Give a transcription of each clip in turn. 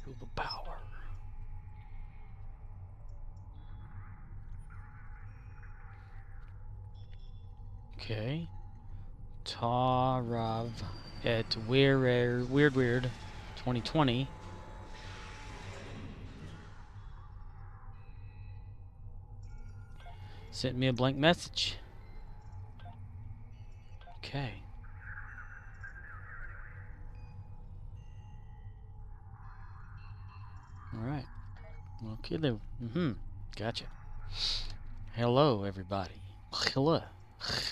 Feel the power. Okay. Tarav at Weird 2020. Sent me a blank message. Okay. Alright. Okay then. Gotcha. Hello, everybody. Hello.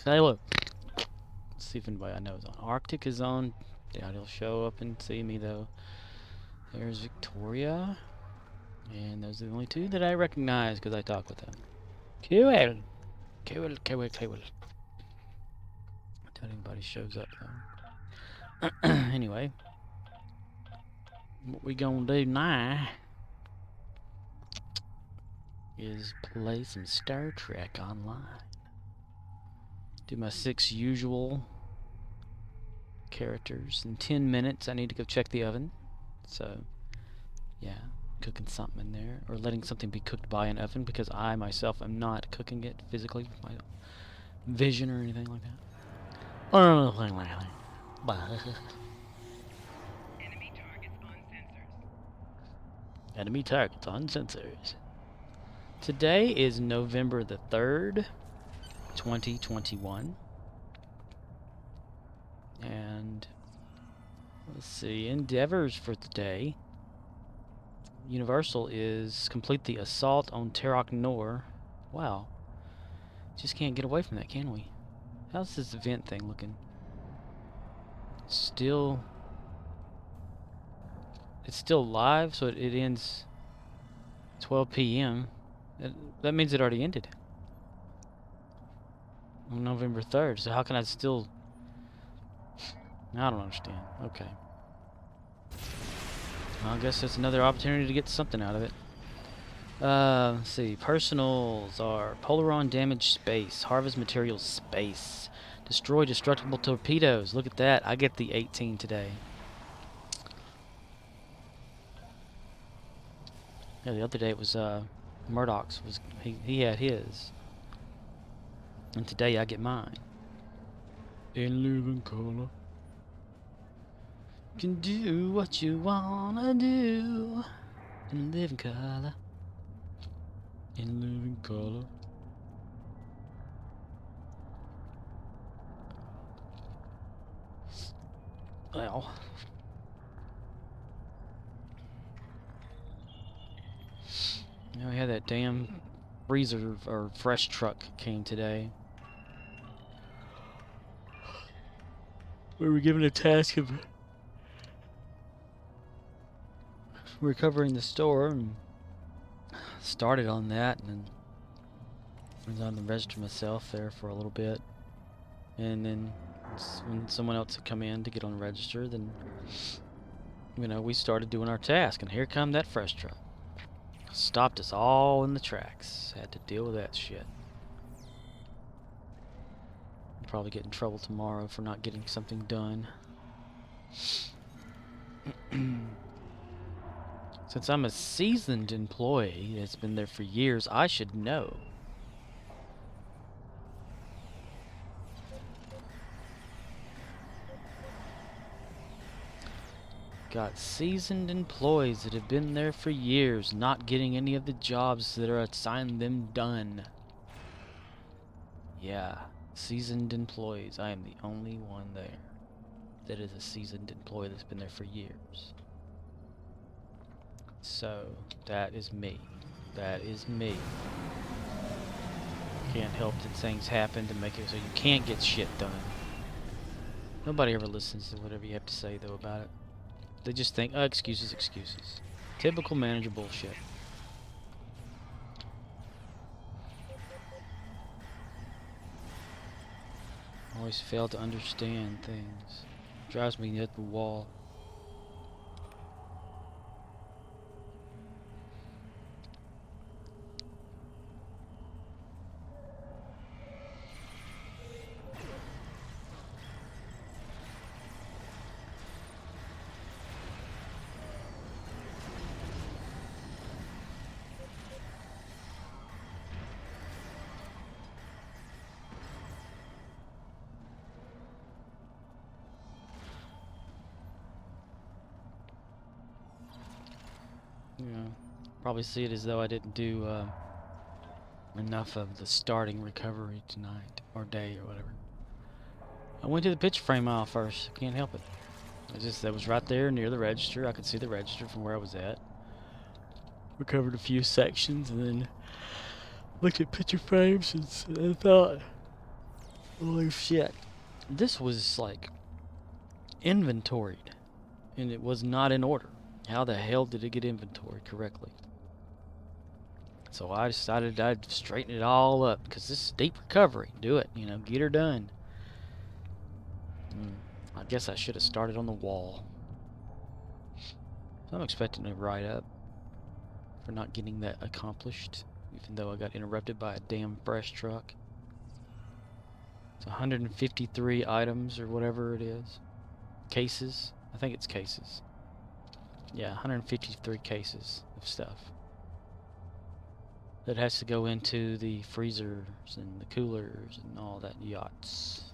Hello. Let's see if anybody I know is on. Arctic is on. Doubt he'll show up and see me, though. There's Victoria. And those are the only two that I recognize because I talk with them. Cool. Until anybody shows up, though. Anyway. What we gonna do now is play some Star Trek Online. Do my 6 usual characters. In 10 minutes, I need to go check the oven. So, yeah, cooking something in there. Or letting something be cooked by an oven, because I, myself, am not cooking it physically with my vision or anything like that. Or anything like that. Enemy targets on sensors. Enemy targets on sensors. Today is November the 3rd, 2021. And let's see, endeavors for today. Universal is complete the assault on Terok Nor. Wow. Just can't get away from that, can we? How's this event thing looking? Still... It's still live, so it ends 12 p.m. That means it already ended. On November 3rd, so how can I still... I don't understand. Okay. Well, I guess that's another opportunity to get something out of it. Let's see. Personals are Polaron damage space, harvest materials space, destroy destructible torpedoes. Look at that. I get the 18 today. Yeah, the other day it was Murdoch's. He had his, and today I get mine. In living color. Can do what you wanna do. In living color. In living color. Well. Now we had that damn freezer or fresh truck came today. We were given a task of recovering the store and started on that, and then I was on the register myself there for a little bit, and then when someone else had come in to get on the register, then we started doing our task, and here come that fresh truck. Stopped us all in the tracks. Had to deal with that shit. I'll probably get in trouble tomorrow for not getting something done. Since I'm a seasoned employee that's been there for years, I should know. Got seasoned employees that have been there for years, not getting any of the jobs that are assigned them done. Yeah, seasoned employees. I am the only one there that is a seasoned employee that's been there for years. So, that is me. That is me. Can't help that things happen to make it so you can't get shit done. Nobody ever listens to whatever you have to say, though, about it. They just think, oh, excuses, excuses. Typical manager bullshit. Always fail to understand things. Drives me at the wall. you know, probably see it as though I didn't do enough of the starting recovery tonight or day or whatever. I went to the picture frame aisle first. Can't help it. That was right there near the register. I could see the register from where I was at. Recovered a few sections and then looked at picture frames and thought, holy shit, this was like inventoried and it was not in order. How the hell did it get inventoried correctly? So I decided I'd straighten it all up because this is deep recovery. Do it, you know, get her done. I guess I should have started on the wall. So I'm expecting a write-up for not getting that accomplished, even though I got interrupted by a damn fresh truck. It's 153 items or whatever it is. Cases. I think it's cases. Yeah, 153 cases of stuff that has to go into the freezers and the coolers and all that yachts.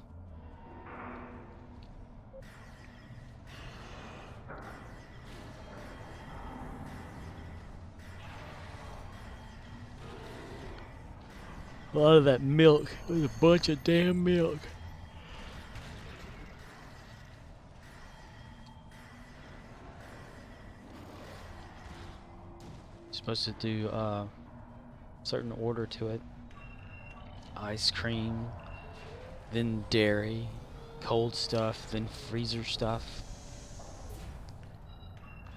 A lot of that milk. There's a bunch of damn milk. Supposed to do certain order to it. Ice cream, then dairy, cold stuff, then freezer stuff.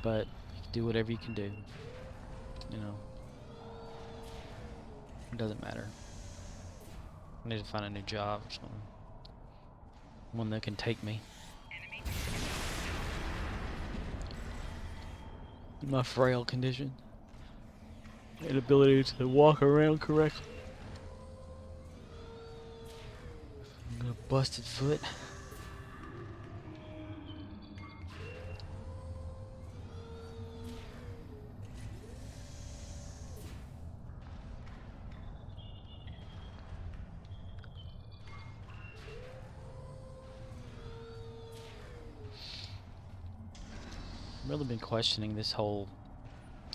But you can do whatever you can do. You know. It doesn't matter. I need to find a new job or something. One that can take me. In my frail condition. Inability to walk around correctly. I got a busted foot. I've really been questioning this whole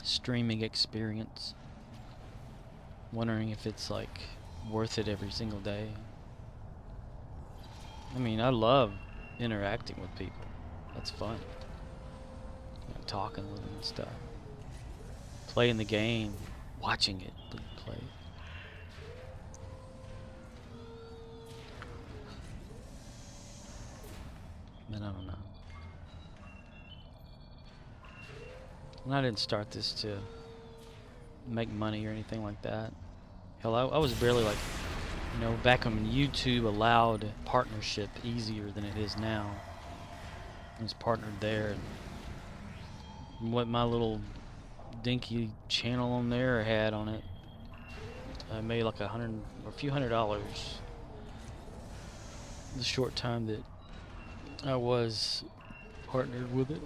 streaming experience. Wondering if it's like worth it every single day. I mean, I love interacting with people. That's fun. You know, talking with them and stuff. Playing the game, watching it play. But I don't know. And I didn't start this to make money or anything like that. Hell, I was barely like, you know, back when YouTube allowed partnership easier than it is now. I was partnered there, and what my little dinky channel on there had on it, I made like a few $100 the short time that I was partnered with it.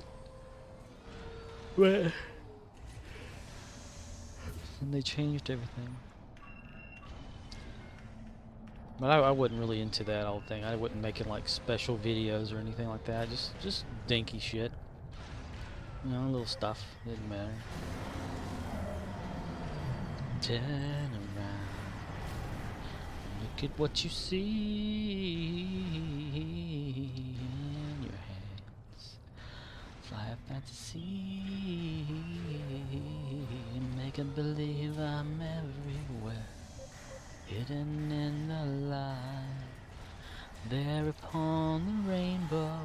But and they changed everything. But I wasn't really into that whole thing. I wasn't making like special videos or anything like that. Just dinky shit. You know, little stuff. Didn't matter. Turn around. Look at what you see in your hands. Fly a fantasy and make it believe I'm everywhere. Hidden in the light, there upon the rainbow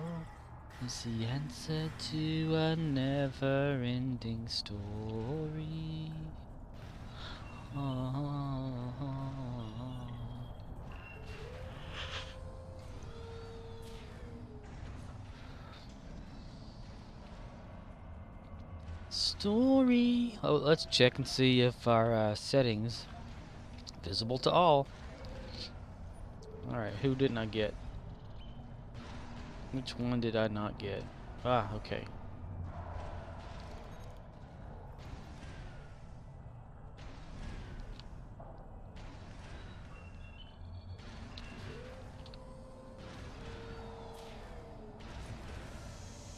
is the answer to a never-ending story. Story. Oh, let's check and see if our settings visible to all. Alright, who didn't I get? Which one did I not get? Ah, okay.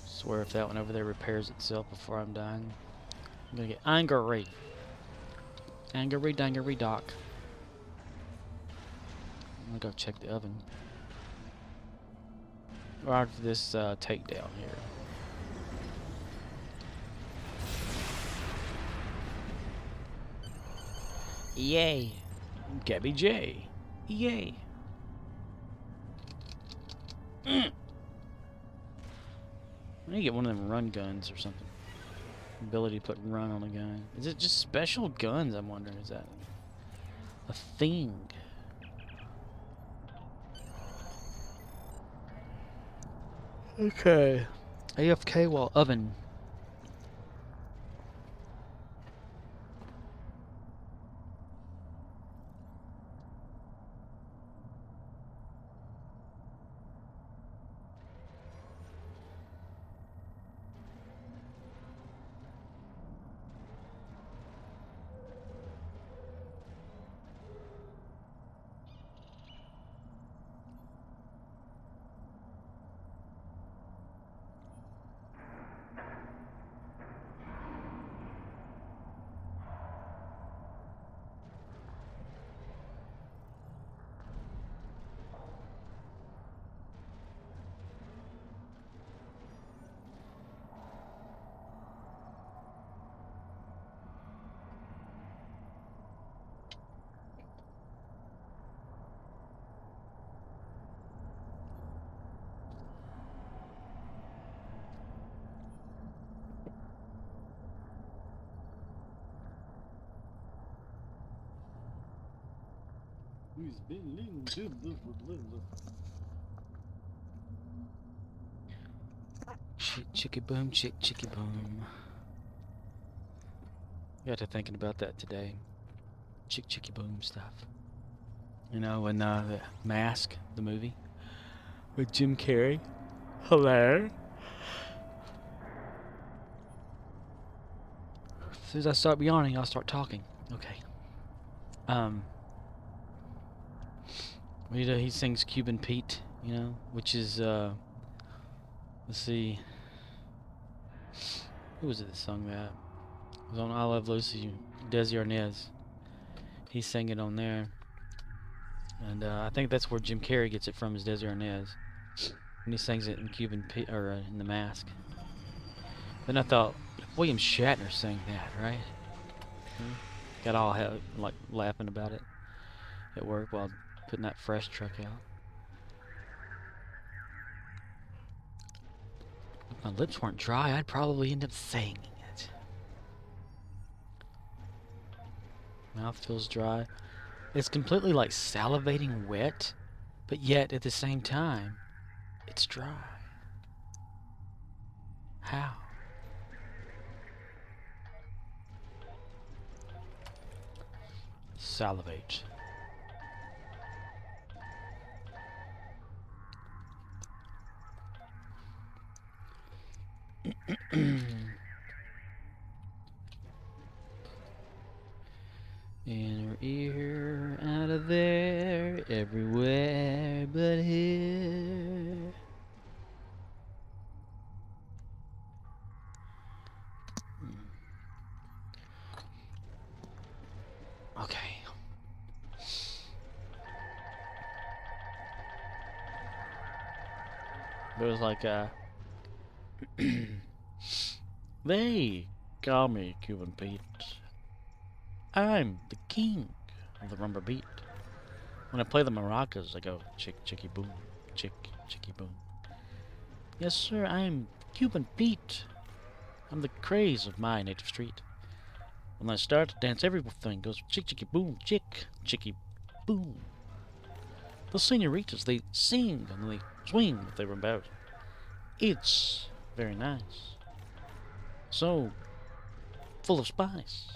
Swear if that one over there repairs itself before I'm dying, I'm gonna get angry. Angry dangery doc. I'm gonna go check the oven. Right after this takedown here. Yay! Gabby J. Yay! I need to get one of them run guns or something. Ability to put run on a gun. Is it just special guns? I'm wondering. Is that a thing? Okay. AFK while oven. Chicky boom, chicky boom. Got to thinking about that today. Chicky boom stuff. You know, when the Mask, the movie with Jim Carrey. Hello. As soon as I start yawning, I'll start talking. Okay. He sings Cuban Pete, you know, which is let's see. Who was it that sung that? It was on I Love Lucy, Desi Arnaz. He sang it on there. And I think that's where Jim Carrey gets it from, is Desi Arnaz. And he sings it in Cuban Pete, or in The Mask. Then I thought, William Shatner sang that, right? Got all like laughing about it at work while putting that fresh truck out. If my lips weren't dry, I'd probably end up saying it. Mouth feels dry. It's completely like salivating wet, but yet at the same time, it's dry. How? Salivate. Inner ear, out of there, everywhere but here. Okay. There was like they call me Cuban Pete. I'm the king of the rumba beat. When I play the maracas, I go chick, chicky, boom, chick, chicky, boom. Yes, sir, I'm Cuban Pete. I'm the craze of my native street. When I start to dance, everything goes chick, chicky, boom, chick, chicky, boom. The senoritas, they sing and they swing with their rumba. It's very nice. So full of spice.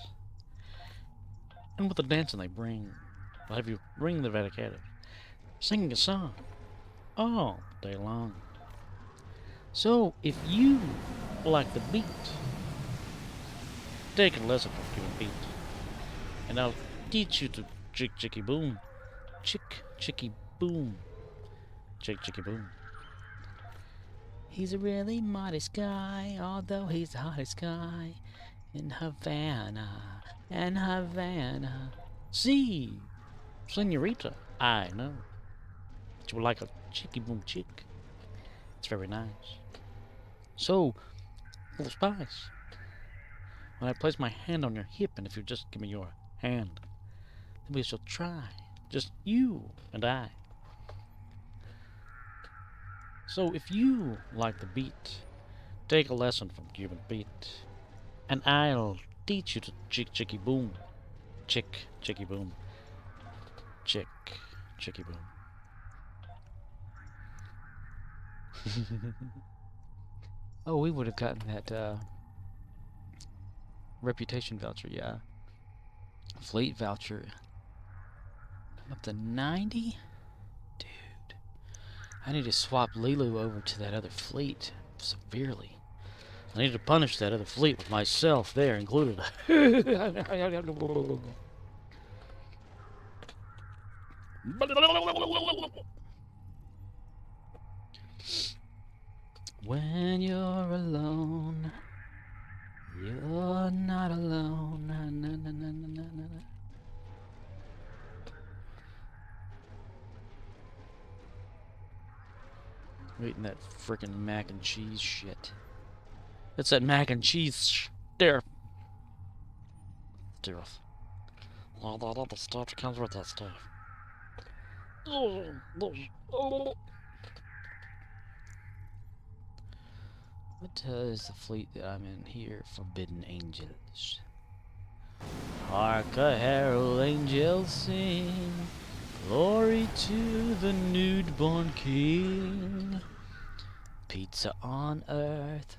And with the dancing they bring, they'll have you ring the Vatican, singing a song all day long. So if you like the beat, take a lesson from Cuban Pete, and I'll teach you to chick chicky boom, chick chicky boom, chick chicky boom. He's a really modest guy, although he's the hottest guy. In Havana, in Havana. See, senorita, I know that you would like a chicky boom chick. It's very nice. So, little spice, when I place my hand on your hip, and if you just give me your hand, then we shall try, just you and I. So, if you like the beat, take a lesson from Cuban Beat, and I'll teach you to chicky boom, chicky boom, chicky boom. Oh, we would have gotten that reputation voucher, yeah. Fleet voucher. Up to 90? Dude. I need to swap Lilu over to that other fleet severely. I need to punish that other fleet with myself there included. When you're alone, you're not alone. Na, na, na, na, na, na, na. Eating that frickin' mac and cheese shit. It's that mac and cheese there. Stuff. All that other stuff comes with that stuff. What is the fleet that I'm in here? Forbidden Angels. Hark a herald angels sing, glory to the nude-born king. Pizza on earth.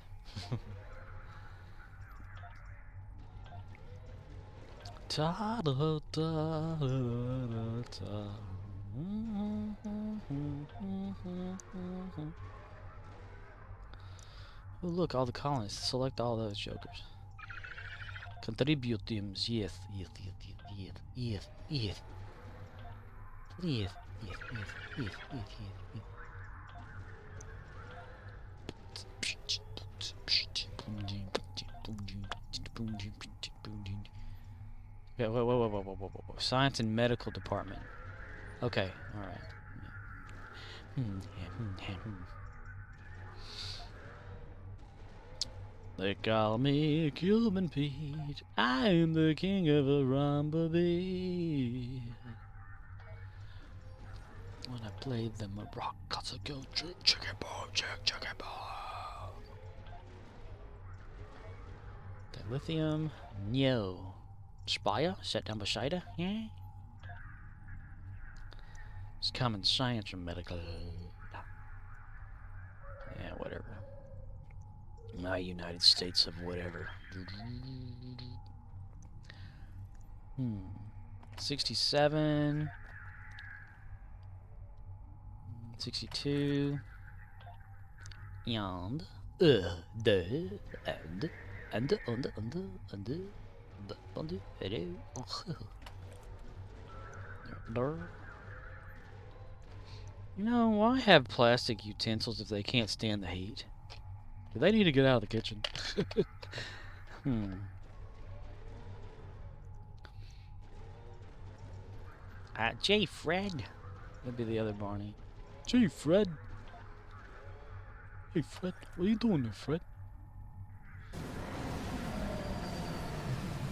Ta da da da da da. Oh, look, all the colonists. Select all those jokers. Contributiums. Yes, yes, yes, yes, yes, yes, yes, yes, yes, yes, yes, yes. Okay, whoa. Science and medical department. Okay, alright. They call me Cuban Pete. I am the king of a rumba. When I play them a rock, cause I go chicken ball, chicken ball. The lithium, no. Spire, set down beside her, yeah? It's common science or medical. Yeah, whatever. My United States of whatever. 67. 62. And. You know, why have plastic utensils if they can't stand the heat? Do they need to get out of the kitchen? Gee, Fred. That'd be the other Barney. Gee, Fred. Hey, Fred. What are you doing there, Fred?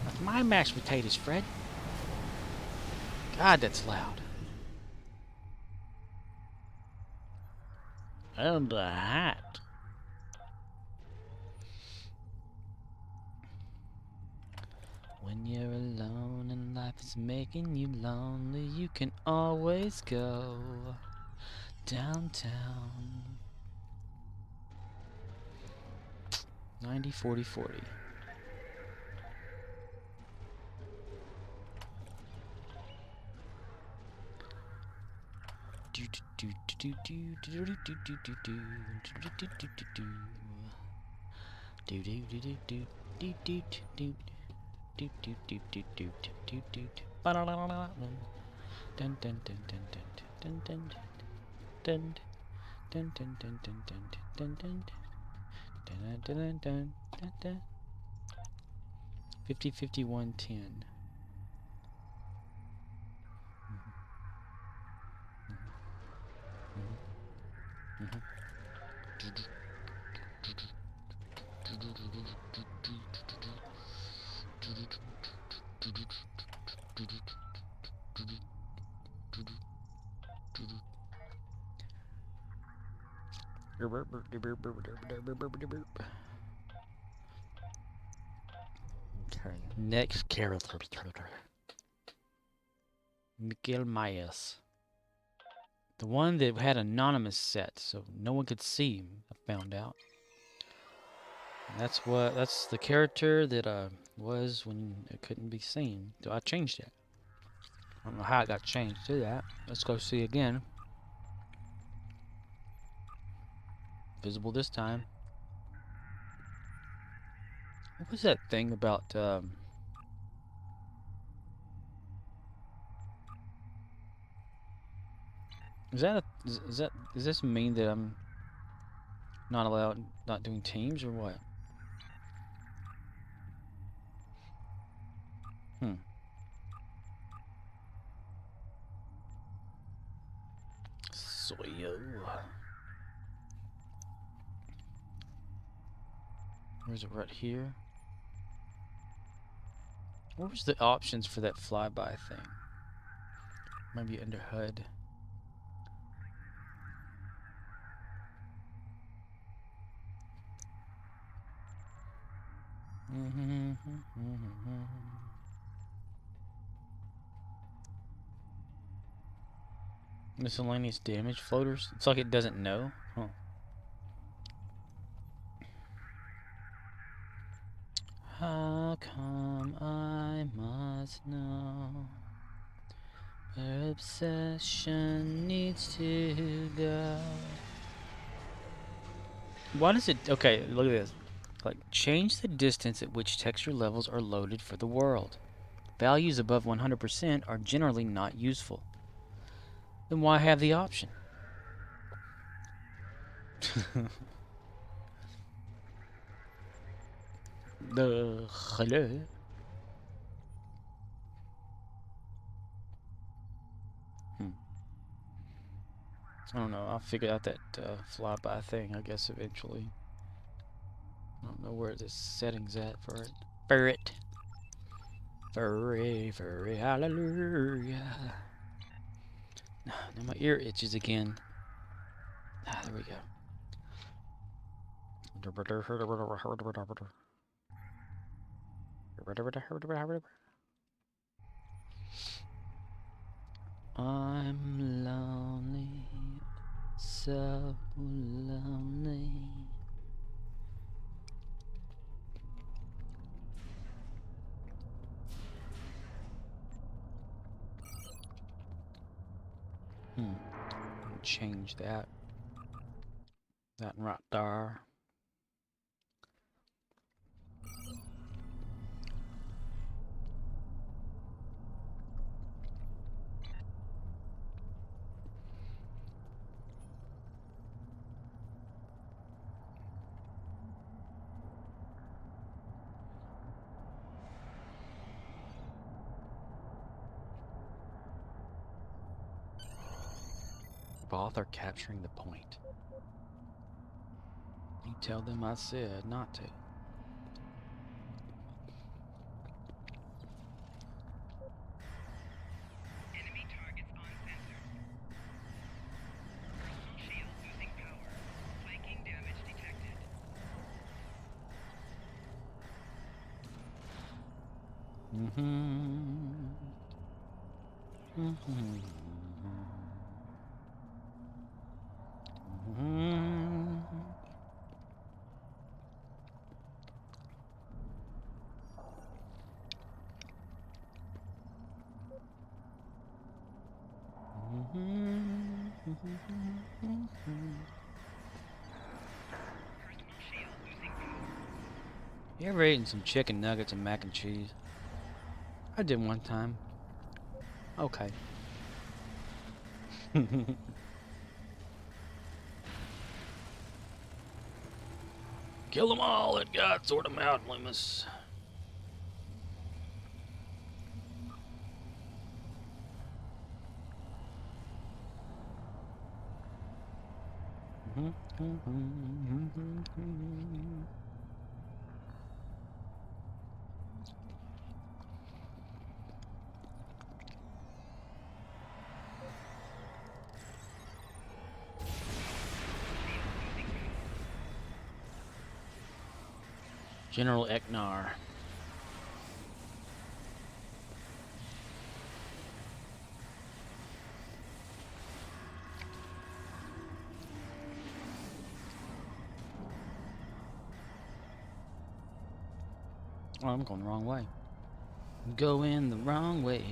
That's my mashed potatoes, Fred. God, that's loud. And a hat. When you're alone and life is making you lonely, you can always go downtown. 90, 40, 40. 50, 51, 10. Okay, next character. Miguel Myers. The one that had anonymous set, so no one could see him, I found out. And that's the character that was when it couldn't be seen. So I changed it. I don't know how it got changed to that. Let's go see again. Visible this time. What was that thing about does this mean that I'm not allowed, not doing teams or what? Where's it right here? What was the options for that flyby thing? Maybe under HUD. Miscellaneous damage floaters? It's like it doesn't know. Huh. How come I must know where obsession needs to go? Why does it... Okay, look at this. Like, change the distance at which texture levels are loaded for the world. Values above 100% are generally not useful. Then why have the option? Hello? I don't know. I'll figure out that flyby thing, I guess, eventually. I don't know where the settings at for it. Ferret. Furry, furry, hallelujah. Now my ear itches again. Ah, there we go. I'm lonely, so lonely. Change that. That right there. Both are capturing the point. You tell them I said not to. Enemy targets on sensors. Personal shield losing power. Flanking damage detected. Personal shield losing power. You ever eaten some chicken nuggets and mac and cheese? I did one time. Okay. Kill them all, it got, sort them out, Loomis. General Eknar. Oh, I'm going the wrong way. Going the wrong way.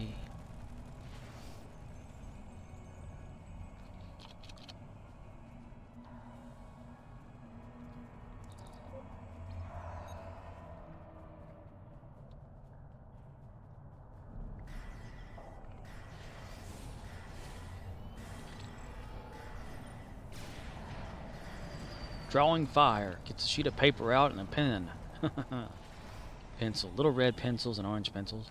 Drawing fire. Gets a sheet of paper out and a pen. Pencil. Little red pencils and orange pencils.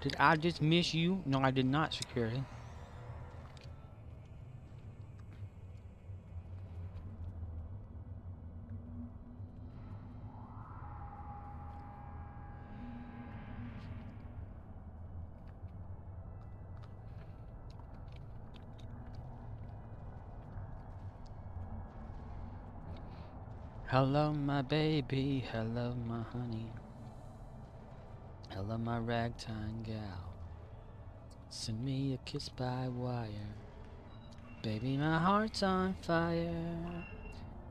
Did I just miss you? No, I did not, security. Hello, my baby. Hello, my honey. Hello, my ragtime gal. Send me a kiss by wire. Baby, my heart's on fire.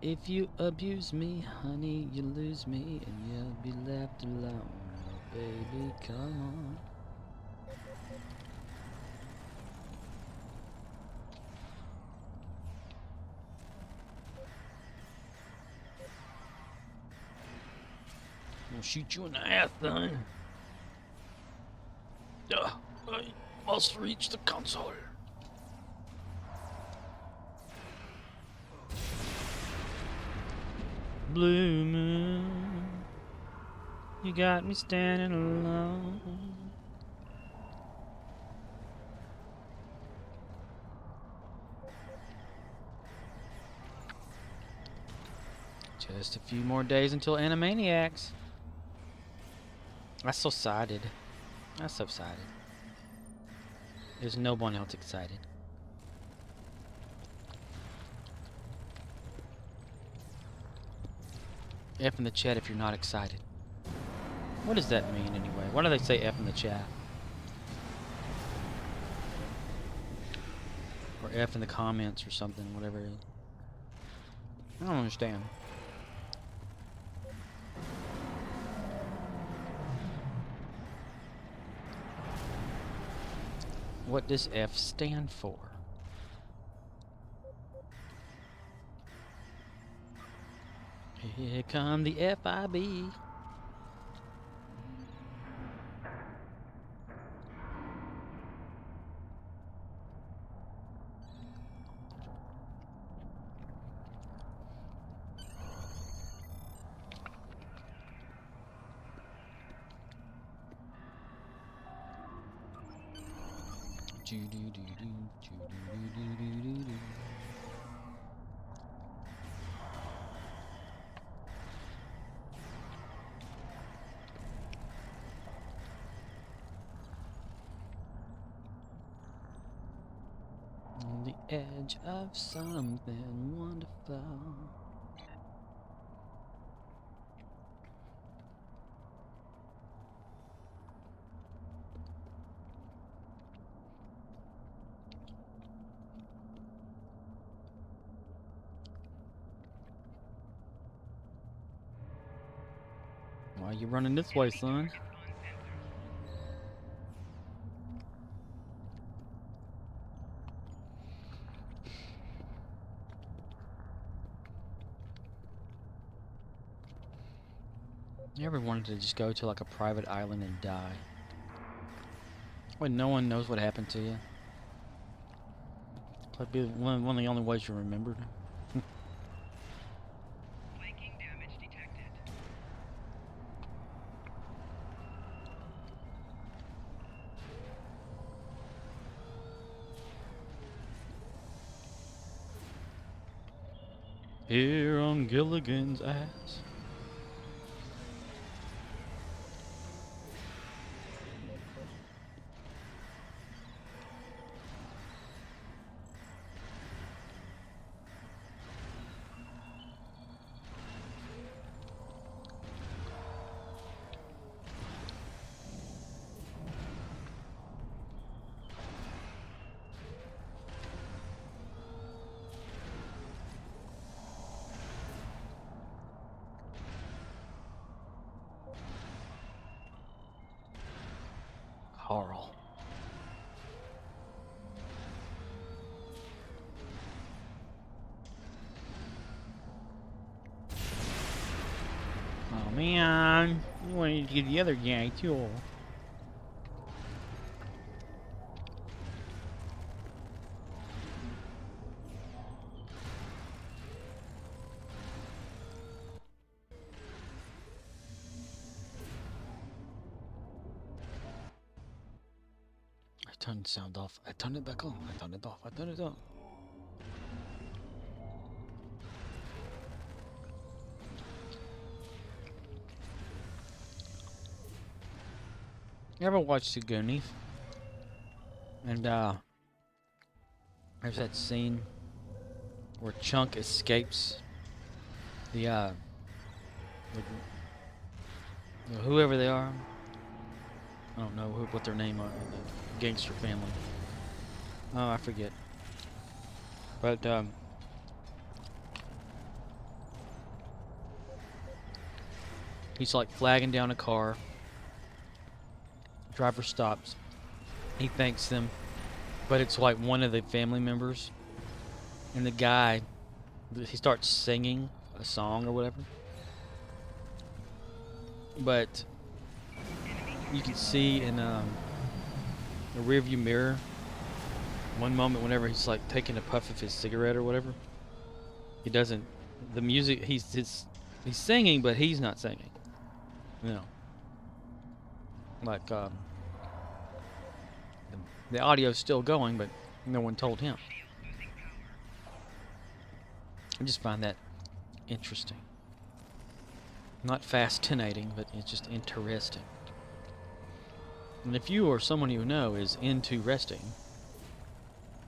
If you abuse me, honey, you lose me and you'll be left alone. Oh, baby, come on. I'm gonna shoot you in the ass, son. I must reach the console. Blue moon, you got me standing alone. Just a few more days until Animaniacs. That's so excited. That's so excited. There's no one else excited. F in the chat if you're not excited. What does that mean anyway? Why do they say F in the chat? Or F in the comments or something, whatever it is. I don't understand. What does F stand for? Here come the FIB. On the edge of something wonderful. Why are you running this way, son? You ever wanted to just go to like a private island and die? When no one knows what happened to you? That'd be one of the only ways you remembered. Flanking damage detected. Here on Gilligan's ass. Carl. Oh man, you wanted to get the other guy too. I turned the sound off. I turned it back on. I turned it off. I turned it on. You ever watched The Goonies? And there's that scene where Chunk escapes the whoever they are. I don't know what their name are. The gangster family. Oh, I forget. But he's like flagging down a car. Driver stops. He thanks them, but it's like one of the family members. And the guy, he starts singing a song or whatever. But you can see in the rearview mirror, one moment whenever he's like taking a puff of his cigarette or whatever, he doesn't. The music, he's singing, but he's not singing. You know, like the audio's still going, but no one told him. I just find that interesting. Not fascinating, but it's just interesting. And if you or someone you know is into resting,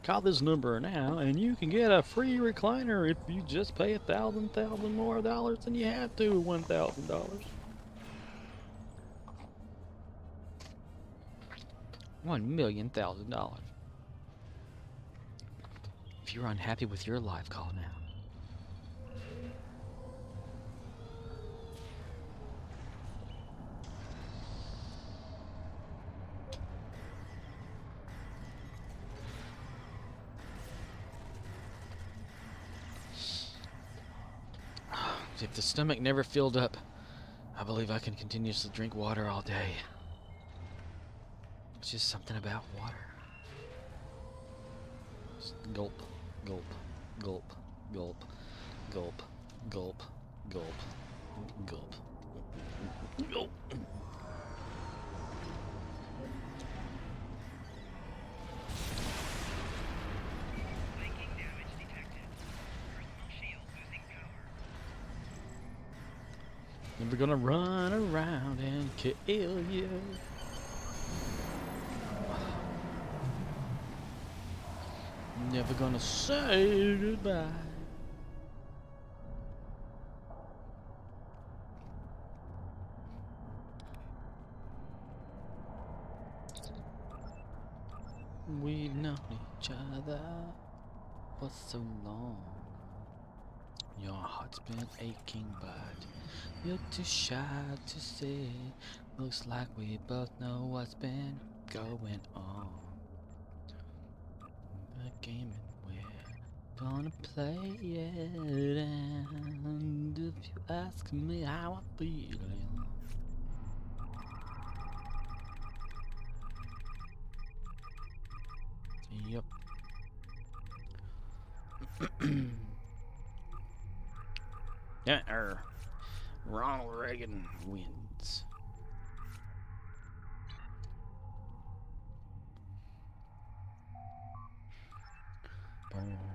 call this number now and you can get a free recliner if you just pay $1,000 more than you have to. $1,000. $1,000,000. If you're unhappy with your life, call now. If the stomach never filled up, I believe I can continuously drink water all day. It's just something about water. Just gulp, gulp, gulp, gulp, gulp, gulp, gulp, gulp, gulp. Flanking damage detected. Earth shield losing power. Never gonna run around and kill you. Never gonna say goodbye. We've known each other for so long. Your heart's been aching, but you're too shy to say. Looks like we both know what's been going on. The game and we're gonna play it. And if you ask me how I'm feeling, yep. Yeah, Ronald Reagan wins.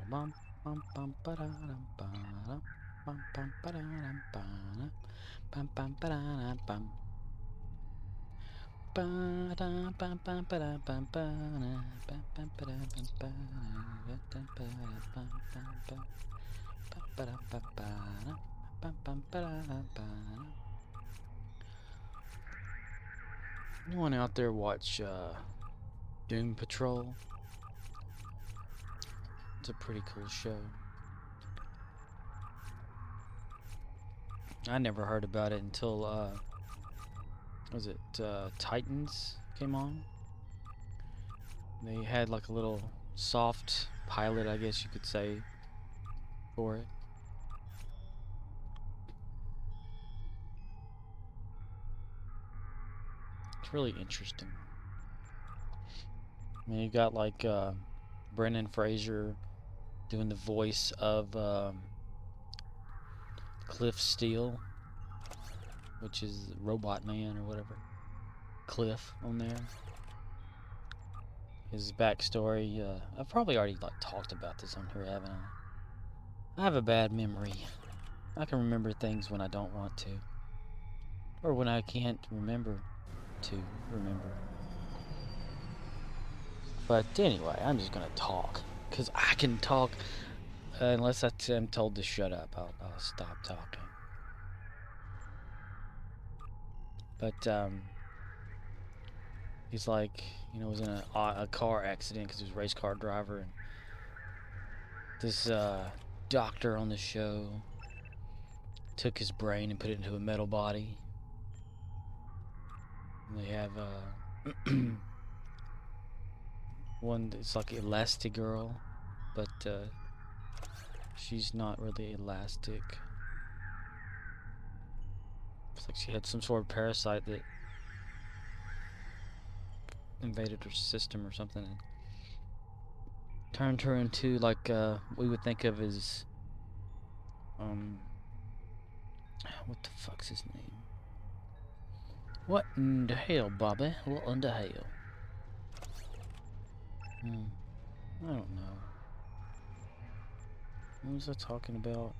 Bum, bum, bum, ba-da-dum, ba-dum. Anyone out there watch Doom Patrol? It's a pretty cool show. I never heard about it until was it Titans came on? They had like a little soft pilot, I guess you could say, for it. It's really interesting. I mean, you got like Brendan Fraser doing the voice of Cliff Steele, which is Robot Man or whatever. Cliff on there. His backstory. I've probably already like talked about this on here, haven't I? I have a bad memory. I can remember things when I don't want to, or when I can't remember to remember. But anyway, I'm just gonna talk because I can talk unless I'm told to shut up. I'll stop talking. But he's like, you know, was in a car accident because he was a race car driver, and this doctor on the show took his brain and put it into a metal body. And they have one that's like Elastigirl, but she's not really elastic. It's like she had some sort of parasite that invaded her system or something and turned her into like we would think of as what the fuck's his name? What in the hell, Bobby? What in the hell? I don't know. What was I talking about?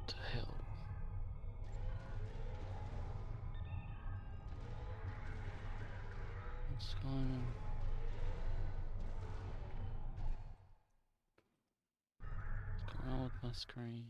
The hell? What's going on? What's going on with my screen?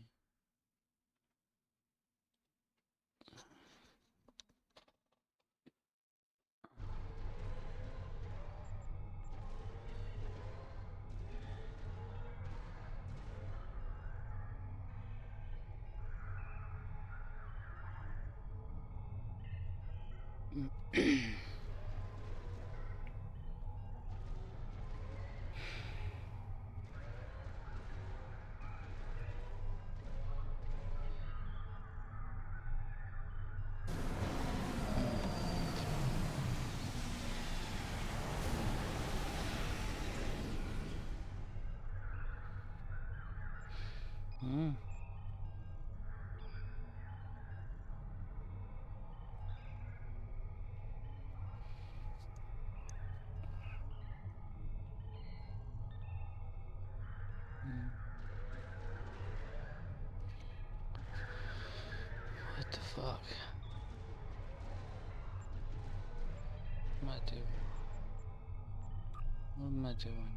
Hmm. What the fuck? What am I doing? What am I doing?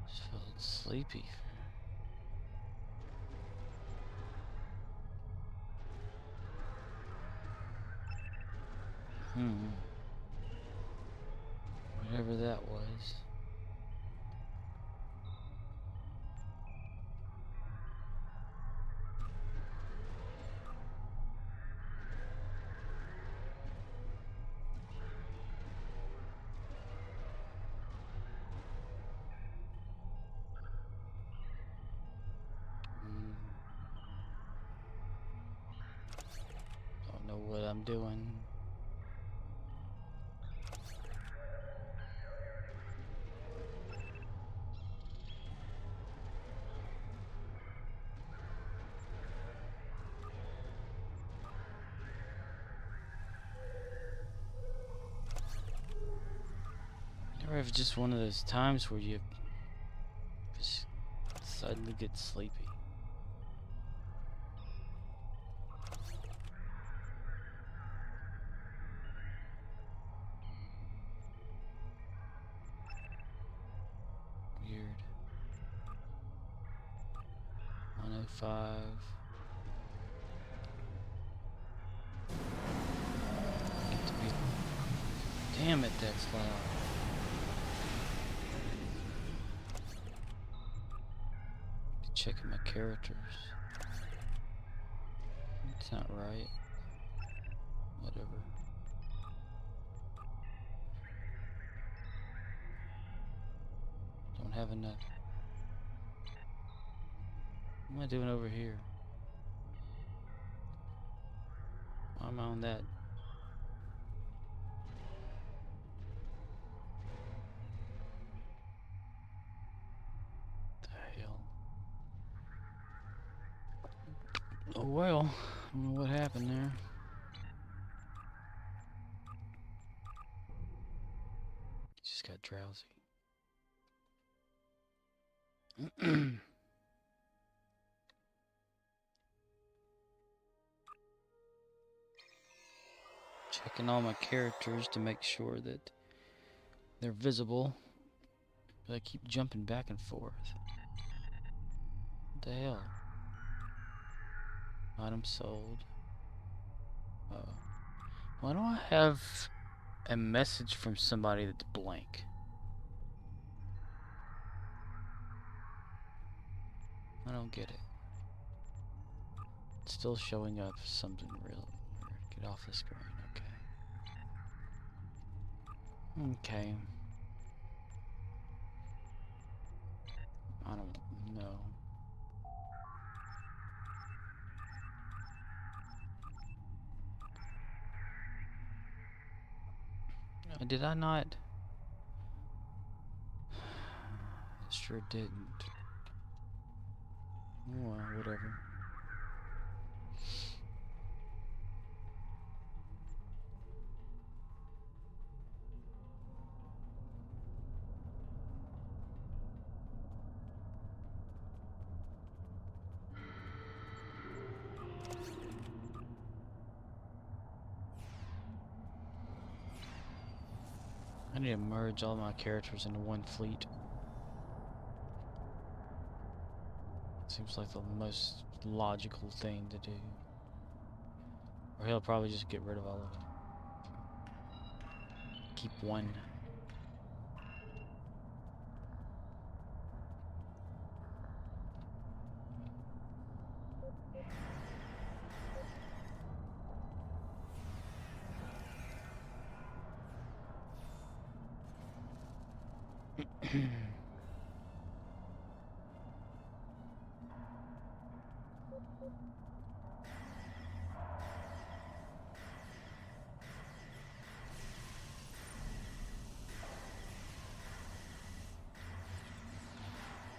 Just felt sleepy. Whatever that was. Don't know what I'm doing. Or if it's just one of those times where you just suddenly get sleepy. Weird. 105. Get to be. Damn it, that's loud. Checking my characters. It's not right. Whatever. Don't have enough. What am I doing over here? Why am I on that? The hell? Oh well. I don't know what happened there. Just got drowsy. Checking all my characters to make sure that they're visible. But I keep jumping back and forth. What the hell? Item sold. Why do I have a message from somebody that's blank? I don't get it. It's still showing up something real weird. Get off the screen, okay. Okay. I don't know. Did I not? Sure didn't. Oh, well, whatever. I need to merge all my characters into one fleet. Seems like the most logical thing to do. Or he'll probably just get rid of all of them. Keep one.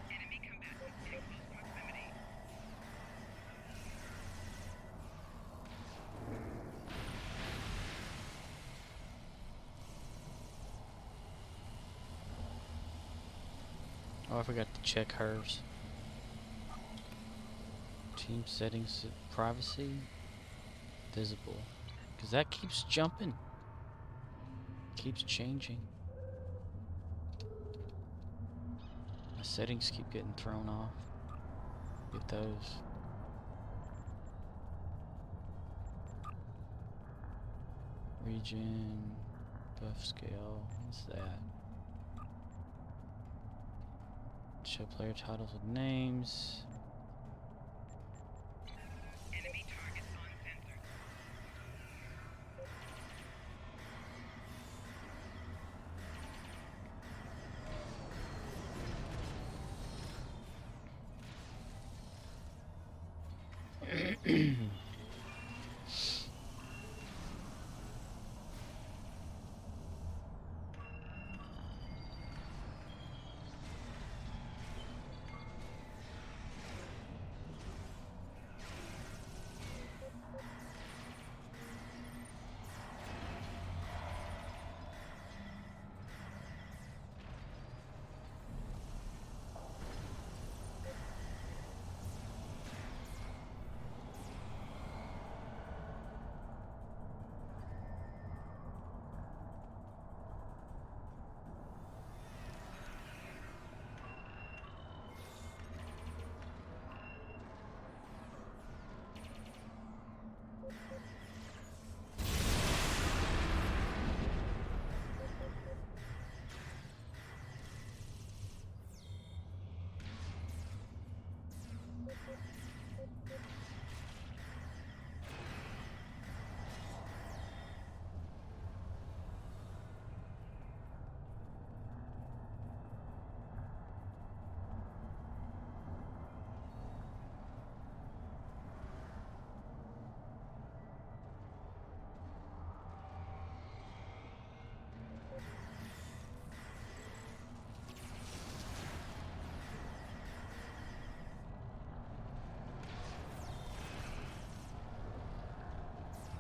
Enemy combatants in close proximity. Oh, I forgot to check hers. Team settings, privacy, visible. Because that keeps jumping. Keeps changing. My settings keep getting thrown off. Get those. Region, buff scale, what's that? Show player titles with names. Enemy targets on sensor.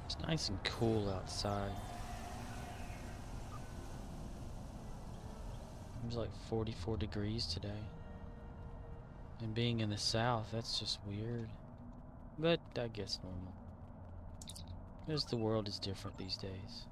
It's nice and cool outside. It was like 44 degrees today. And being in the south, that's just weird. But I guess normal. Because the world is different these days.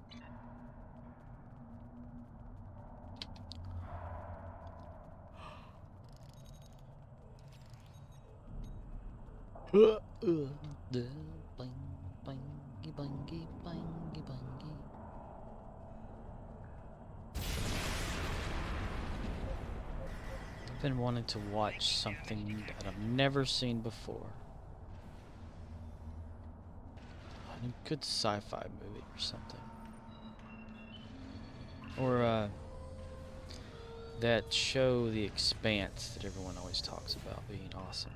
I've been wanting to watch something that I've never seen before. A good sci-fi movie or something. Or that show The Expanse that everyone always talks about being awesome.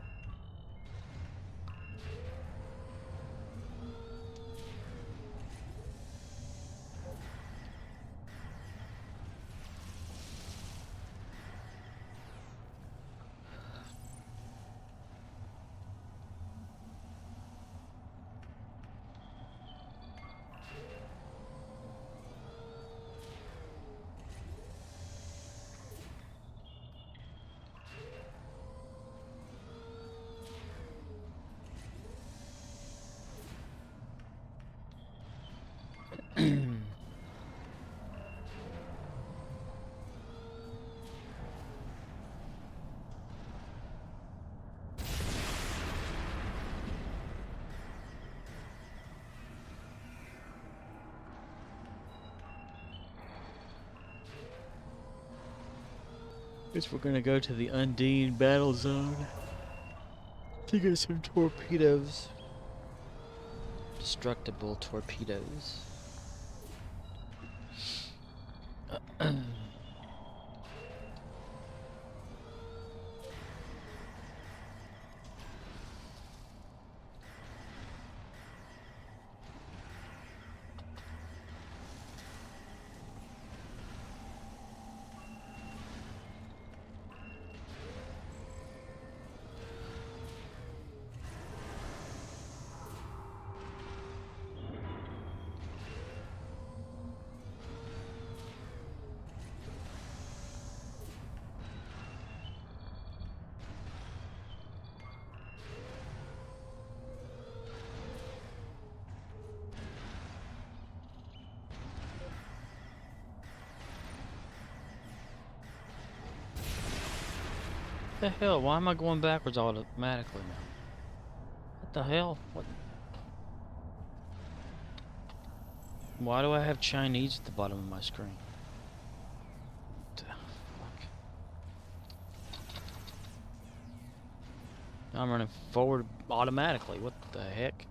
Guess we're gonna go to the Undine battle zone to get some torpedoes. Destructible torpedoes. What the hell? Why am I going backwards automatically now? What the hell? What? Why do I have Chinese at the bottom of my screen? What the fuck? I'm running forward automatically. What the heck?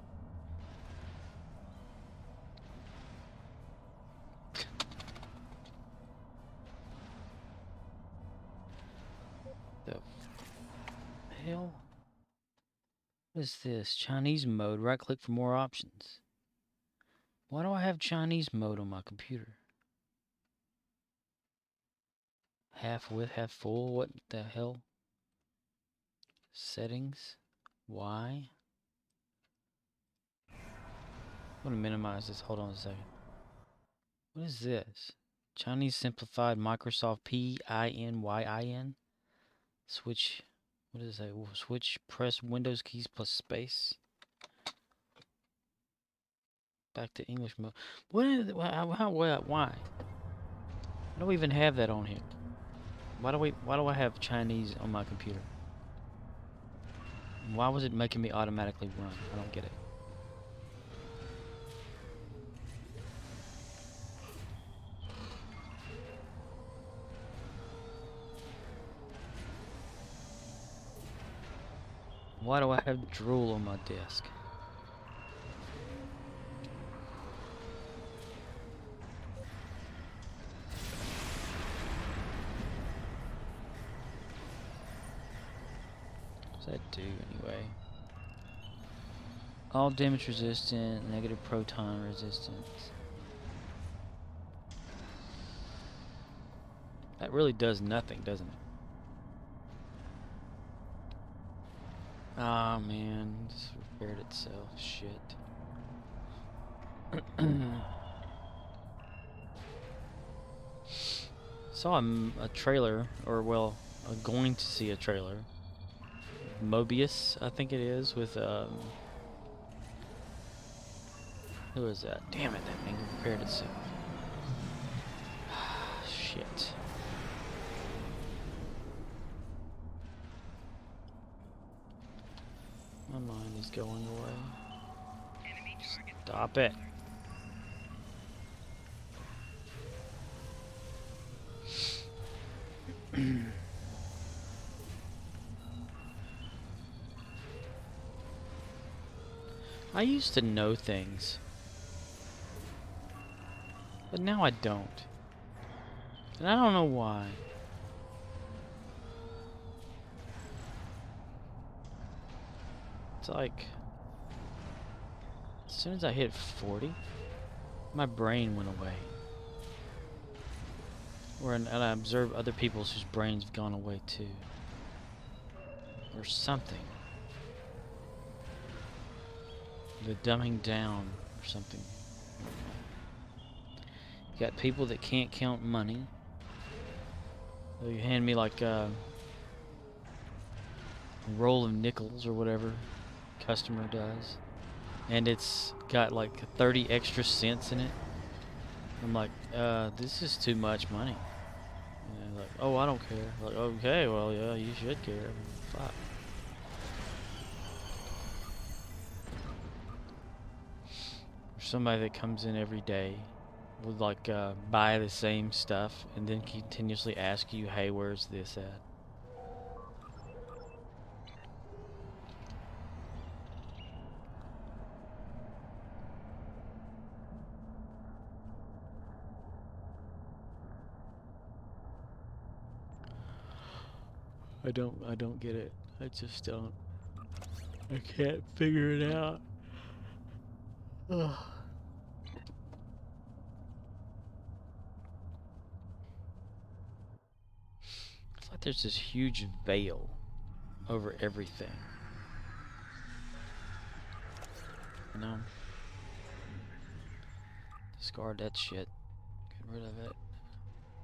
The hell? What is this? Chinese mode. Right click for more options. Why do I have Chinese mode on my computer? Half width, half full. What the hell? Settings. Why? I'm gonna minimize this. Hold on a second. What is this? Chinese simplified Microsoft PINYIN. Switch. What does that? Switch. Press Windows keys plus space. Back to English mode. What is? How? Why? I don't even have that on here. Why do I have Chinese on my computer? Why was it making me automatically run? I don't get it. Why do I have drool on my desk? What does that do anyway? All damage resistant, negative proton resistance. That really does nothing, doesn't it? Ah, man, this repaired itself. Shit. Saw a trailer, or well, going to see a trailer. Mobius, I think it is, with who is that? Damn it, that thing repaired itself. Shit. My mind is going away. Enemy target. Stop it. I used to know things, but now I don't. And I don't know why. It's like, as soon as I hit 40, my brain went away. And I observe other people's whose brains have gone away too. Or something. The dumbing down or something. You got people that can't count money. They hand me like a roll of nickels or whatever customer does, and it's got like 30 extra cents in it. I'm like, this is too much money. And they're like, oh, I don't care. Like, okay, well, yeah, you should care. Fuck. There's somebody that comes in every day would like buy the same stuff and then continuously ask you, hey, where's this at? I don't get it. I just don't. I can't figure it out. Ugh. It's like there's this huge veil over everything. You know? Discard that shit. Get rid of it.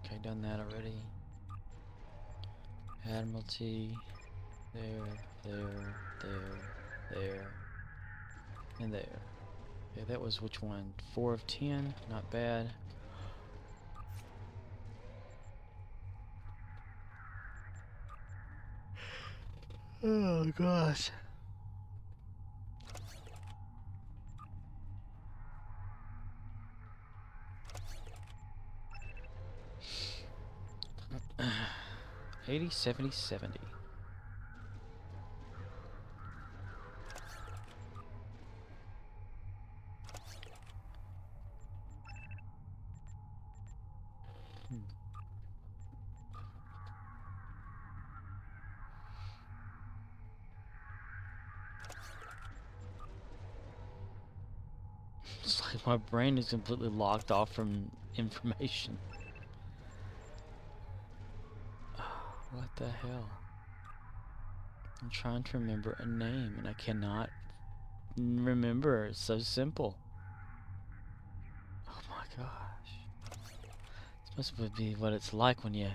Okay, done that already. Admiralty. There, and there. Okay, that was which one? 4 of 10. Not bad. Oh gosh. $80, $70, $70. It's like my brain is completely locked off from information. What the hell? I'm trying to remember a name and I cannot remember. It's so simple. Oh my gosh. It's supposed to be what it's like when you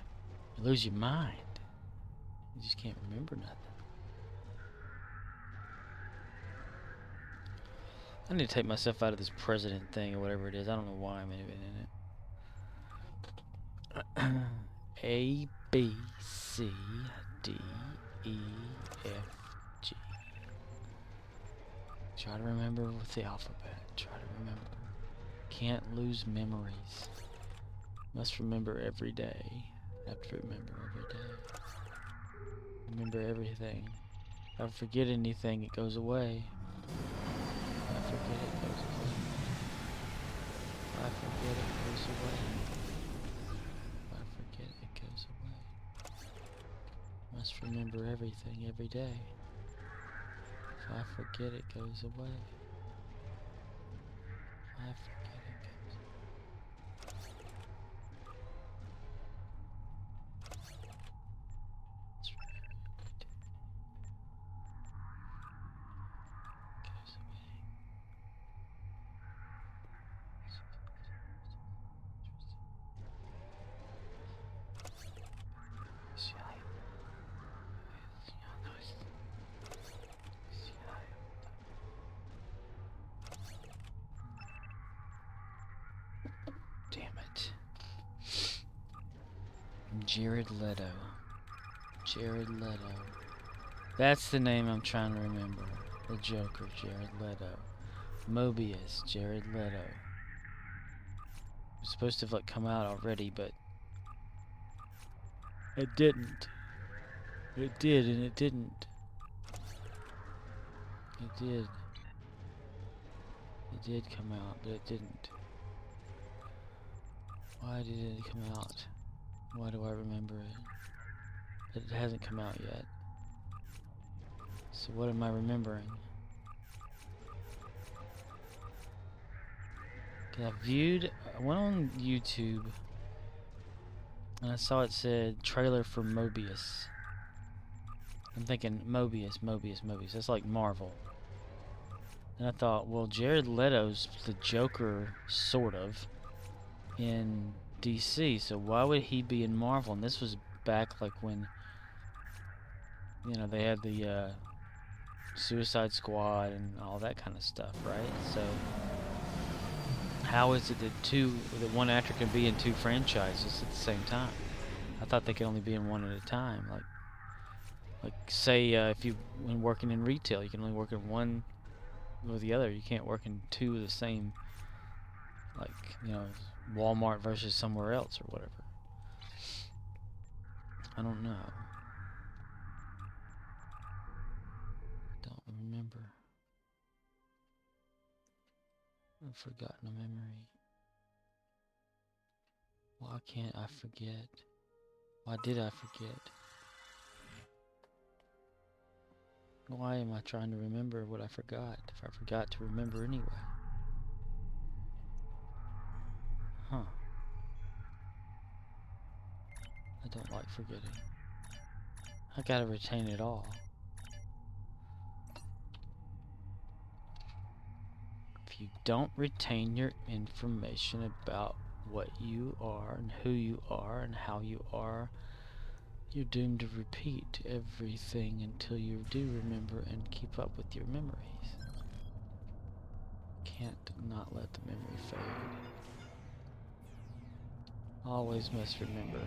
lose your mind. You just can't remember nothing. I need to take myself out of this president thing or whatever it is. I don't know why I'm even in it. A, B, C, D, E, F, G. Try to remember with the alphabet. Try to remember. Can't lose memories. Must remember every day. Have to remember every day. Remember everything. If I forget anything, it goes away. If I forget, it goes away. If I forget, it goes away. If I forget, it goes away. Must remember everything every day. If I forget, it goes away. If I forget, it goes away. It's right. It goes away. Damn it. Jared Leto. Jared Leto. That's the name I'm trying to remember. The Joker, Jared Leto. Mobius, Jared Leto. It was supposed to have like come out already, but it didn't. It did and it didn't. It did. It did come out, but it didn't. Why did it come out? Why do I remember it? It hasn't come out yet. So what am I remembering? Okay, I went on YouTube and I saw it said trailer for Mobius. I'm thinking Mobius. That's like Marvel. And I thought, well, Jared Leto's the Joker, sort of, in DC, so why would he be in Marvel? And this was back like when, you know, they had the Suicide Squad and all that kind of stuff, right? So how is it that one actor can be in two franchises at the same time? I thought they could only be in one at a time. Like say if when working in retail, you can only work in one or the other. You can't work in two of the same Like, you know, Walmart versus somewhere else or whatever. I don't know. Don't remember. I've forgotten a memory. Why can't I forget? Why did I forget? Why am I trying to remember what I forgot if I forgot to remember anyway? Huh. I don't like forgetting. I gotta retain it all. If you don't retain your information about what you are and who you are and how you are, you're doomed to repeat everything until you do remember and keep up with your memories. Can't not let the memory fade. Always must remember.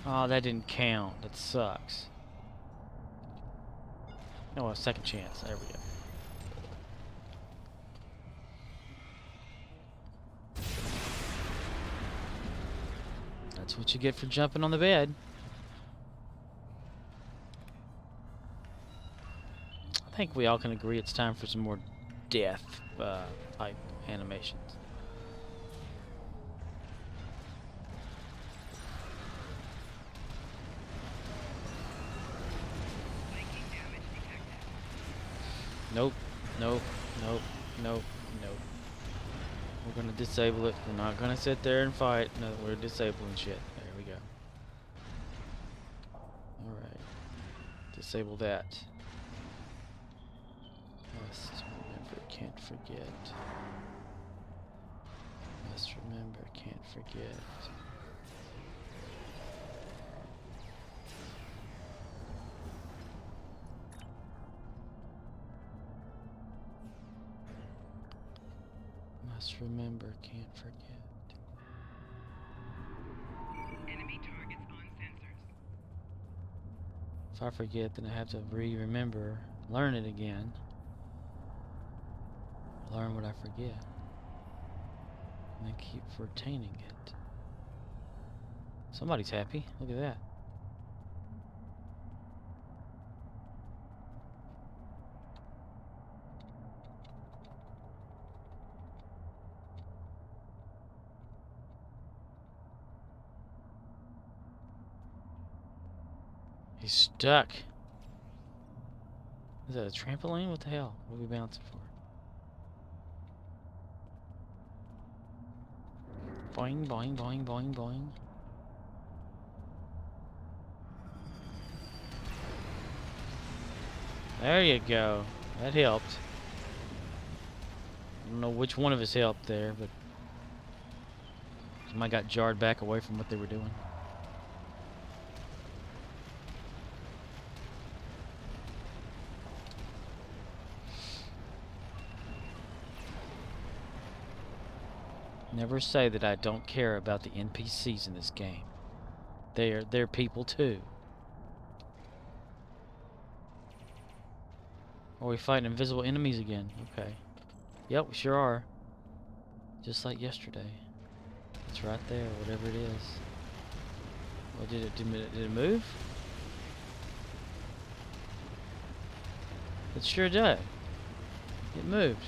Oh, that didn't count. That sucks. Oh, a second chance. There we go. That's what you get for jumping on the bed. I think we all can agree it's time for some more death type animations. Viking damage detected. Nope, nope, nope, nope, nope. We're gonna disable it. We're not gonna sit there and fight. No, we're disabling shit. There we go. Alright. Disable that. Must remember, can't forget. Must remember, can't forget. Must remember, can't forget. Enemy targets on sensors. If I forget, then I have to remember, learn it again. Learn what I forget. And then keep retaining it. Somebody's happy. Look at that. He's stuck. Is that a trampoline? What the hell? What are we bouncing for? Boing, boing, boing, boing, boing. There you go. That helped. I don't know which one of us helped there, but somebody got jarred back away from what they were doing. Never say that I don't care about the NPCs in this game. They're people too. Are we fighting invisible enemies again? Okay. Yep, we sure are. Just like yesterday. It's right there, whatever it is. Well, did it move? It sure did. It moved.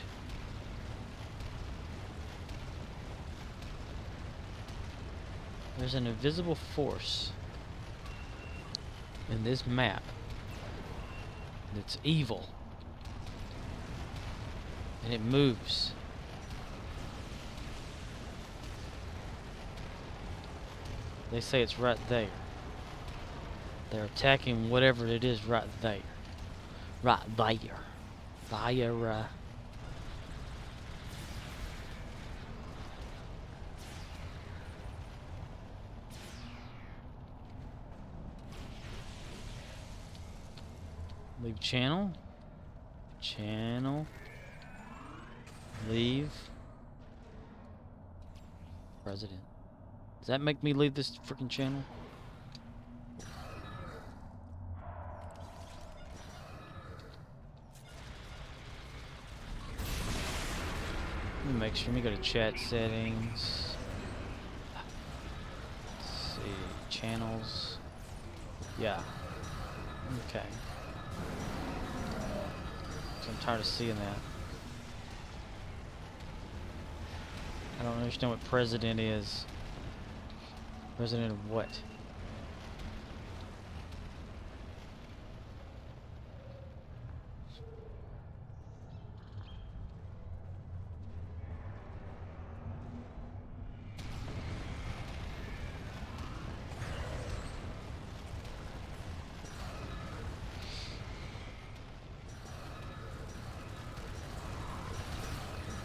There's an invisible force in this map that's evil. And it moves. They say it's right there. They're attacking whatever it is right there. Right there. There. Leave channel. Channel. Leave. President. Does that make me leave this freaking channel? Let me make sure. Let me go to chat settings. Let's see. Channels. Yeah. Okay. So I'm tired of seeing that. I don't understand what president is. President of what?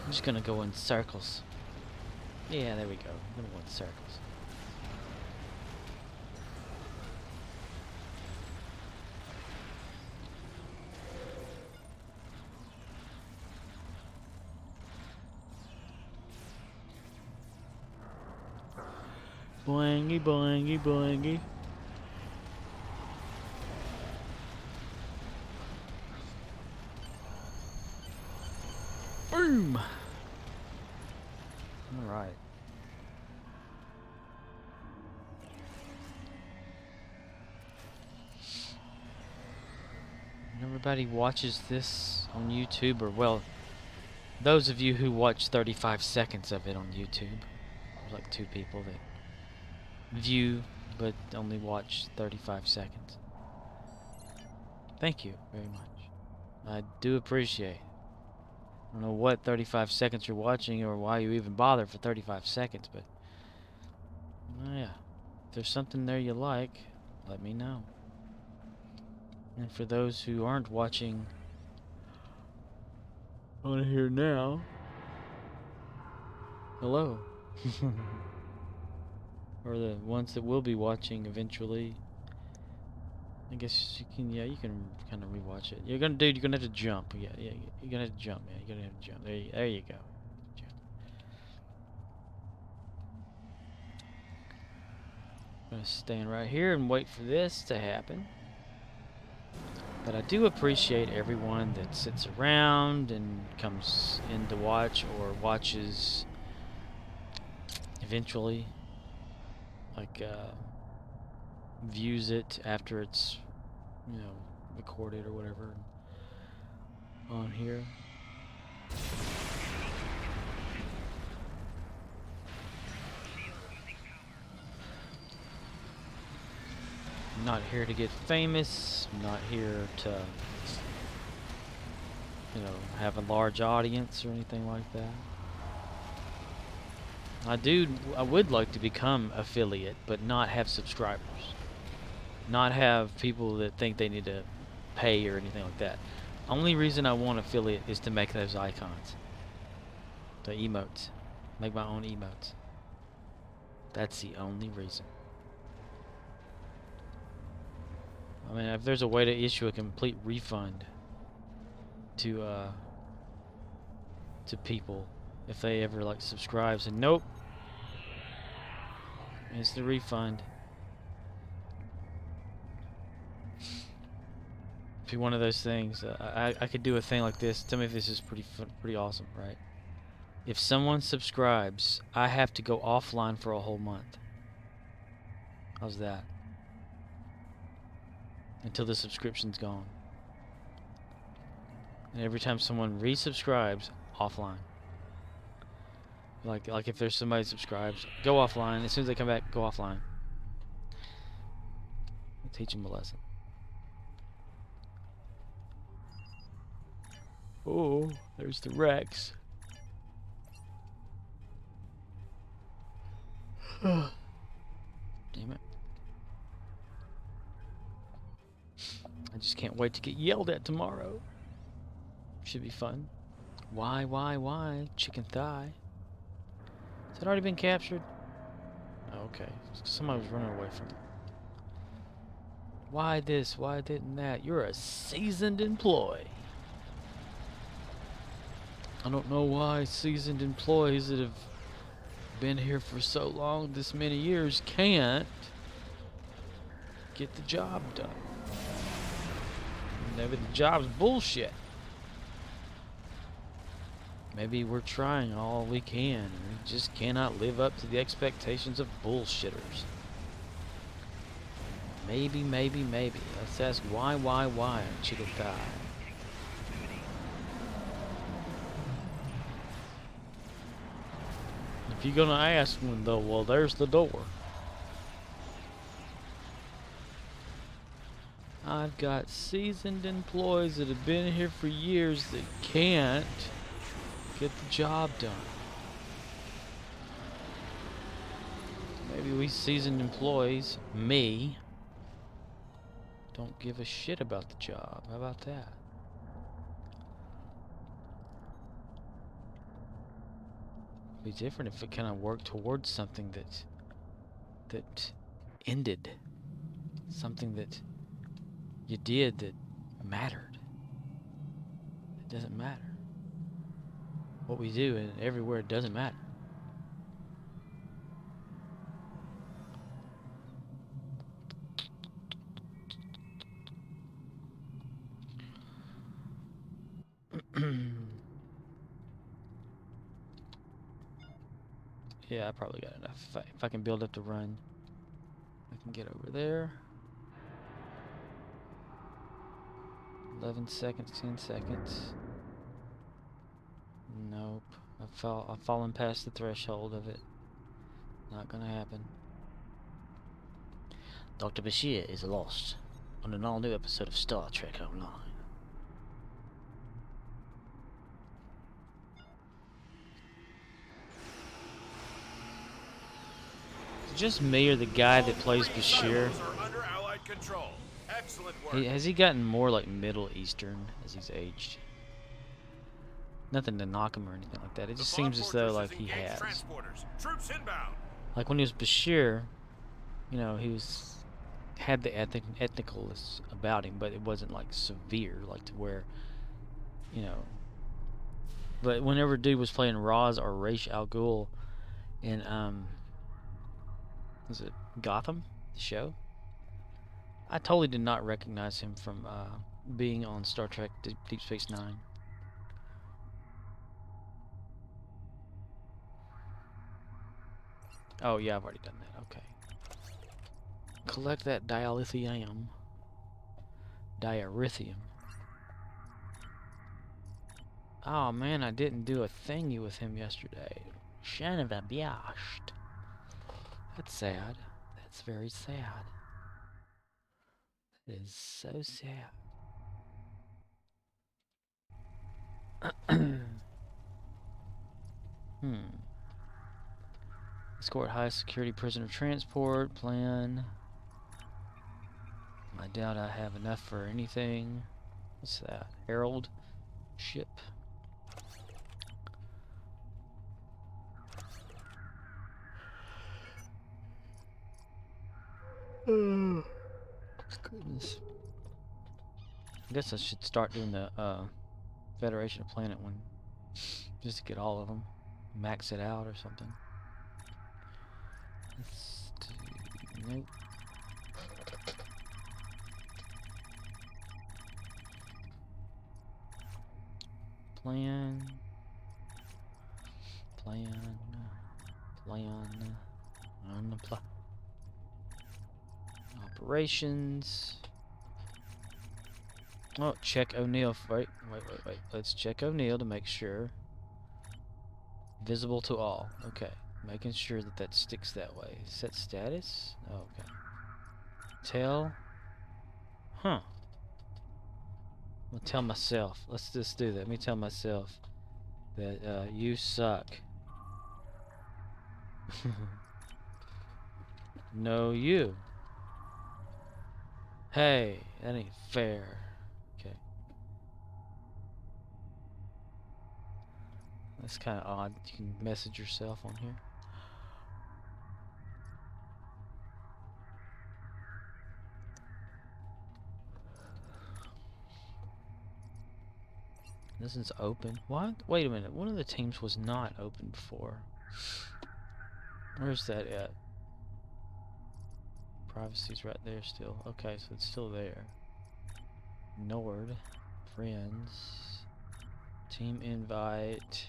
I'm just gonna go in circles. Yeah, there we go. I'm gonna go in circles. Boingy, boingy, boingy. Boom! Alright. Everybody watches this on YouTube, or well, those of you who watch 35 seconds of it on YouTube. There's like 2 people that view but only watch 35 seconds. Thank you very much. I do appreciate it. I don't know what 35 seconds you're watching or why you even bother for 35 seconds, but yeah, if there's something there you like, let me know. And for those who aren't watching on here now, hello. Or the ones that will be watching eventually. I guess you can, yeah, you can kind of rewatch it. You're gonna have to jump. Yeah, you're gonna have to jump. Yeah, you're gonna have to jump. There you go. Jump. I'm gonna stand right here and wait for this to happen. But I do appreciate everyone that sits around and comes in to watch or watches eventually. Like, views it after it's, you know, recorded or whatever on here. I'm not here to get famous. I'm not here to, you know, have a large audience or anything like that. I would like to become affiliate, but not have subscribers. Not have people that think they need to pay or anything like that. Only reason I want affiliate is to make those icons. The emotes. Make my own emotes. That's the only reason. I mean, if there's a way to issue a complete refund to people if they ever like subscribes and nope, it's the refund. Be one of those things. I could do a thing like this. Tell me if this is pretty awesome, right? If someone subscribes, I have to go offline for a whole month. How's that? Until the subscription's gone. And every time someone resubscribes, offline. Like if there's somebody subscribes, go offline. As soon as they come back, go offline. I'll teach them a lesson. Oh, there's the Rex. Damn it. I just can't wait to get yelled at tomorrow. Should be fun. Why? Chicken thigh. Has it already been captured? Oh, okay. Somebody was running away from it. Why this? Why didn't that? You're a seasoned employee. I don't know why seasoned employees that have been here for so long, this many years, can't get the job done. Maybe the job's bullshit. Maybe we're trying all we can, and we just cannot live up to the expectations of bullshitters. Maybe, maybe, maybe. Let's ask why, Chigutai. If you're gonna ask one though, well, there's the door. I've got seasoned employees that have been here for years that can't get the job done. Maybe we seasoned employees, me, don't give a shit about the job. How about that? It'd be different if it kind of worked towards something that ended. Something that you did that mattered. It doesn't matter. What we do and everywhere it doesn't matter. Yeah, I probably got enough. If I can build up the run, I can get over there. 11 seconds, 10 seconds. Nope. I've fallen past the threshold of it. Not gonna happen. Dr. Bashir is lost on an all-new episode of Star Trek Online. Is it just me or the guy that plays Bashir? Has he gotten more like Middle Eastern as he's aged? Nothing to knock him or anything like that. It just seems as though like he has. Like when he was Bashir, you know, had the ethnicalness about him, but it wasn't like severe, like to where, you know. But whenever dude was playing Ra's or Ra's al Ghul in was it Gotham, the show? I totally did not recognize him from being on Star Trek Deep Space Nine. Oh yeah, I've already done that. Okay. Collect that dilithium. Diarithium. Oh man, I didn't do a thingy with him yesterday. Son of a biatch. That's sad. That's very sad. It is so sad. Escort high security prisoner transport plan. I doubt I have enough for anything. What's that? Herald ship. Goodness. I guess I should start doing the Federation of Planet one. Just to get all of them. Max it out or something. Let's do... Nope. Plan. On the plan. Operations. Oh, check O'Neill. Wait. Let's check O'Neill to make sure. Visible to all. Okay. Making sure that sticks that way. Set status? Oh, okay. Tell. Huh. I'll tell myself. Let's just do that. Let me tell myself that you suck. No, you. Hey, that ain't fair. Okay. That's kind of odd. You can message yourself on here. This is open. What? Wait a minute. One of the teams was not open before. Where's that at? Privacy's right there still. Okay, so it's still there. Nord. Friends. Team invite.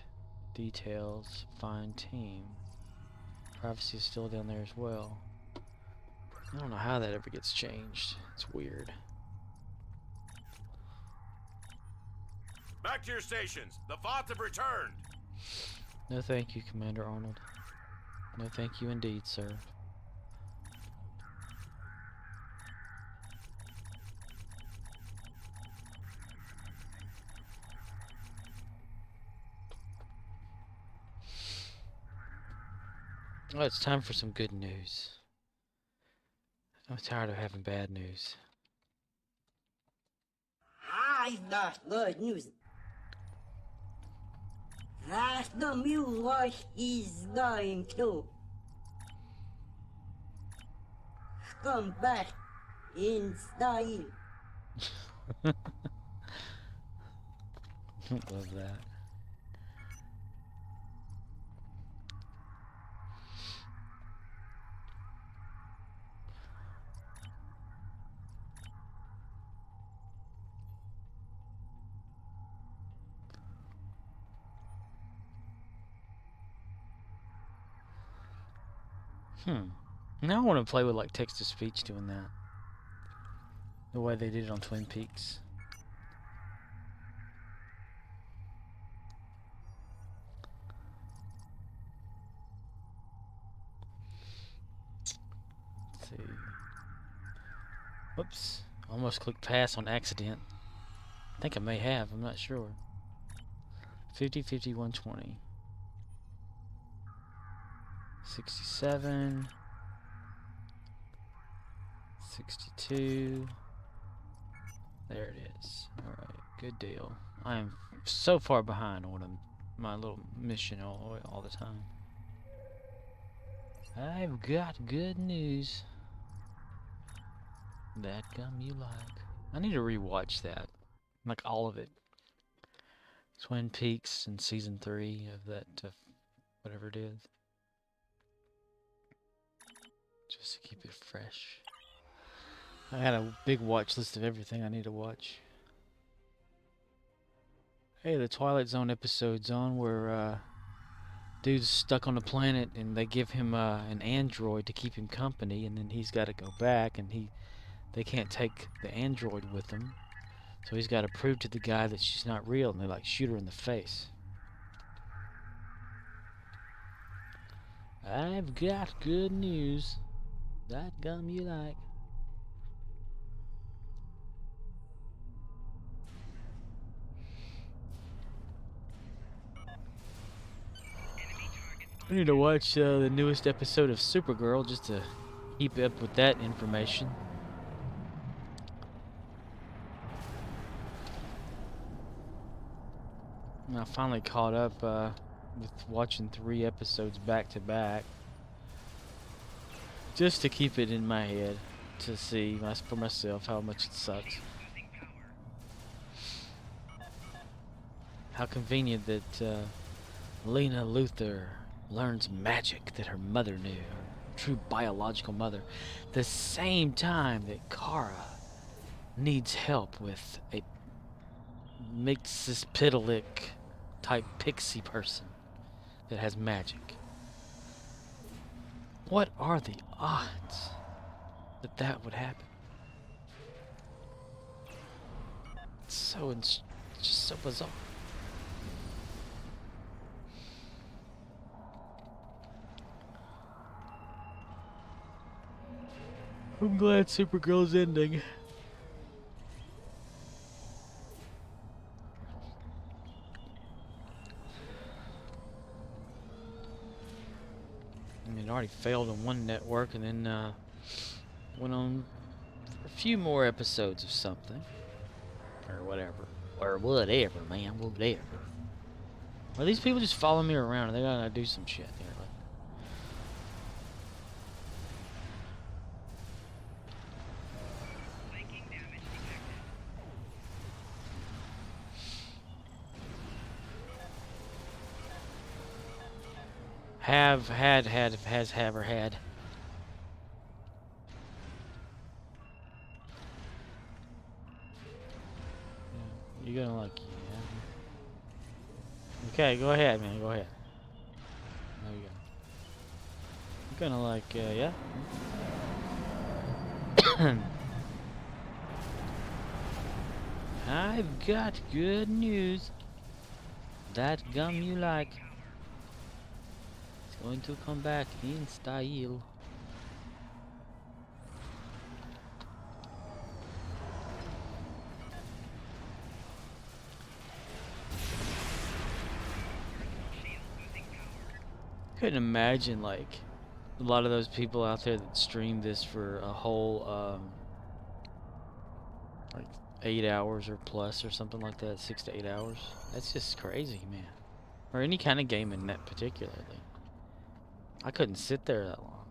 Details. Find team. Privacy is still down there as well. I don't know how that ever gets changed. It's weird. Back to your stations. The Voth have returned. No thank you, Commander Arnold. No thank you indeed, sir. Oh, it's time for some good news. I'm tired of having bad news. I got good news. That the mule is going to come back in style. Love that. Now I want to play with like text to speech doing that. The way they did it on Twin Peaks. Let's see. Whoops. Almost clicked pass on accident. I think I may have, I'm not sure. 50, 50, 120. 67. 62. There it is. Alright, good deal. I am so far behind on my little mission all the time. I've got good news. That gum you like. I need to rewatch that. Like all of it. Twin Peaks in season 3 of that, whatever it is. Just to keep it fresh. I had a big watch list of everything I need to watch. Hey, the Twilight Zone episode's on where dude's stuck on a planet and they give him an android to keep him company, and then he's got to go back, and they can't take the android with him, so he's got to prove to the guy that she's not real, and they like shoot her in the face. I've got good news. That gum you like. I need to watch the newest episode of Supergirl just to keep up with that information. And I finally caught up with watching 3 episodes back to back, just to keep it in my head to see for myself how much it sucks. Losing power. How convenient that Lena Luthor learns magic that her mother knew, her true biological mother, the same time that Kara needs help with a Mxyzptlk type pixie person that has magic. What are the odds that that would happen? It's just so bizarre. I'm glad Supergirl's ending. I mean, it already failed on one network, and then went on for a few more episodes of something. Or whatever. Or whatever, man. Whatever. Are these people just following me around? Or they gotta do some shit here? Like, Flanking damage detected. have, had, has, have, or had. You're gonna like, yeah. Okay, go ahead, man. Go ahead. There you go. I'm gonna like, yeah. I've got good news. That gum you like is going to come back in style. Couldn't imagine like a lot of those people out there that stream this for a whole like 8 hours or plus or something like that, 6 to 8 hours. That's just crazy, man. Or any kind of game in that particularly. I couldn't sit there that long.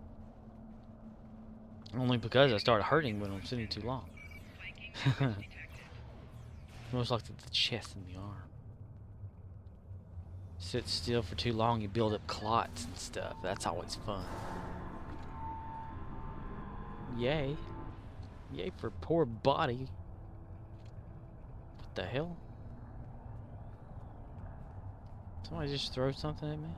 Only because I started hurting when I'm sitting too long. Most like the chest and the arm. Sit still for too long, you build up clots and stuff. That's always fun. Yay. Yay for poor body. What the hell? Somebody just throw something at me?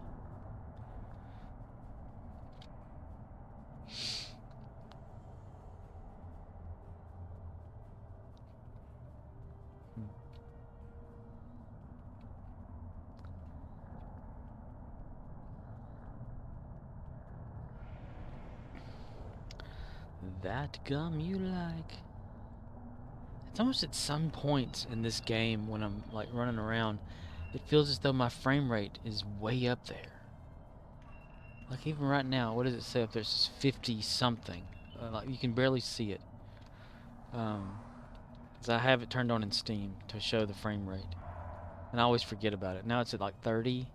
That gum you like. It's almost at some points in this game when I'm like running around, it feels as though my frame rate is way up there. Like even right now, what does it say up there? It says 50 something. Like you can barely see it. 'Cause I have it turned on in Steam to show the frame rate. And I always forget about it. Now it's at like 30.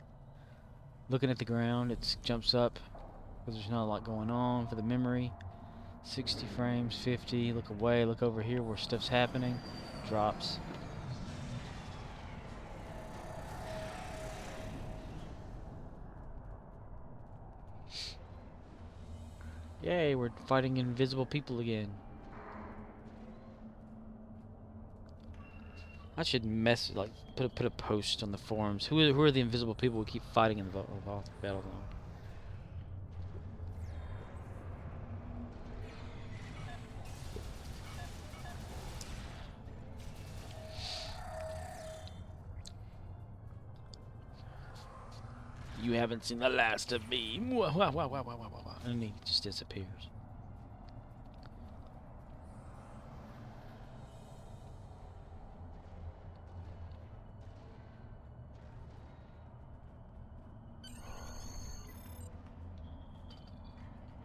Looking at the ground, it jumps up because there's not a lot going on for the memory. 60 frames, 50, look away, look over here where stuff's happening, drops. Yay, we're fighting invisible people again. I should put a post on the forums. Who are the invisible people we keep fighting in the battle zone? You haven't seen the last of me. And he just disappears.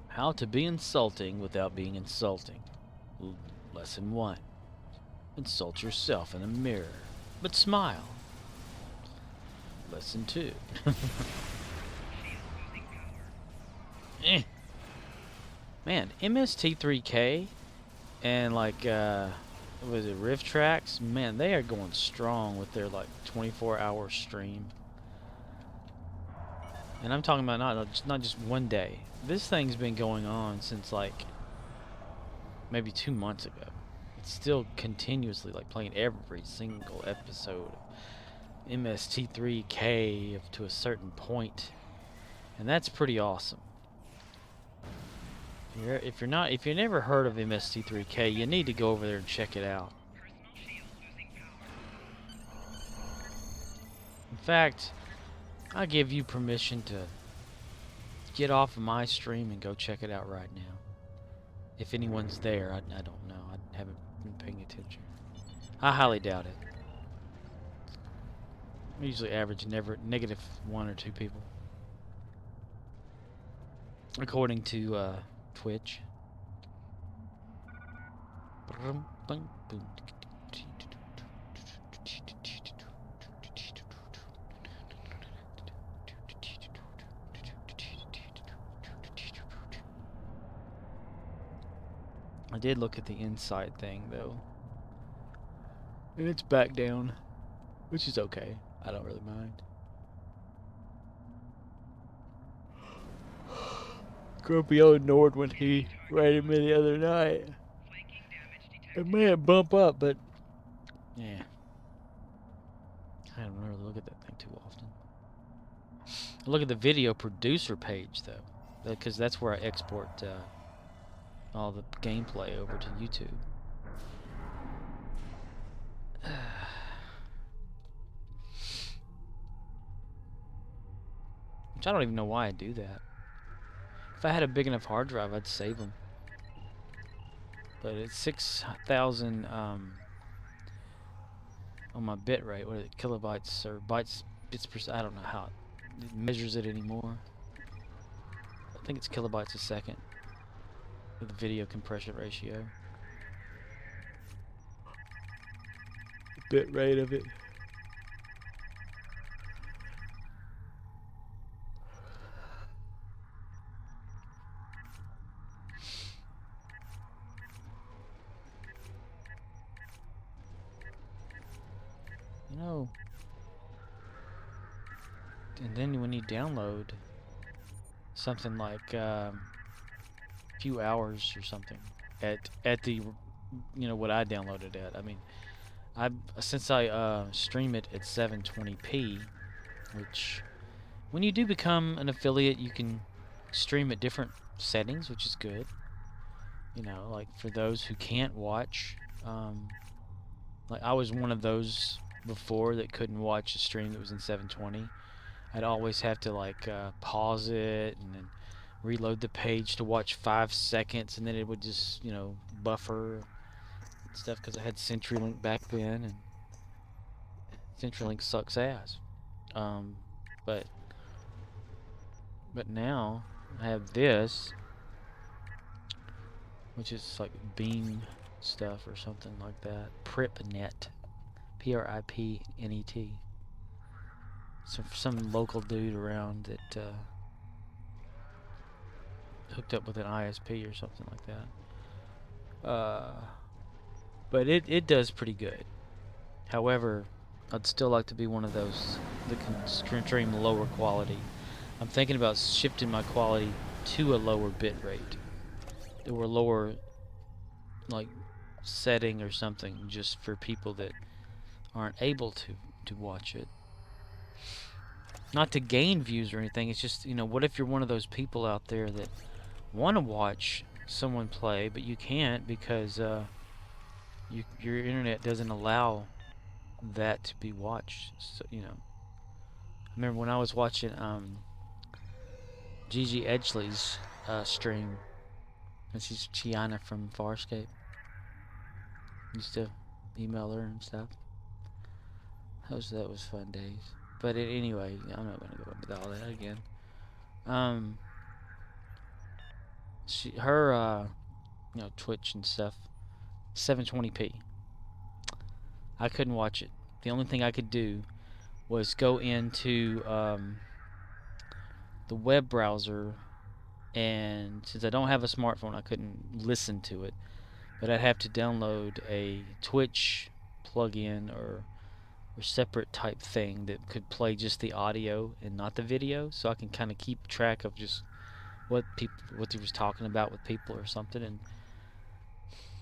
How to be insulting without being insulting. Lesson 1. Insult yourself in a mirror, but smile. Lesson 2. Man, MST3K and like what was it, Rift Tracks? Man, they are going strong with their like 24-hour stream. And I'm talking about not just one day. This thing's been going on since like maybe 2 months ago. It's still continuously like playing every single episode of MST3K up to a certain point, and that's pretty awesome. If you've never heard of MST3K, you need to go over there and check it out. In fact, I give you permission to get off of my stream and go check it out right now. If anyone's there, I don't know. I haven't been paying attention. I highly doubt it. I usually average negative 1 or 2 people, according to Twitch. I did look at the inside thing though, and it's back down, which is okay. I don't really mind. Grumpy old Nord when he raided me the other night. It may bump up, but yeah, I don't really look at that thing too often. Look at the video producer page though, because that's where I export all the gameplay over to YouTube. Which I don't even know why I do that. If I had a big enough hard drive, I'd save them. But it's 6,000 on my bit rate. What is it? Kilobytes or bits per. I don't know how it measures it anymore. I think it's kilobytes a second with the video compression ratio. Bit rate of it. You know, and then when you download something like a few hours or something at the, you know, what I downloaded at. I mean, since I stream it at 720p, which when you do become an affiliate, you can stream at different settings, which is good. You know, like for those who can't watch, like I was one of those before that couldn't watch a stream that was in 720. I'd always have to like pause it and then reload the page to watch 5 seconds, and then it would just, you know, buffer and stuff because I had CenturyLink back then, and CenturyLink sucks ass. But now I have this, which is like Beam stuff or something like that. PripNet, PRIPNET. So some local dude around that hooked up with an ISP or something like that. But it does pretty good. However, I'd still like to be one of those that can stream lower quality. I'm thinking about shifting my quality to a lower bit rate, or a lower like setting or something, just for people that aren't able to watch it. Not to gain views or anything, it's just, you know, what if you're one of those people out there that want to watch someone play, but you can't because your internet doesn't allow that to be watched. So, you know, I remember when I was watching Gigi Edgley's stream, and she's Chiana from Farscape. Used to email her and stuff. That was fun days. But anyway, I'm not gonna go into all that again. Her you know, Twitch and stuff, 720p. I couldn't watch it. The only thing I could do was go into the web browser, and since I don't have a smartphone, I couldn't listen to it. But I'd have to download a Twitch plugin or separate type thing that could play just the audio and not the video, so I can kind of keep track of just what he was talking about with people or something, and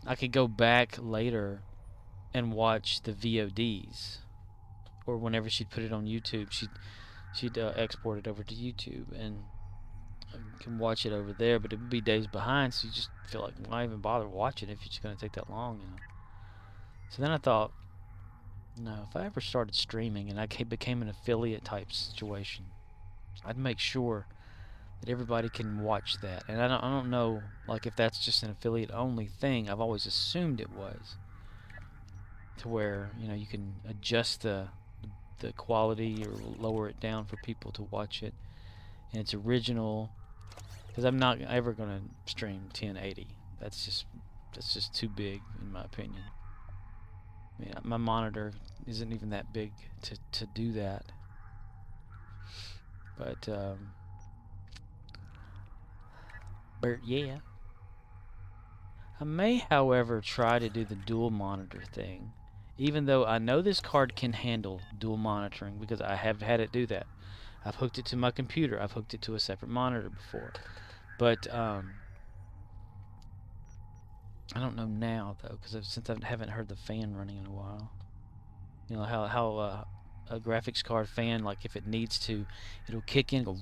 I could go back later and watch the VODs, or whenever she'd put it on YouTube, she'd export it over to YouTube, and I can watch it over there. But it would be days behind, so you just feel like, why even bother watching if it's going to take that long, you know? So then I thought, no, if I ever started streaming and I became an affiliate type situation, I'd make sure that everybody can watch that. And I don't know, like, if that's just an affiliate only thing. I've always assumed it was, to where, you know, you can adjust the quality or lower it down for people to watch it, and it's original. Because I'm not ever gonna stream 1080. That's just too big, in my opinion. I mean, my monitor isn't even that big to do that. But yeah. I may, however, try to do the dual monitor thing, even though I know this card can handle dual monitoring because I have had it do that. I've hooked it to my computer. I've hooked it to a separate monitor before. But I don't know now though, because since I haven't heard the fan running in a while. You know how a graphics card fan, like if it needs to, it'll kick in, and go,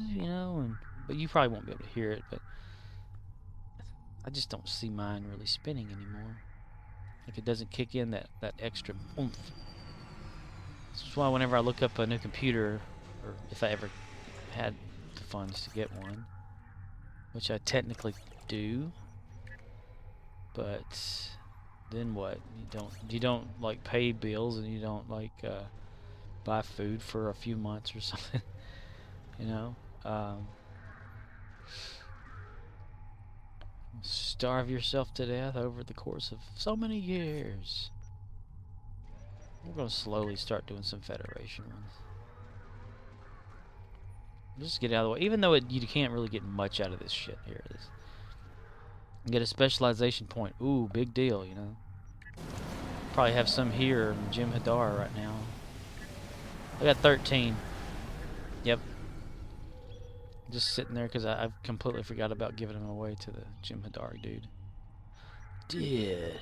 you know, but you probably won't be able to hear it. But I just don't see mine really spinning anymore. Like it doesn't kick in that extra oomph. That's why whenever I look up a new computer, or if I ever had the funds to get one, which I technically do, but then what? You don't like pay bills, and you don't like buy food for a few months or something, you know. Starve yourself to death over the course of so many years. We're gonna slowly start doing some Federation ones. Just get out of the way. Even though you can't really get much out of this shit here. Get a specialization point. Ooh, big deal, you know. Probably have some here in Jim Hadar right now. I got 13. Yep. Just sitting there because I've completely forgot about giving them away to the Jim Hadar dude. Dude.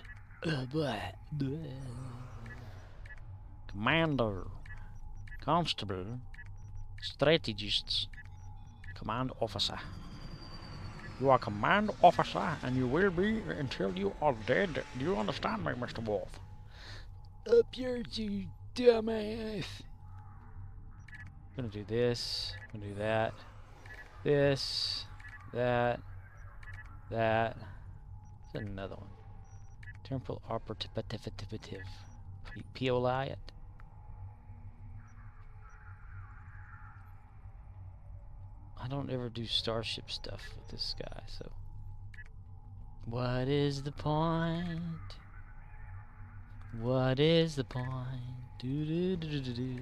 Commander. Constable. Strategists. Command officer. You are command officer, and you will be until you are dead. Do you understand me, Mr. Wolf? Up yours, you dumbass. I'm gonna do this. I'm gonna do that. This. That. That. There's another one. Temporal operative. Pioliot. I don't ever do starship stuff with this guy, so. What is the point? What is the point? Do do do do do do.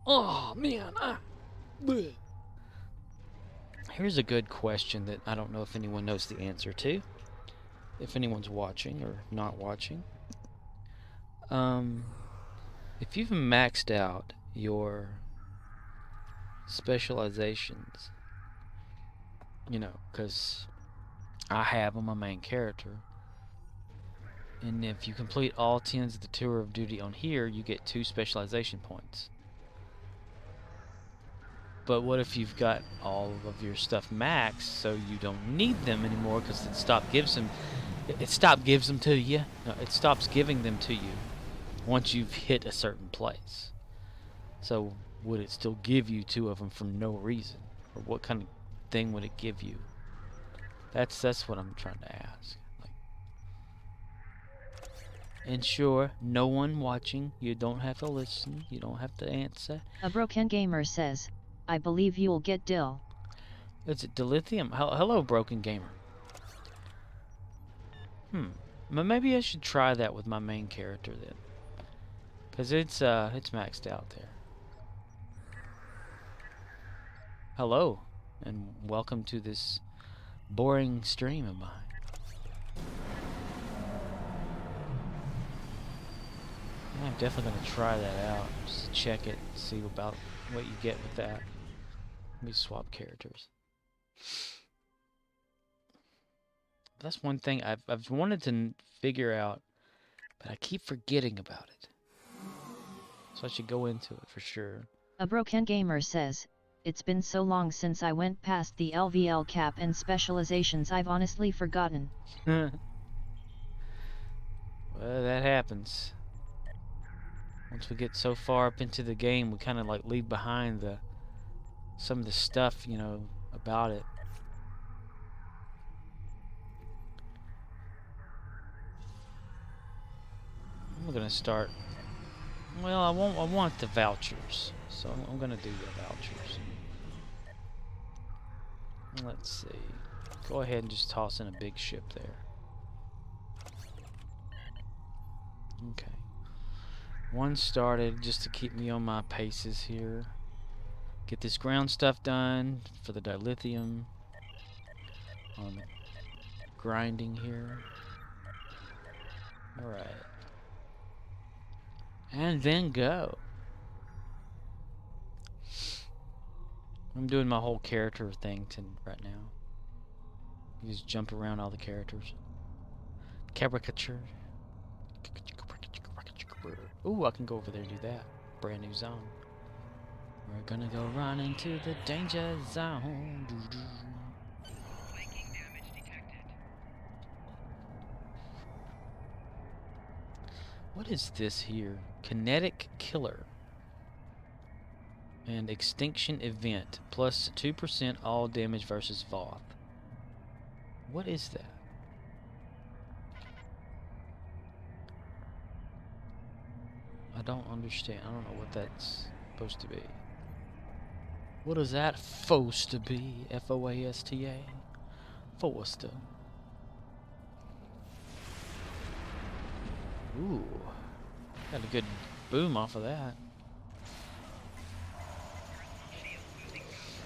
Oh man. Bleh. Here's a good question that I don't know if anyone knows the answer to. If anyone's watching or not watching. If you've maxed out your specializations, you know, because I have on my main character, and if you complete all 10s of the tour of duty on here, you get 2 specialization points. But what if you've got all of your stuff maxed, so you don't need them anymore because it stopped gives them to you. No, it stops giving them to you once you've hit a certain place. So would it still give you 2 of them for no reason, or what kind of thing would it give you? That's what I'm trying to ask. Like, and sure, no one watching. You don't have to listen. You don't have to answer. A Broken Gamer says, I believe you'll get Dill. Is it dilithium? Hello, Broken Gamer. Maybe I should try that with my main character then, because it's maxed out there. Hello, and welcome to this boring stream of mine. Yeah, I'm definitely gonna try that out. Just check it, see about what you get with that. Let me swap characters. That's one thing I've wanted to figure out, but I keep forgetting about it. So I should go into it for sure. A Broken Gamer says, it's been so long since I went past the LVL cap and specializations I've honestly forgotten. Well, that happens. Once we get so far up into the game, we kind of like leave behind some of the stuff, you know, about it. I'm gonna start. Well, I want the vouchers, so I'm gonna do the vouchers. Let's see. Go ahead and just toss in a big ship there. Okay. One started just to keep me on my paces here. Get this ground stuff done for the dilithium. On the grinding here. Alright. And then go. I'm doing my whole character thing right now. You just jump around all the characters. Caricature. Ooh, I can go over there and do that. Brand new zone. We're gonna go run into the danger zone. Flanking damage detected. What is this here? Kinetic Killer. And Extinction Event. Plus 2% all damage versus Voth. What is that? I don't understand. I don't know what that's supposed to be. What is that supposed to be? F-O-A-S-T-A? Foasta. Ooh. Got a good boom off of that. Shield losing power.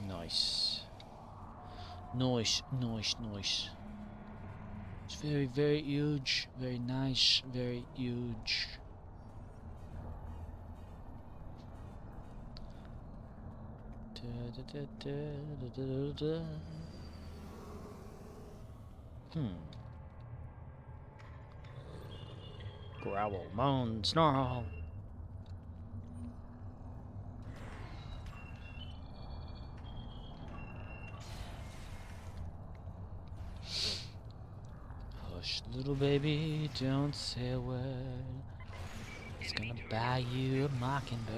Nice. Nice, nice, nice. It's very, very huge. Very nice, very huge. Growl, moan, snarl. Hush, little baby, don't say a word. It's gonna buy you a mockingbird.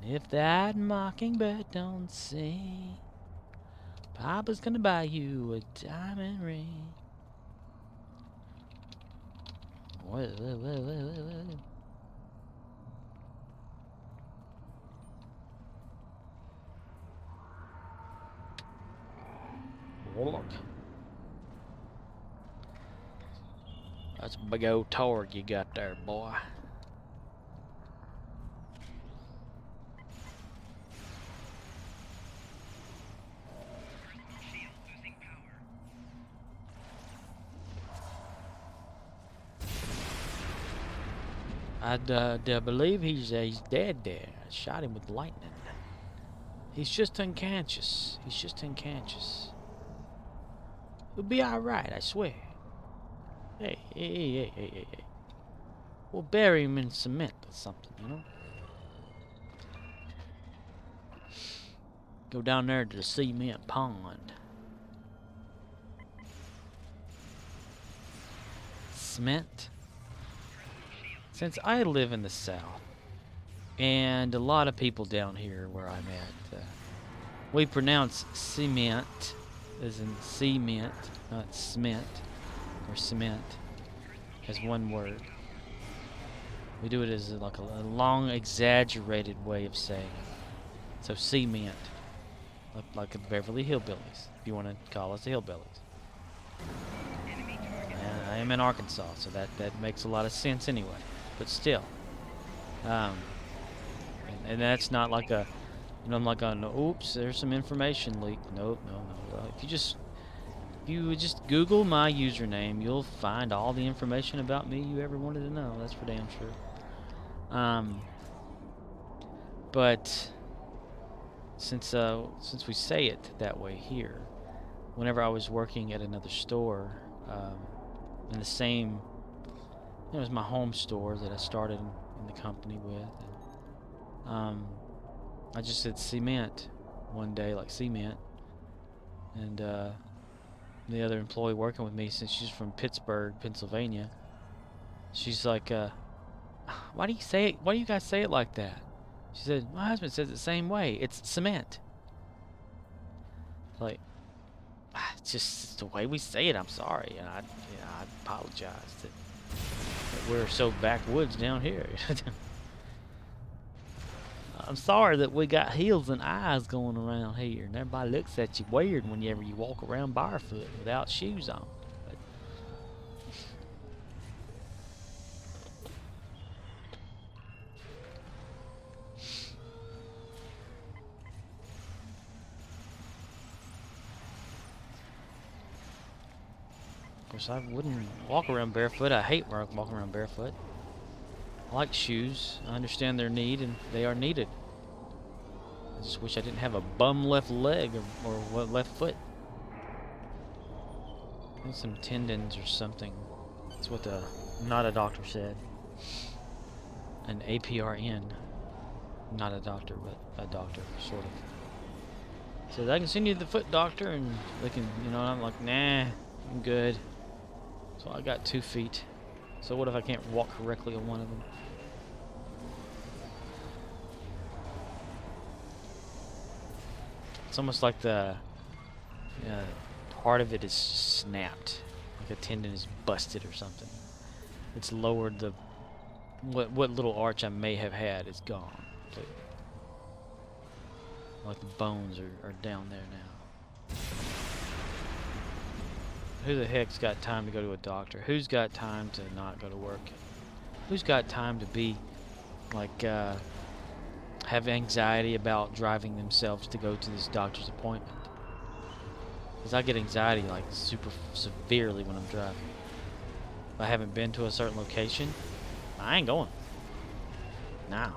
And if that mockingbird don't sing, Papa's gonna buy you a diamond ring. Whoa. Look. That's a big old target you got there, boy. Shield losing power. I believe he's dead there. I shot him with lightning. He's just unconscious. He's just unconscious. He'll be alright, I swear. Hey, hey. We'll bury him in cement or something, you know? Go down there to the cement pond. Cement? Since I live in the South, and a lot of people down here where I'm at, we pronounce cement as in cement, not cement or cement, as one word. We do it as like a long, exaggerated way of saying it. So cement, like the Beverly Hillbillies, if you want to call us the Hillbillies. Enemy target. And I am in Arkansas, so that makes a lot of sense anyway. But still, and that's not like a, you know, I'm like, oops, there's some information leak. Nope, no. If you would just Google my username, you'll find all the information about me you ever wanted to know. That's for damn sure. But since we say it that way here, whenever I was working at another store, in the same, it was my home store that I started in the company with, and I just said cement one day, like cement, and the other employee working with me, since she's from Pittsburgh, Pennsylvania, she's like, why do you say it? Why do you guys say it like that? She said, my husband says it the same way. It's cement. Like, it's just the way we say it. I'm sorry, and I apologize that we're so backwoods down here. I'm sorry that we got heels and eyes going around here, and everybody looks at you weird whenever you walk around barefoot without shoes on. But course, I wouldn't walk around barefoot. I hate walking around barefoot. I like shoes. I understand their need, and they are needed. I just wish I didn't have a bum left leg or left foot. Maybe some tendons or something. That's what the not a doctor said. An APRN. Not a doctor, but a doctor, sort of. So I can send you to the foot doctor, and they can, you know, I'm like, nah, I'm good. So I got 2 feet. So what if I can't walk correctly on one of them? It's almost like the part of it is snapped, like a tendon is busted or something. It's lowered the what little arch I may have had is gone. Like the bones are down there now. Who the heck's got time to go to a doctor? Who's got time to not go to work? Who's got time to be like have anxiety about driving themselves to go to this doctor's appointment? Because I get anxiety like super severely when I'm driving. If I haven't been to a certain location, I ain't going. No.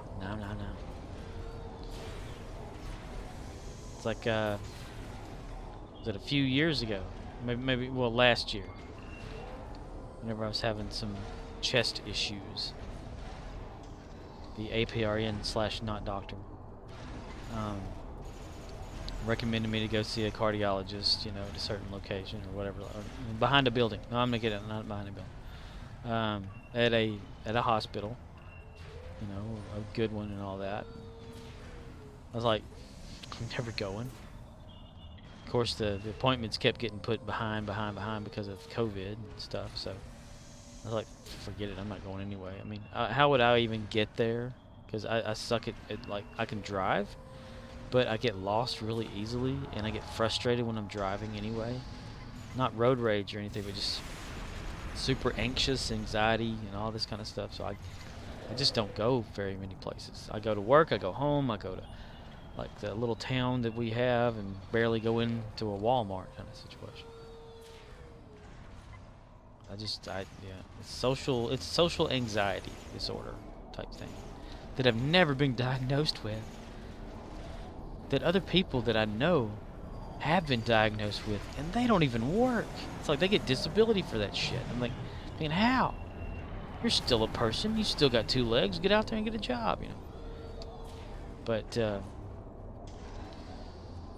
It's like, was it a few years ago? Maybe, well, last year. Whenever I was having some chest issues. The APRN / not doctor recommended me to go see a cardiologist, you know, at a certain location or whatever, or behind a building. No, I'm making it not behind a building. At a hospital, you know, a good one and all that. I was like, I'm never going. Of course, the appointments kept getting put behind because of COVID and stuff. So I was like, forget it. I'm not going anyway. I mean, how would I even get there? Because I suck at like, I can drive, but I get lost really easily, and I get frustrated when I'm driving anyway. Not road rage or anything, but just super anxious, anxiety, and all this kind of stuff. So I just don't go very many places. I go to work, I go home, I go to like the little town that we have, and barely go into a Walmart kind of situation. It's social anxiety disorder type thing that I've never been diagnosed with, that other people that I know have been diagnosed with, and they don't even work. It's like they get disability for that shit. I'm like, man, how? You're still a person. You still got 2 legs. Get out there and get a job, you know. But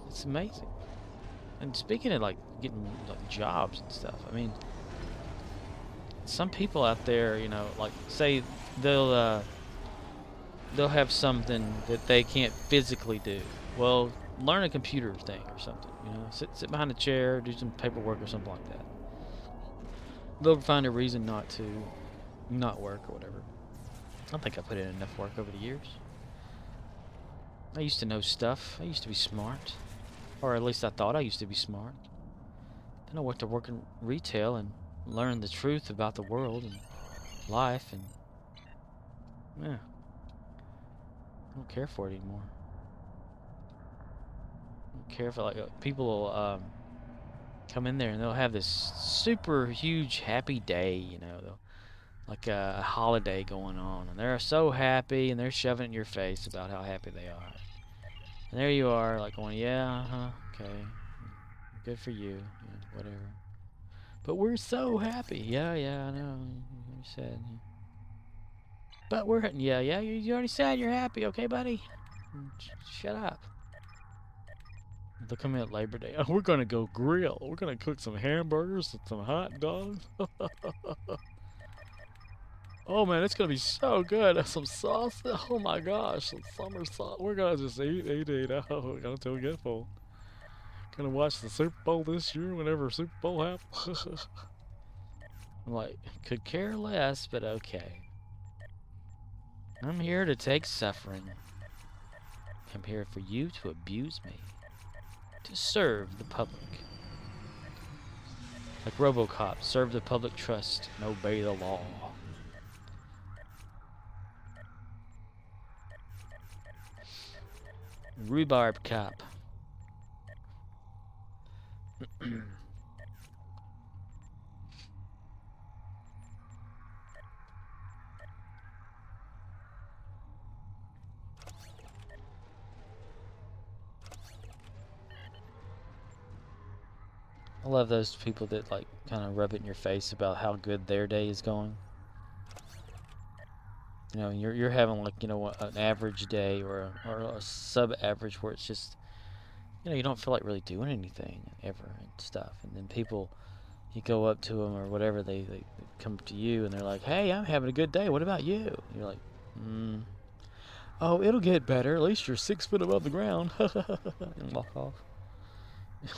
it's amazing. And speaking of like getting like jobs and stuff, I mean, some people out there, you know, like say they'll have something that they can't physically do. Well, learn a computer thing or something, you know, sit behind a chair, do some paperwork or something like that. They'll find a reason not to not work or whatever. I don't think I put in enough work over the years. I used to know stuff. I used to be smart. Or at least I thought I used to be smart. Then I went to work in retail and learned the truth about the world and life, and yeah, I don't care for it anymore. I don't care for, like, people will come in there and they'll have this super huge happy day, you know, like a holiday going on, and they're so happy, and they're shoving it in your face about how happy they are. And there you are, like going, yeah, okay, good for you, yeah, whatever. But we're so happy. Yeah, I know. You said. But we're, yeah, you already said you're happy, okay, buddy? Shut up. They'll come in at Labor Day. Oh, we're gonna go grill. We're gonna cook some hamburgers and some hot dogs. Oh man, it's gonna be so good. Some sauce. Oh my gosh, some summer sauce. We're gonna just eat. Oh, we're gonna till we get full. Gonna watch the Super Bowl this year whenever Super Bowl happens. I'm like, could care less, but okay. I'm here to take suffering. I'm here for you to abuse me. To serve the public. Like RoboCop, serve the public trust and obey the law. Rhubarb cop. love those people that like kind of rub it in your face about how good their day is going. You know, you're having like, you know, an average day or a sub-average where it's just, you know, you don't feel like really doing anything ever and stuff. And then people, you go up to them or whatever, they come to you and they're like, "Hey, I'm having a good day. What about you?" And you're like, "Oh, it'll get better. At least you're 6 foot above the ground." And walk off.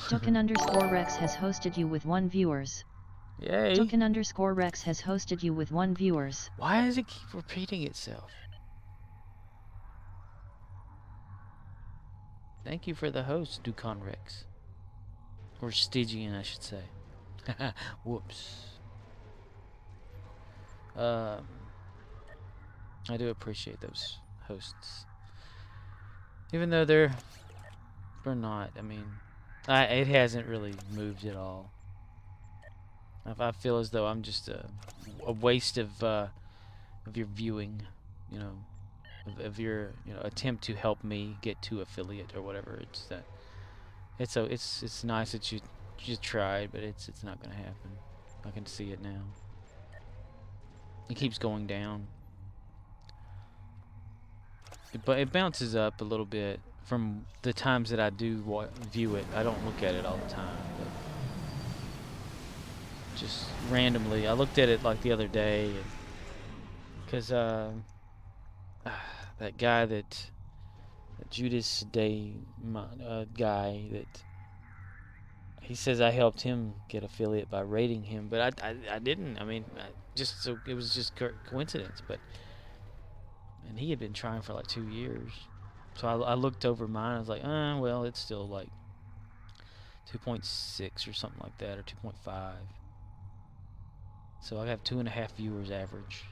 Token_Rex has hosted you with 1 viewers. Yay. Token_Rex has hosted you with 1 viewers. Why does it keep repeating itself? Thank you for the host, Ducon Rex. Or Stygian, I should say. Whoops. I do appreciate those hosts. Even though they're not, I mean, it hasn't really moved at all. I feel as though I'm just a waste of your viewing, you know, of your, you know, attempt to help me get to affiliate or whatever. It's that it's nice that you tried, but it's not gonna happen. I can see it now. It keeps going down. But it bounces up a little bit from the times that I do view it. I don't look at it all the time, but just randomly. I looked at it like the other day, because that guy that Judas Day guy that he says I helped him get affiliate by rating him, but I didn't. I mean, so it was just coincidence. But and he had been trying for like 2 years, so I looked over mine. I was like, well, it's still like 2.6 or something like that, or 2.5. So I have 2.5 viewers average.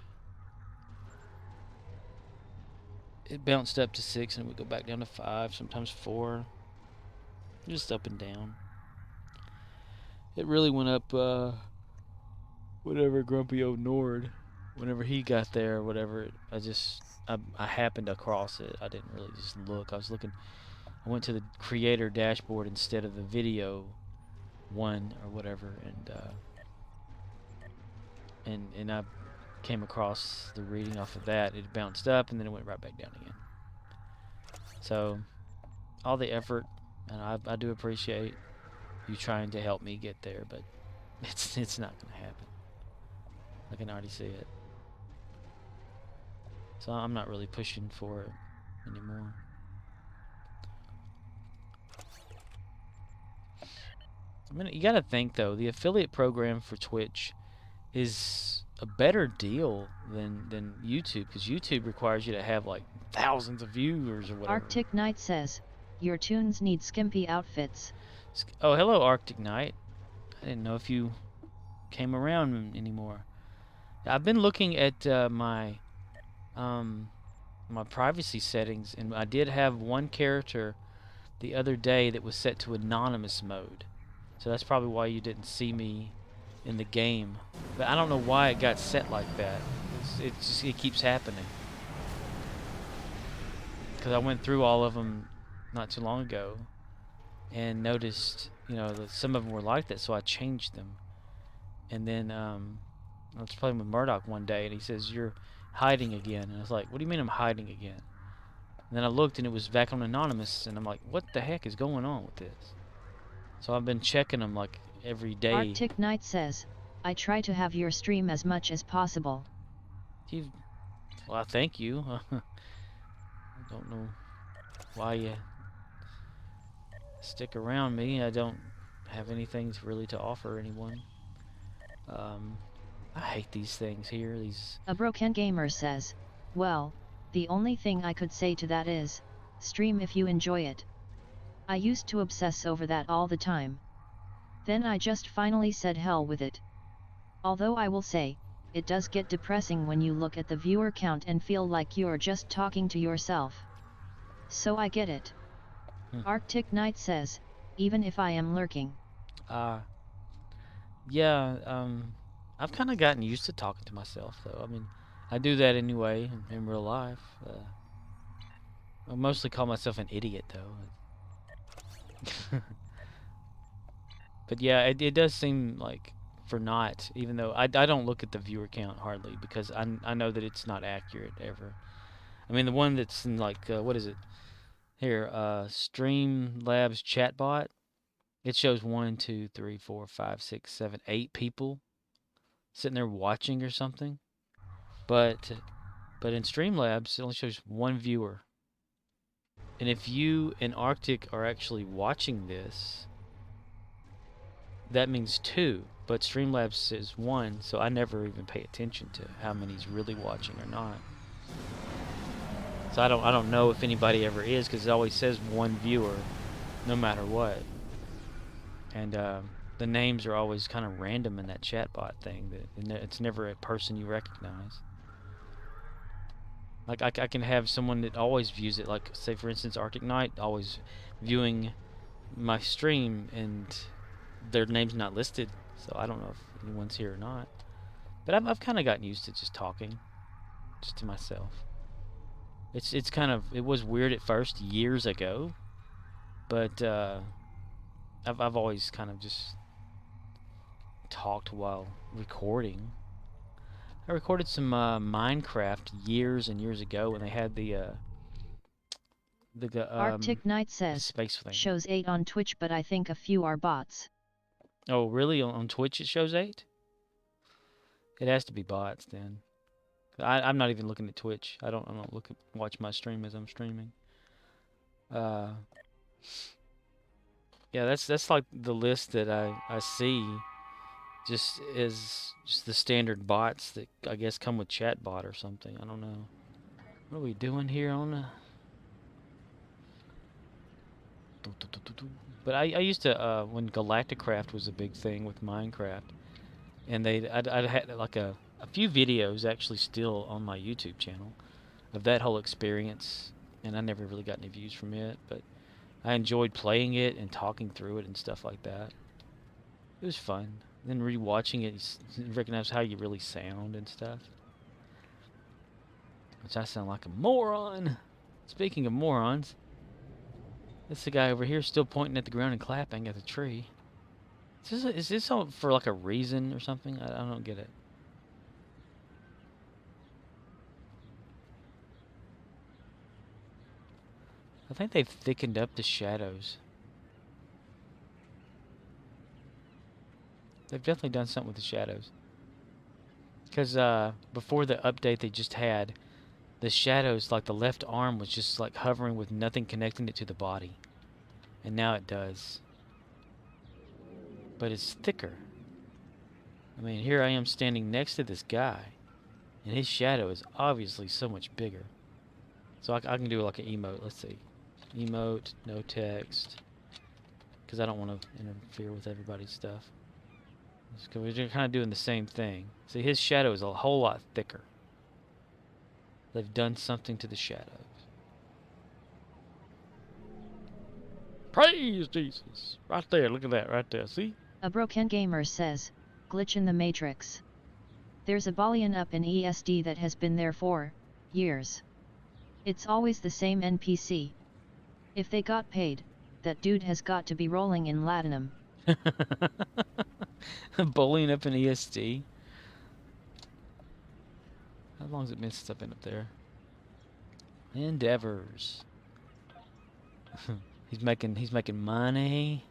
It bounced up to 6 and it would go back down to 5, sometimes 4. Just up and down. It really went up whenever Grumpy Old Nord, whenever he got there or whatever, I happened across it. I didn't really just look. I went to the creator dashboard instead of the video one or whatever, and I came across the reading off of that. It bounced up and then it went right back down again. So all the effort, and I do appreciate you trying to help me get there, but it's not gonna happen. I can already see it. So I'm not really pushing for it anymore. I mean, you gotta think though, the affiliate program for Twitch is a better deal than YouTube, because YouTube requires you to have like thousands of viewers or whatever. Arctic Knight says, your tunes need skimpy outfits. Oh, hello, Arctic Knight. I didn't know if you came around anymore. I've been looking at my privacy settings, and I did have one character the other day that was set to anonymous mode. So that's probably why you didn't see me in the game. But I don't know why it got set like that. It keeps happening. Because I went through all of them not too long ago and noticed, you know, that some of them were like that, so I changed them. And then I was playing with Murdoch one day, and he says, "You're hiding again." And I was like, "What do you mean I'm hiding again?" And then I looked, and it was back on anonymous, and I'm like, "What the heck is going on with this?" So I've been checking them like every day. Arctic Knight says, I try to have your stream as much as possible. Well, thank you. I don't know why you stick around me. I don't have anything really to offer anyone. I hate these things here. A Broken Gamer says, well, the only thing I could say to that is, stream if you enjoy it. I used to obsess over that all the time. Then I just finally said hell with it. Although I will say, it does get depressing when you look at the viewer count and feel like you're just talking to yourself. So I get it. Arctic Knight says, even if I am lurking. Yeah, I've kind of gotten used to talking to myself, though. I mean, I do that anyway in real life. I mostly call myself an idiot, though. But yeah, it does seem like for not, even though I don't look at the viewer count hardly because I know that it's not accurate ever. I mean, the one that's in like, what is it? Here, Streamlabs chatbot. It shows 1, 2, 3, 4, 5, 6, 7, 8 people sitting there watching or something. But in Streamlabs, it only shows 1 viewer. And if you and Arctic are actually watching this, that means 2. But Streamlabs says 1, so I never even pay attention to how many's really watching or not. So I don't know if anybody ever is, because it always says 1 viewer, no matter what. And the names are always kind of random in that chatbot thing. It's never a person you recognize. Like I can have someone that always views it, like say for instance Arctic Knight, always viewing my stream, and their name's not listed, so I don't know if anyone's here or not. But I've kind of gotten used to just talking, just to myself. It's kind of, it was weird at first years ago, but I've always kind of just talked while recording. I recorded some Minecraft years and years ago when they had the Arctic Knight says, space thing. shows 8 on Twitch, but I think a few are bots. Oh, really? On Twitch it shows 8? It has to be bots then. I'm not even looking at Twitch. I don't watch my stream as I'm streaming. Yeah, that's like the list that I see. Just is just the standard bots that I guess come with chatbot or something. I don't know. What are we doing here on the? But I used to when Galacticraft was a big thing with Minecraft, and I'd had like a few videos actually still on my YouTube channel of that whole experience, and I never really got any views from it, but I enjoyed playing it and talking through it and stuff like that. It was fun. Then rewatching it, you recognize how you really sound and stuff. Which I sound like a moron. Speaking of morons, that's the guy over here still pointing at the ground and clapping at the tree. Is this all for like a reason or something? I don't get it. I think they've thickened up the shadows. They've definitely done something with the shadows. Because before the update they just had, the shadows, like the left arm was just like hovering with nothing connecting it to the body. And now it does. But it's thicker. I mean, here I am standing next to this guy, and his shadow is obviously so much bigger. So I can do like an emote. Let's see. Emote, no text. Because I don't want to interfere with everybody's stuff. We're kind of doing the same thing. See, his shadow is a whole lot thicker. They've done something to the shadows. Praise Jesus! Right there, look at that, right there, see? A Broken Gamer says, glitch in the Matrix. There's a Balian up in ESD that has been there for years. It's always the same NPC. If they got paid, that dude has got to be rolling in Latinum. Bowling up in ESD. How long has it been since I've been up there? Endeavors. he's making money.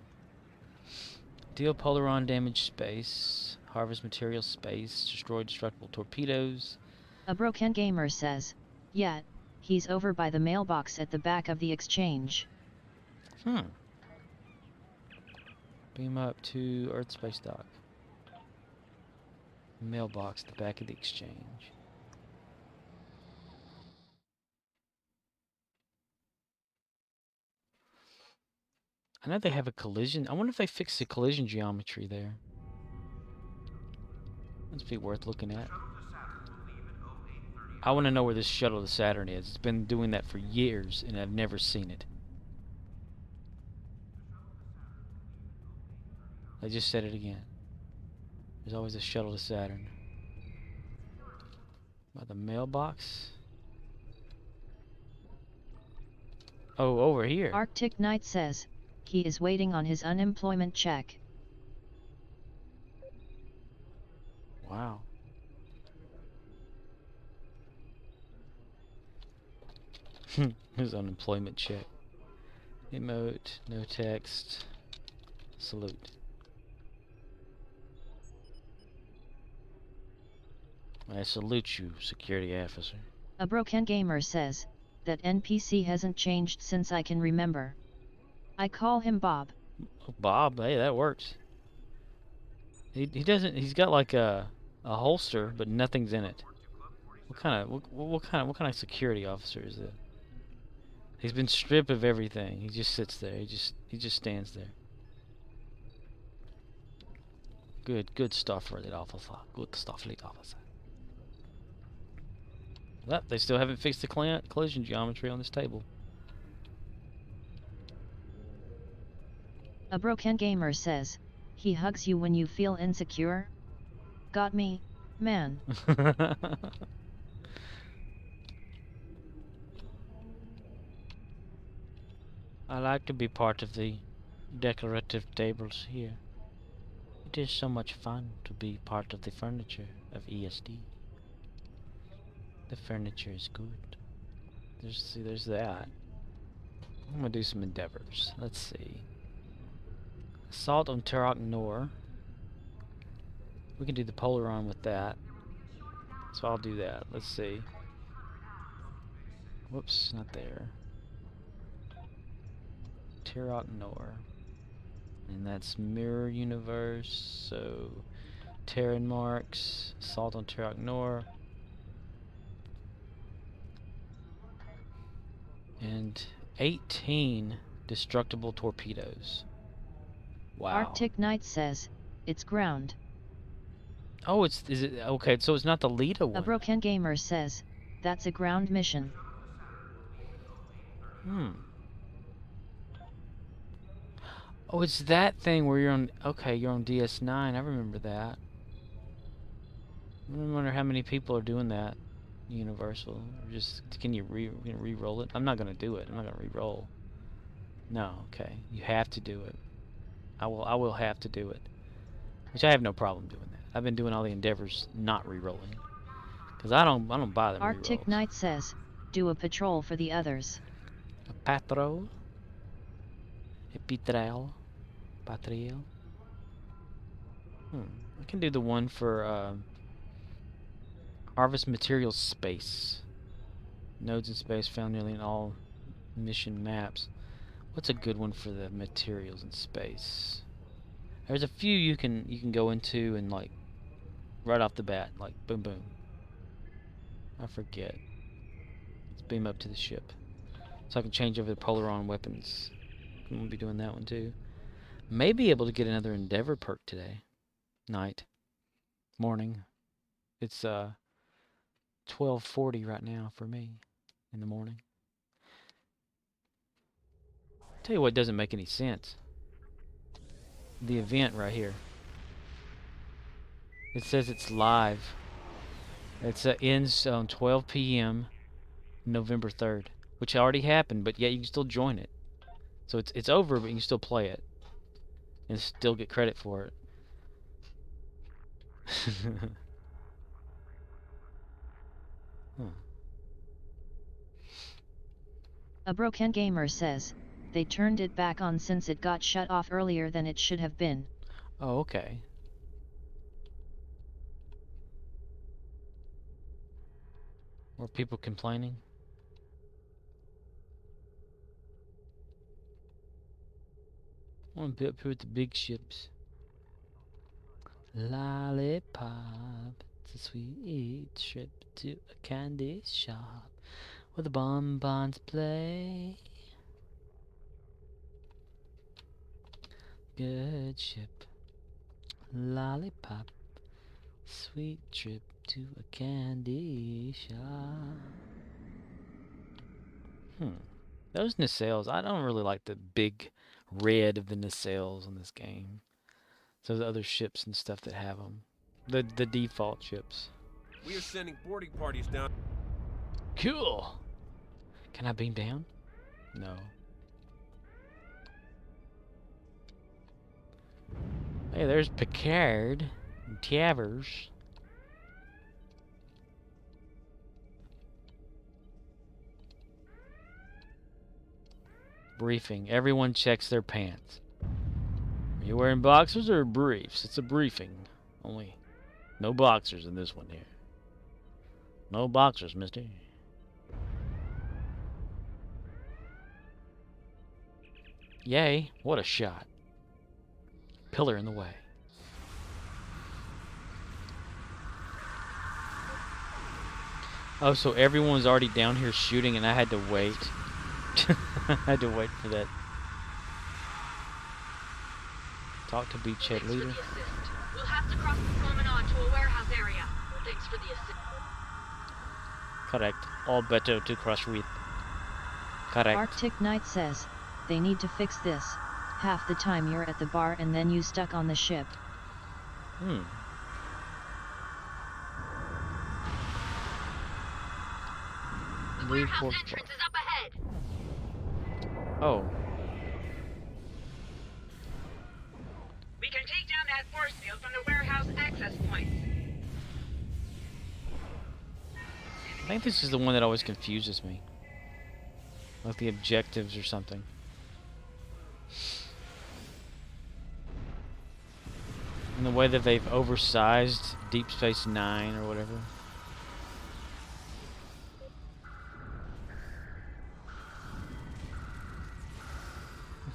Deal Polaron damage space. Harvest material space. Destroy destructible torpedoes. A Broken Gamer says, yeah, he's over by the mailbox at the back of the exchange. Beam up to Earth Space Dock. Mailbox, the back of the exchange. I know they have a collision. I wonder if they fixed the collision geometry there. Must be worth looking at. I want to know where this shuttle to Saturn is. It's been doing that for years, and I've never seen it. I just said it again. There's always a shuttle to Saturn. By the mailbox? Oh, over here. Arctic Knight says, he is waiting on his unemployment check. Wow. His unemployment check. Emote, no text, salute. I salute you, security officer. A broken gamer says, that NPC hasn't changed since I can remember. I call him Bob. Oh, Bob, hey, that works. He doesn't. He's got like a holster, but nothing's in it. What kind of security officer is that? He's been stripped of everything. He just sits there. He just stands there. Good stuff, lead officer. Good stuff, lead officer. Well, they still haven't fixed the collision geometry on this table. A broken gamer says, he hugs you when you feel insecure? Got me, man. I like to be part of the decorative tables here. It is so much fun to be part of the furniture of ESD. The furniture is good. There's that. I'm gonna do some endeavors. Let's see. Assault on Turok Nor. We can do the Polaron with that. So I'll do that. Let's see. Whoops, not there. Turok Nor. And that's Mirror Universe. So Terran Marks. Assault on Turok Nor. And 18 destructible torpedoes. Wow. Arctic Knight says, it's ground. Oh, is it okay? So it's not the Lita one. A broken gamer says, that's a ground mission. Oh, it's that thing where you're on. Okay, you're on DS9. I remember that. I wonder how many people are doing that. Universal. Or just can you re-roll it? I'm not gonna do it. I'm not gonna re-roll. No. Okay. You have to do it. I will have to do it. Which I have no problem doing that. I've been doing all the endeavors not re-rolling. Cause I don't buy them. Arctic Knight says, do a patrol for the others. A patrol. A patrol. Patrol. I can do the one for Harvest Materials Space. Nodes in space found nearly in all mission maps. What's a good one for the materials in space? There's a few you can go into and like right off the bat, like boom boom. I forget. Let's beam up to the ship. So I can change over the Polaron weapons. I'm gonna be doing that one too. May be able to get another Endeavor perk today. Night. Morning. It's 12:40 right now for me in the morning. Tell you what doesn't make any sense. The event right here. It says it's live. It ends on 12 p.m. November 3rd, which already happened, but yet you can still join it. So it's over, but you can still play it and still get credit for it. A broken gamer says, they turned it back on since it got shut off earlier than it should have been. Oh, okay. Were people complaining? I want to be up here with the big ships. Lollipop, it's a sweet trip to a candy shop where the bonbons play. Good ship, lollipop, sweet trip to a candy shop. Those nacelles, I don't really like the big red of the nacelles on this game. So the other ships and stuff that have them. The default ships. We are sending boarding parties down. Cool. Can I beam down? No. Hey, there's Picard and Tavers. Briefing. Everyone checks their pants. Are you wearing boxers or briefs? It's a briefing. Only no boxers in this one here. No boxers, mister. Yay, what a shot. Pillar in the way. Oh, so everyone's already down here shooting and I had to wait. I had to wait for that. Talk to beachhead leader. We'll have to cross the promenade to a warehouse area. Thanks for the assist. Correct. All better to cross with. Correct. Arctic Knight says, they need to fix this. Half the time you're at the bar and then you stuck on the ship. The warehouse entrance is up ahead. Oh. We can take down that force field from the warehouse access points. I think this is the one that always confuses me. Like the objectives or something. And the way that they've oversized Deep Space Nine or whatever.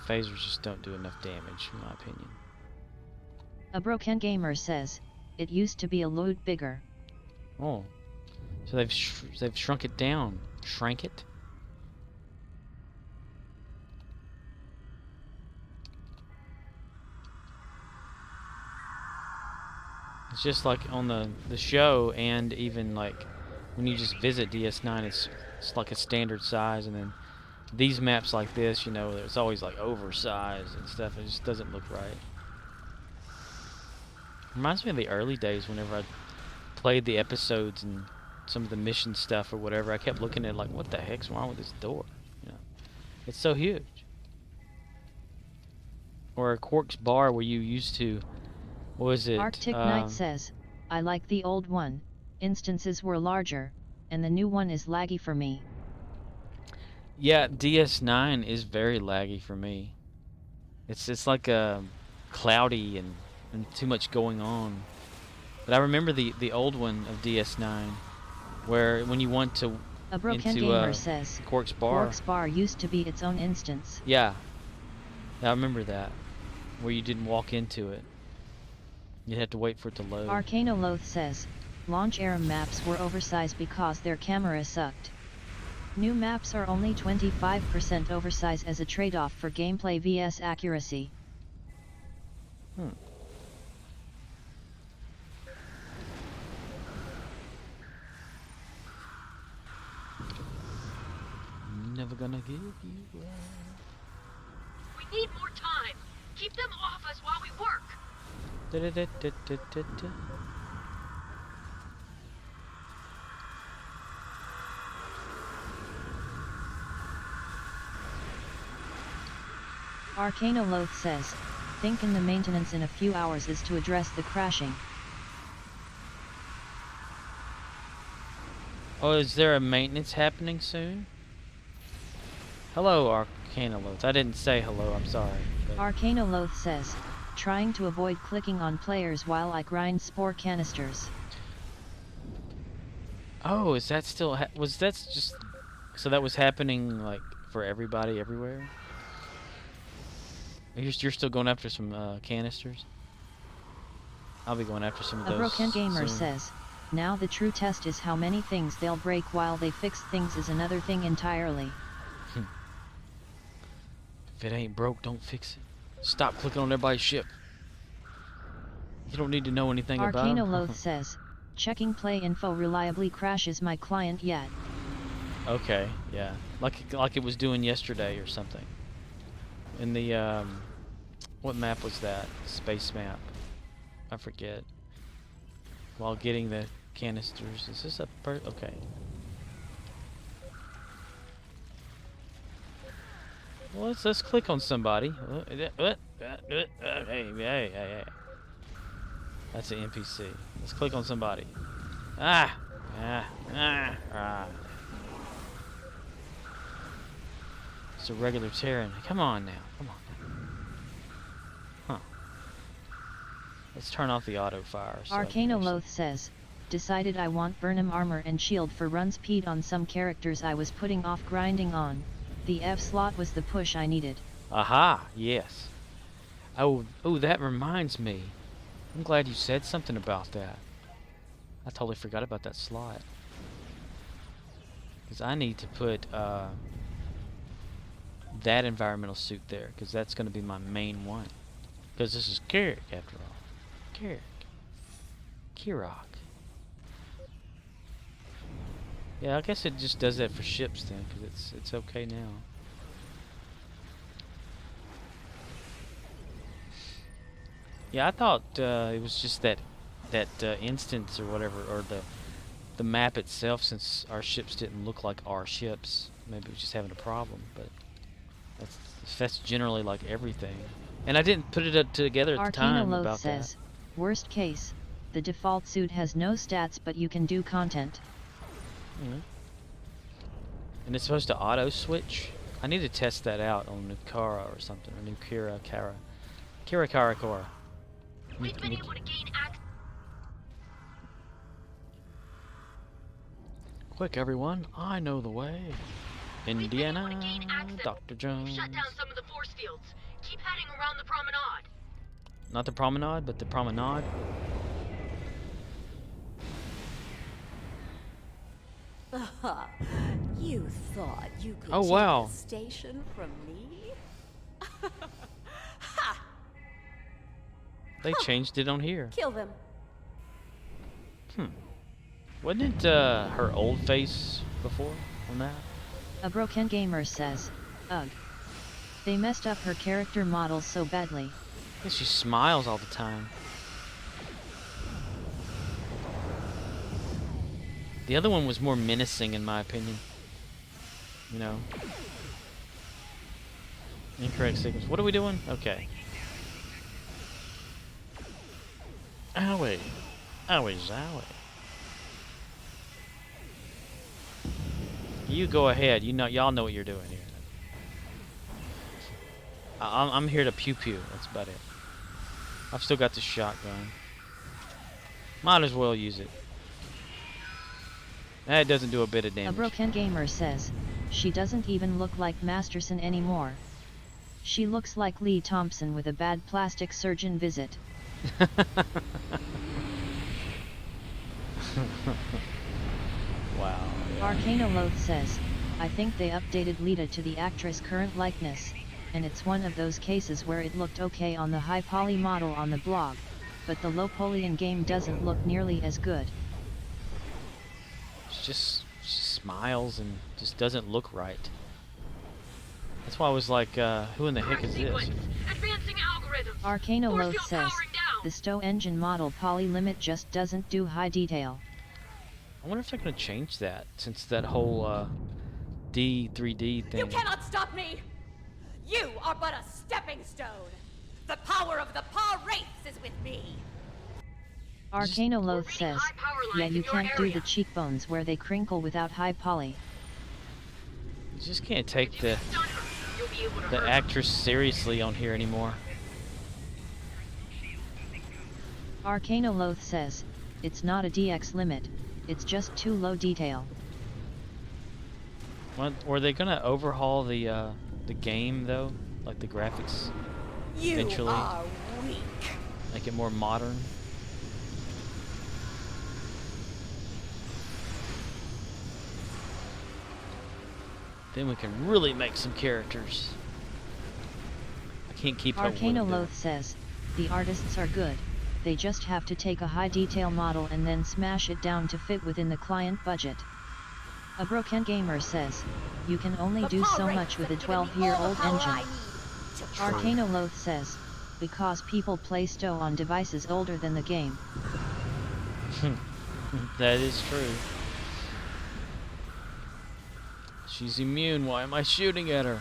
Phasers just don't do enough damage, in my opinion. A broken gamer says, it used to be a load bigger. Oh, so they've shrunk it down, shrank it. It's just like on the show, and even like when you just visit DS9, it's like a standard size, and then these maps like this, you know, it's always like oversized and stuff. It just doesn't look right. Reminds me of the early days whenever I played the episodes and some of the mission stuff or whatever. I kept looking at it like, what the heck's wrong with this door? You know, it's so huge. Or Quark's bar where you used to, what was it? Arctic Knight says, I like the old one. Instances were larger, and the new one is laggy for me. Yeah, DS9 is very laggy for me. It's like cloudy and too much going on. But I remember the old one of DS9, where when you went to A broken gamer says, Quark's bar used to be its own instance. Yeah, I remember that, where you didn't walk into it. You had to wait for it to load. Arcanoloth says, launch era maps were oversized because their camera sucked. New maps are only 25% oversized as a trade-off for gameplay vs accuracy. Never gonna give you up. We need more time. Keep them off us while we work. Arcanoloth says, thinking the maintenance in a few hours is to address the crashing. Oh, is there a maintenance happening soon? Hello, Arcanoloth. I didn't say hello, I'm sorry. But... Arcanoloth says, trying to avoid clicking on players while I grind spore canisters. Oh, is that still was that just so that was happening like for everybody everywhere? You're still going after some canisters? I'll be going after some of those. A broken gamer soon. says, now the true test is how many things they'll break while they fix things is another thing entirely. If it ain't broke, don't fix it. Stop clicking on everybody's ship. You don't need to know anything about it. Arcanoloth says, checking play info reliably crashes my client yet. Okay, yeah. Like it was doing yesterday or something. In the, what map was that? Space map. I forget. While getting the canisters. Is this a okay. Well, let's click on somebody. Hey. That's an NPC. Let's click on somebody. It's a regular Terran. Come on now. Come on now. Huh. Let's turn off the auto fire. So Arcanoloth says, decided I want Burnham armor and shield for run speed on some characters I was putting off grinding on. The F slot was the push I needed. Aha, yes. Oh, that reminds me. I'm glad you said something about that. I totally forgot about that slot. Because I need to put that environmental suit there, because that's going to be my main one. Because this is Kirak, after all. Kirak. Yeah, I guess it just does that for ships then, because it's okay now. Yeah, I thought it was just that instance or whatever, or the map itself, since our ships didn't look like our ships. Maybe it was just having a problem, but that's generally like everything. And I didn't put it together at the time about says, that. Worst case, the default suit has no stats, but you can do content. Mm-hmm. And it's supposed to auto switch. I need to test that out on Nukara or something, or Kirakara. We've been able to gain access. Quick, everyone! I know the way. Indiana, Dr. Jones. We've shut down some of the force fields. Keep heading around the promenade. Not the promenade, but the promenade. You thought you could Oh, take wow. the station from me? They changed it on here. Kill them. Wasn't it her old face before on that? A Broken Gamer says, ugh. They messed up her character model so badly. I guess she smiles all the time. The other one was more menacing, in my opinion. You know. Incorrect signals. What are we doing? Okay. Owie. Owie zowie. You go ahead. Y'all know what you're doing here. I'm here to pew pew. That's about it. I've still got the shotgun. Might as well use it. That doesn't do a bit of damage. A Broken Gamer says, she doesn't even look like Masterson anymore. She looks like Lee Thompson with a bad plastic surgeon visit. Wow. Arcanoloth says, I think they updated Lita to the actress' current likeness, and it's one of those cases where it looked okay on the high poly model on the blog, but the low poly in game doesn't look nearly as good. She just smiles and just doesn't look right. That's why I was like, who in the heck is this? Advancing algorithms. Arcanoloth says, the STO engine model poly limit just doesn't do high detail. I wonder if they're going to change that, since that whole D3D thing. You cannot stop me! You are but a stepping stone! The power of the paw race is with me! Arcanoloth says, yeah, you can't do the cheekbones where they crinkle without high poly. You just can't take the actress seriously on here anymore. Arcanoloth says, it's not a DX limit, it's just too low detail. Were they gonna overhaul the game though, like the graphics? You eventually? are weak. Make it more modern. Then we can really make some characters. I can't keep up with them. Arcanoloth says, the artists are good, they just have to take a high detail model and then smash it down to fit within the client budget. A Broken Gamer says, you can only do so much with a 12-year-old engine. Arcanoloth says, because people play STO on devices older than the game. That is true. She's immune, why am I shooting at her?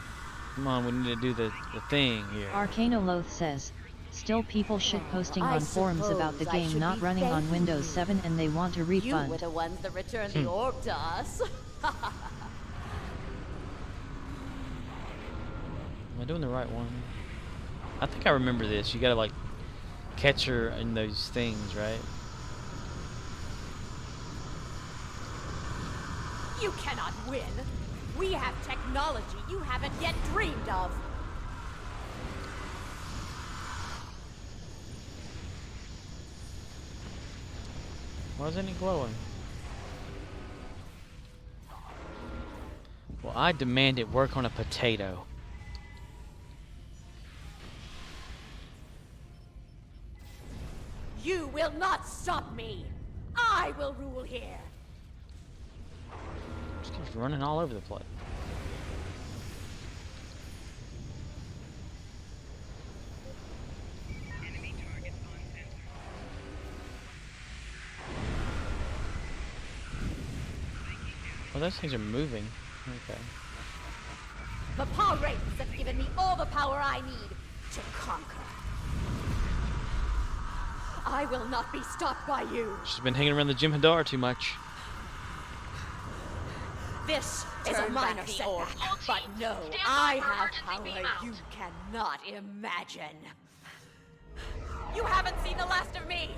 Come on, we need to do the thing here. Arcanoloth says, still people shitposting on forums about the game not running on Windows 7 and they want a You refund. were the ones that returned the orb to us. I doing the right one? I think I remember this. You gotta like catch her in those things, right? You cannot win. We have technology you haven't yet dreamed of. Why isn't it glowing? Well, I demand it work on a potato. You will not stop me. I will rule here. Just keeps running all over the place. Well, those things are moving. Okay. The Paw Wraiths have given me all the power I need to conquer. I will not be stopped by you. She's been hanging around the Jim Hadar too much. This is a minor setback, but no, I have power you cannot imagine. You haven't seen the last of me.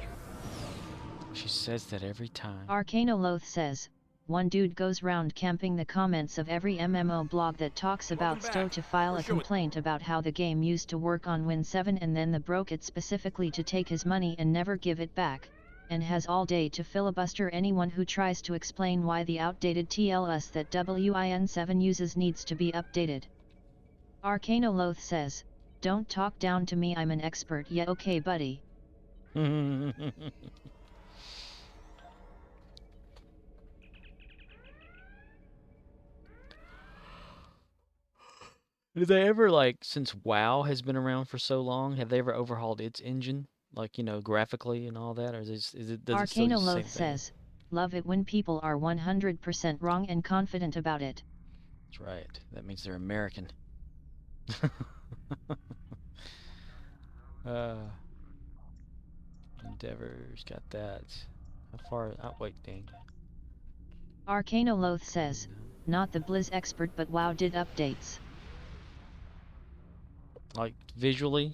She says that every time. Arcanoloth says, one dude goes round camping the comments of every MMO blog that talks about Stowe to file a complaint about how the game used to work on Win 7 and then they broke it specifically to take his money and never give it back, and has all day to filibuster anyone who tries to explain why the outdated TLS that Win7 uses needs to be updated. Arcanoloth says, don't talk down to me, I'm an expert. Yeah, okay buddy. Did they ever, like, since WoW has been around for so long, have they ever overhauled its engine? Like, you know, graphically and all that? Or is it does it still use the same Arcanoloth thing? says, love it when people are 100% wrong and confident about it. That's right. That means they're American. Endeavors got that. How far? Oh, wait, dang. Arcanoloth says, not the Blizz expert but WoW did updates. Like, visually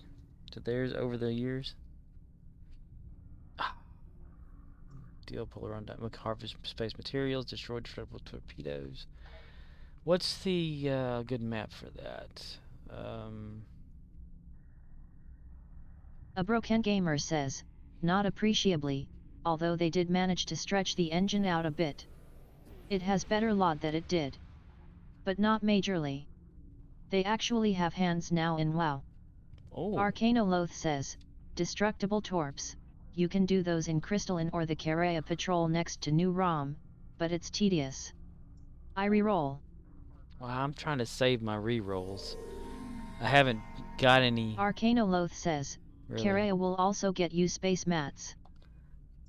to theirs over the years. Deal polar on harvest space materials, destroy destructible torpedoes. What's the good map for that? A broken gamer says, not appreciably, although they did manage to stretch the engine out a bit. It has better lot that it did. But not majorly. They actually have hands now in WoW. Oh. Arcanoloth says, destructible torps. You can do those in Crystalline or the Carrea Patrol next to New ROM, but it's tedious. I reroll. Well, I'm trying to save my rerolls. I haven't got any. Arcanoloth says, Really. Carrea will also get you space mats.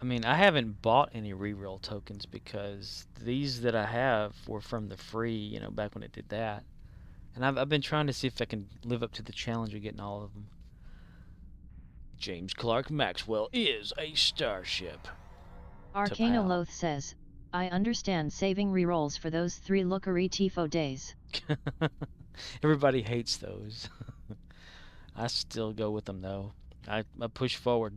I mean, I haven't bought any reroll tokens because these that I have were from the free, you know, back when it did that. And I've been trying to see if I can live up to the challenge of getting all of them. James Clark Maxwell is a starship. Arcanoloth says, I understand saving rerolls for those 3 Lookery Tifo days. Everybody hates those. I still go with them though. I push forward.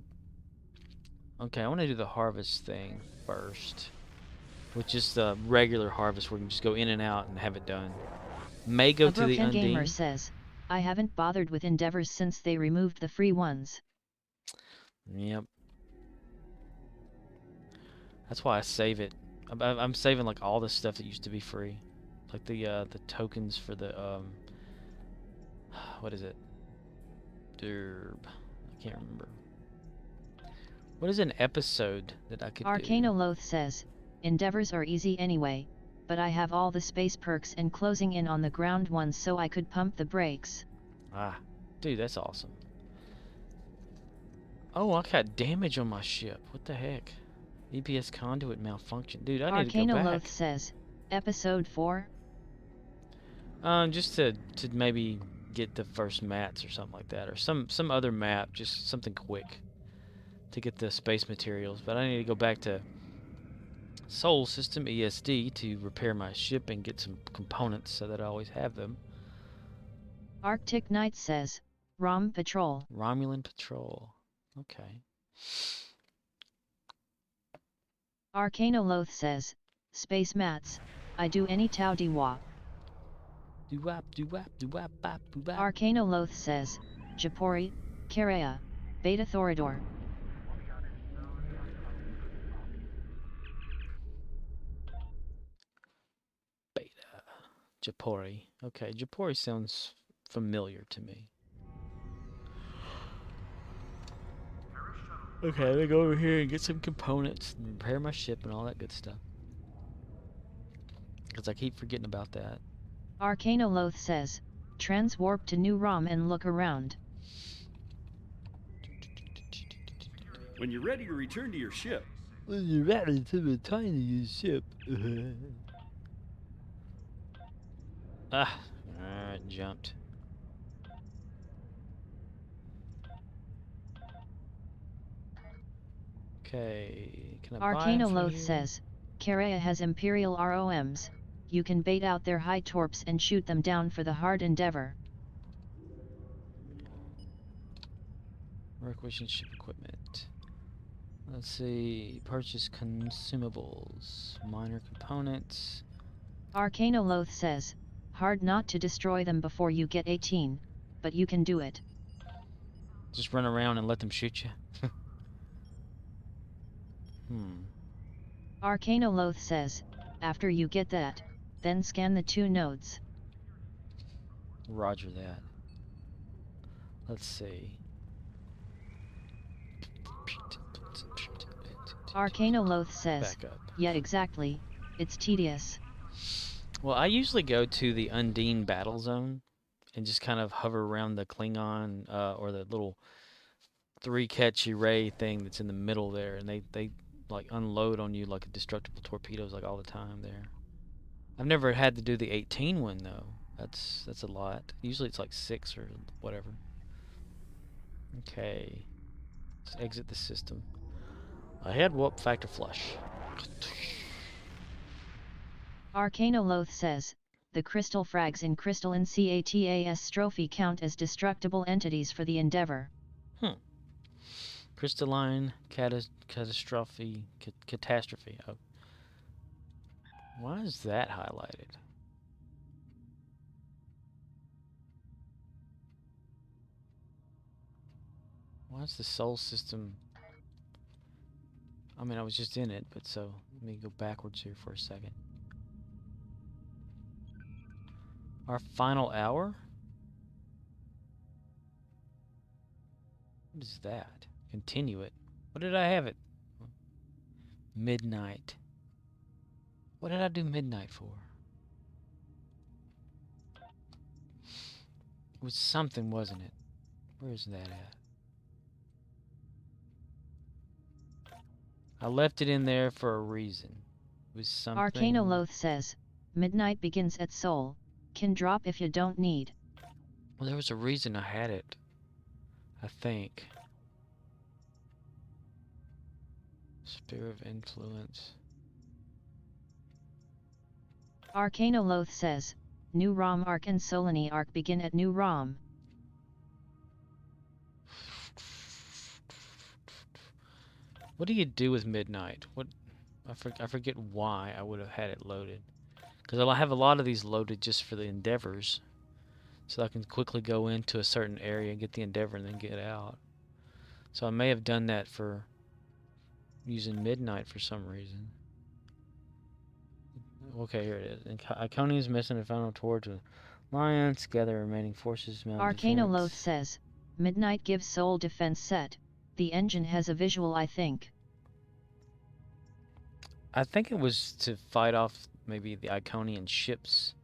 Okay, I want to do the harvest thing first, which is the regular harvest where you can just go in and out and have it done. May go to the Undine. Gamer says, I haven't bothered with Endeavors since they removed the free ones. Yep. That's why I save it. I'm saving like all the stuff that used to be free, like the tokens for the what is it? Derb. I can't remember. What is an episode that I could do? Arcanoloth says, Endeavors are easy anyway, but I have all the space perks and closing in on the ground ones so I could pump the brakes. Ah, dude, that's awesome. Oh, I got damage on my ship. What the heck? EPS conduit malfunction. Dude, I need to go back. Arcanoloth says, Episode 4? Just to maybe get the first mats or something like that, or some other map, just something quick to get the space materials. But I need to go back to Sol System ESD to repair my ship and get some components so that I always have them. Arctic Knight says, Rom Patrol. Romulan Patrol. Okay. Arcanoloth says, Space Mats, I do any Tau Diwa. Do-wap, do-wap, do-wap, bap, do-wap. Arcanoloth says, Japori, Kareya, Beta Thorador. Beta. Japori. Okay, Japori sounds familiar to me. Okay, let me go over here and get some components and repair my ship and all that good stuff. Because I keep forgetting about that. Arcanoloth says, transwarp to New Rom and look around. When you're ready to return to your ship. When you're ready to return to your ship. Alright, jumped. Okay, can I buy it from Arcanoloth here? says, Kareya has Imperial ROMs, you can bait out their high torps and shoot them down for the hard endeavor. Requisition ship equipment. Let's see, purchase consumables, minor components. Arcanoloth says, hard not to destroy them before you get 18, but you can do it. Just run around and let them shoot you. Arcanoloth says, after you get that, then scan the 2 nodes. Roger that. Let's see. Arcanoloth says, Back up. yeah exactly, it's tedious. Well, I usually go to the Undine battle zone and just kind of hover around the Klingon or the little 3 catchy ray thing that's in the middle there, and they like unload on you like destructible torpedoes like all the time there. I've never had to do the 18 one though. That's a lot. Usually it's like 6 or whatever. Okay. Let's exit the system. Ahead warp factor flush. Arcanoloth says, the crystal frags in Crystalline CATAS Strophe count as destructible entities for the Endeavor. Crystalline catastrophe. Oh. Why is that highlighted? Why is the Sol system... I mean, I was just in it, but so let me go backwards here for a second. Our final hour? What is that? Continue it. What did I have it? Midnight. What did I do midnight for? It was something, wasn't it? Where is that at? I left it in there for a reason. It was something... Arcanoloth says, midnight begins at Sol, can drop if you don't need. Well, there was a reason I had it. I think. Sphere of influence. Arcanoloth says, New Rom Arc and Solani Arc begin at New Rom. What do you do with midnight? What? I forget why I would have had it loaded. Because I have a lot of these loaded just for the Endeavors. So I can quickly go into a certain area and get the Endeavor and then get out. So I may have done that for using midnight for some reason. Okay, here it is. Iconium is missing a final torch with Alliance. Gather remaining forces. Arcanoloth says, midnight gives Sol defense set. The engine has a visual, I think. I think it was to fight off maybe the Iconian ships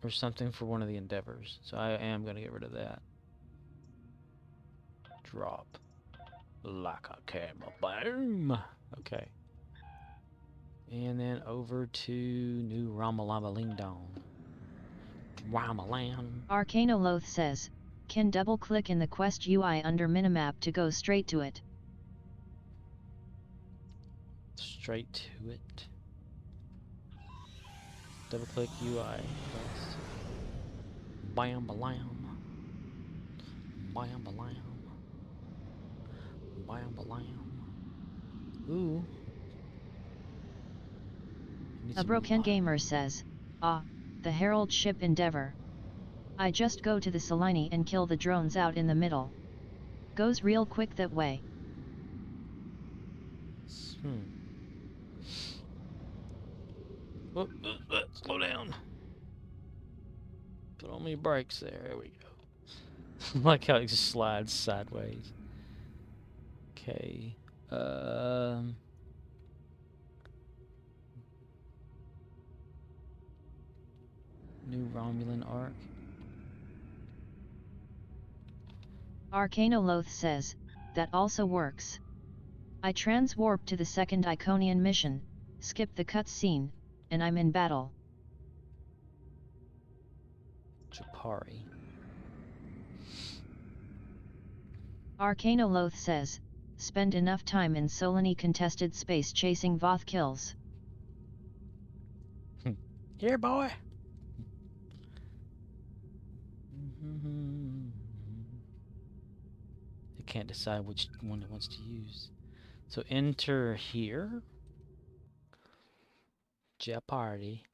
or something for one of the Endeavors. So I am going to get rid of that. Drop like a camel. Boom. Okay. And then over to New Ramalama-Lingdong. Ramalan. Arcanoloth says, can double-click in the Quest UI under Minimap to go straight to it. Straight to it. Double-click UI. Quest. Bam balam. Bam balam. Bam balam. Ooh. Need A some broken more. gamer says, "Ah, the Herald ship Endeavor. I just go to the Selene and kill the drones out in the middle. Goes real quick that way." Whoop, slow down. Put on me brakes there. There we go. Like how it just slides sideways. Okay. New Romulan arc. Arcanoloth says, "That also works. I transwarp to the second Iconian mission, skip the cutscene, and I'm in battle." Chapari. Arcanoloth says, "Spend enough time in Solani contested space chasing Voth kills." Here, boy. It can't decide which one it wants to use. So enter here. Jeopardy.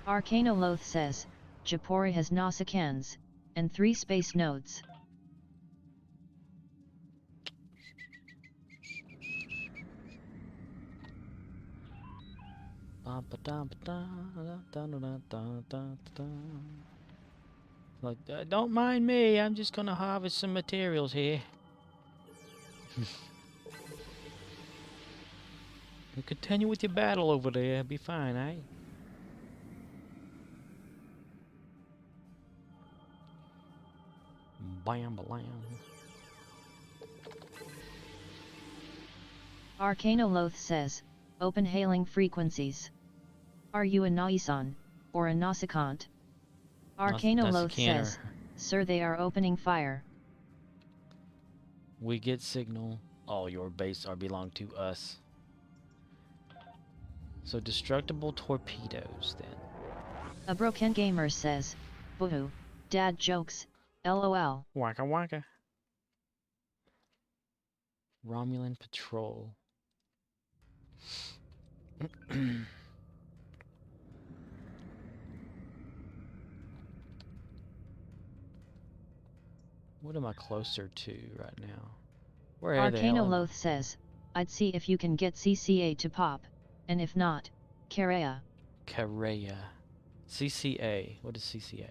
Arcanoloth says, "Japori has Nausicans, and 3 space nodes." Like, don't mind me, I'm just gonna harvest some materials here. You continue with your battle over there, be fine, eh? Bam, bam. Arcanoloth says, "Open hailing frequencies. Are you a Naison, or a Nausicant?" Arcanoloth says, "Sir, they are opening fire." We get signal. All your base are belong to us. So destructible torpedoes then. A broken gamer says, "Boo-hoo, dad jokes, LOL." Waka waka. Romulan patrol. What am I closer to right now? Where are they? Arcanoloth says, "I'd see if you can get CCA to pop, and if not, Kareya." Kareya. CCA. What is CCA?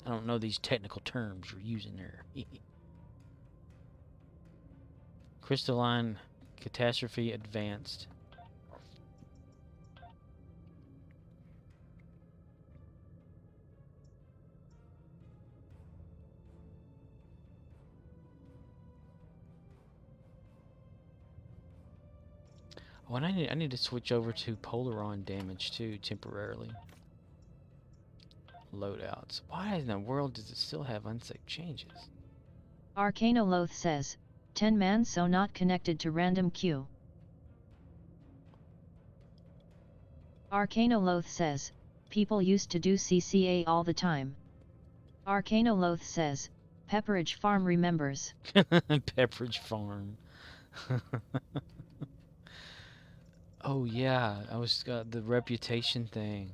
I don't know these technical terms you're using there. Crystalline Catastrophe Advanced. Oh, and I need to switch over to Polaron damage too, temporarily. Loadouts. Why in the world does it still have unsafe changes? Arcanoloth says, 10 man so not connected to random queue. Arcanoloth says, "People used to do CCA all the time." Arcanoloth says, "Pepperidge Farm remembers." Pepperidge Farm. Oh yeah, I was got the reputation thing.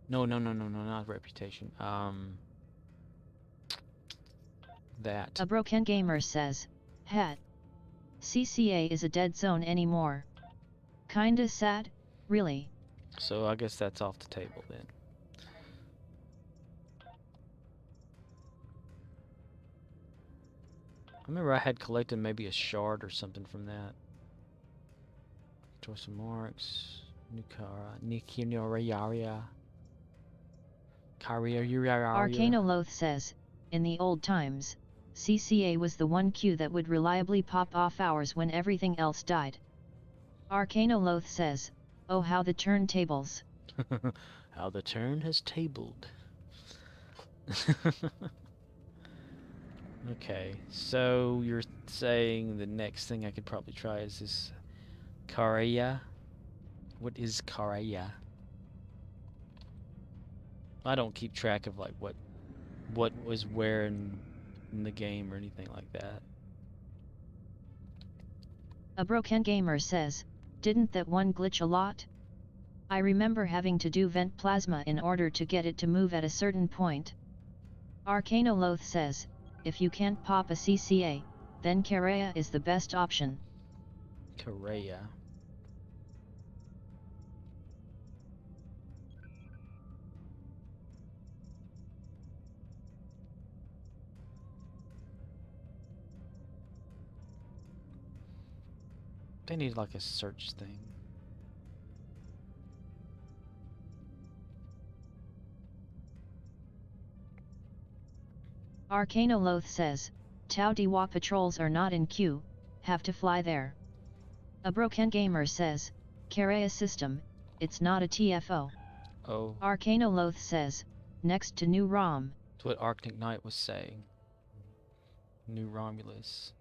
No, not reputation. That. A broken gamer says, "Het. CCA is a dead zone anymore. Kinda sad, really." So I guess that's off the table then. I remember I had collected maybe a shard or something from that. Choice of marks. Nukara. Nikinorayaria. Arcanoloth says, "In the old times, CCA was the one queue that would reliably pop off hours when everything else died." Arcanoloth says, "Oh how the turntables." How the turn has tabled. Okay, so you're saying the next thing I could probably try is this Kareya? What is Kareya? I don't keep track of like what was where in the game or anything like that. A broken gamer says, didn't that one glitch a lot? I remember having to do vent plasma in order to get it to move at a certain point. Arcanoloth says, if you can't pop a CCA, then Kareya is the best option. Kareya. They need like a search thing. Arcanoloth says, Tau Dewa patrols are not in queue, have to fly there. A broken gamer says, Kareya system, it's not a TFO. Oh. Arcanoloth says, next to New Rom. That's what Arctic Knight was saying. New Romulus.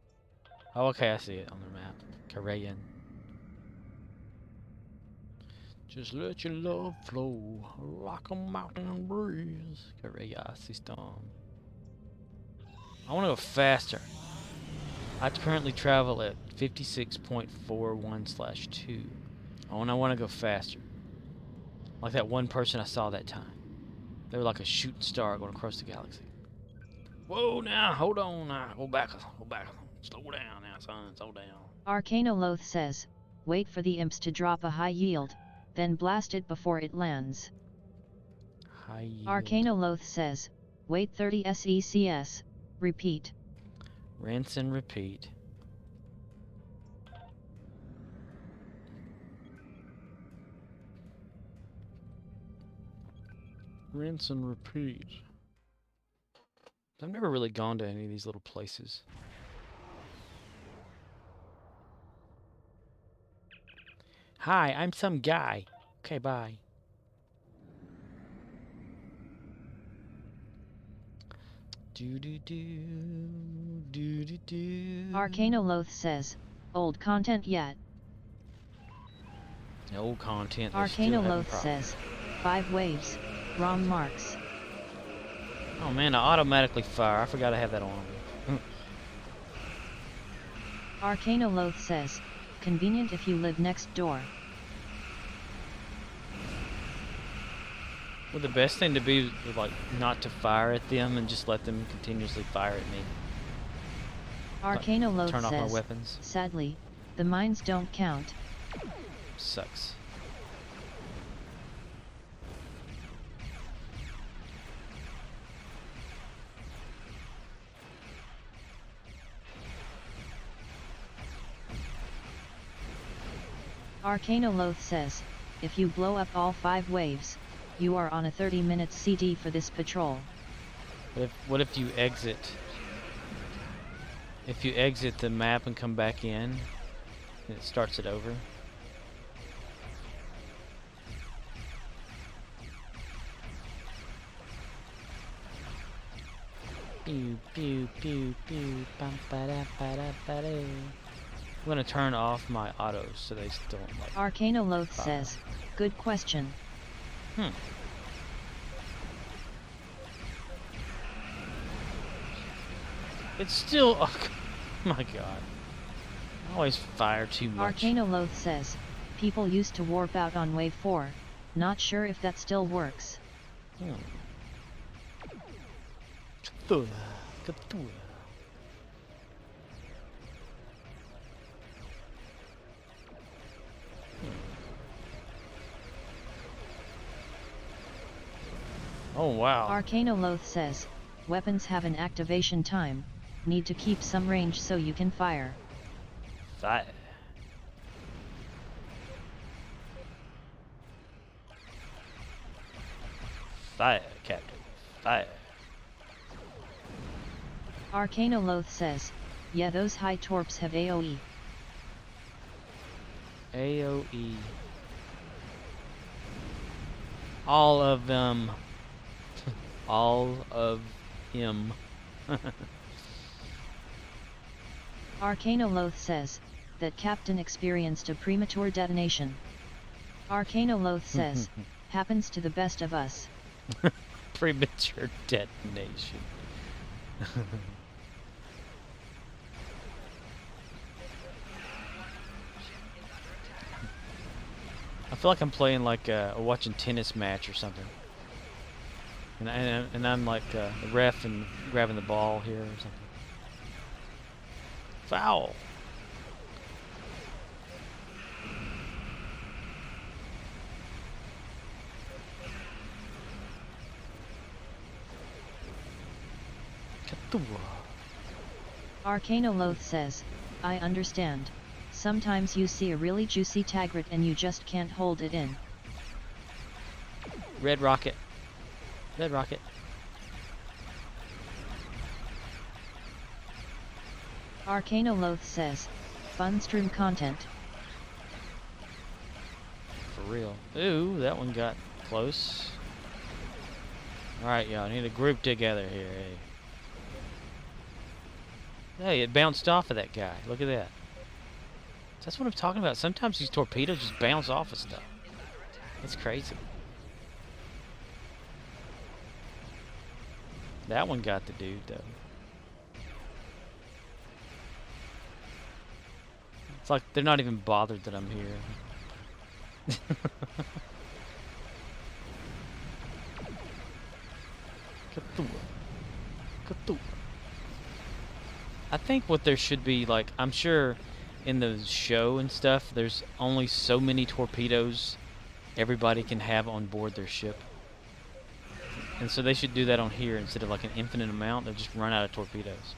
Oh, okay, I see it on the map. Karayan. Just let your love flow like a mountain breeze. Karaya system. I want to go faster. I currently travel at 56.41/2. I want to go faster. Like that one person I saw that time. They were like a shooting star going across the galaxy. Whoa, now, hold on now. Go back. Slow down now, son. Slow down. Arcanoloth says, wait for the imps to drop a high yield, then blast it before it lands. High yield. Arcanoloth says, wait 30 SECS, repeat. Rinse and repeat. Rinse and repeat. I've never really gone to any of these little places. Hi, I'm some guy. Okay, bye. Arcanoloth says, old content yet. Old content. Arcanoloth says, 5 waves, ROM marks. Oh man, I automatically fire. I forgot I have that on. Arcanoloth says, convenient if you live next door. Well, the best thing to be is like not to fire at them and just let them continuously fire at me. Arcanoloth turn off my says, weapons. sadly, the mines don't count. Sucks. Arcanoloth says, if you blow up all 5 waves, you are on a 30-minute CD for this patrol. What if you exit? If you exit the map and come back in, it starts it over. Pew pew pew pew. Bum, ba, da, ba, da, ba, da. I'm gonna turn off my autos so they still don't like. Arcanoloth says, good question. It's still. Oh my god. I always fire too much. Arcanoloth says, people used to warp out on wave 4. Not sure if that still works. Oh wow. Arcanoloth says, weapons have an activation time, need to keep some range so you can fire. Fire. Fire, Captain. Fire. Arcanoloth says, yeah, those high torps have AoE. AoE. All of them. All of him. Arcanoloth says, that Captain experienced a premature detonation. Arcanoloth says, happens to the best of us. Premature detonation. I feel like I'm playing like watching tennis match or something, and I'm like the ref and grabbing the ball here or something. Foul. Arcanoloth says, I understand. Sometimes you see a really juicy Tagrat and you just can't hold it in. Red rocket. Red rocket. Arcanoloth says, fun stream content. For real. Ooh, that one got close. Alright, y'all, need to group together here. Hey, it bounced off of that guy. Look at that. That's what I'm talking about. Sometimes these torpedoes just bounce off of stuff. That's crazy. That one got the dude, though. It's like they're not even bothered that I'm here. I think what there should be, like, I'm sure in the show and stuff, there's only so many torpedoes everybody can have on board their ship. And so they should do that on here instead of like an infinite amount. They'll just run out of torpedoes.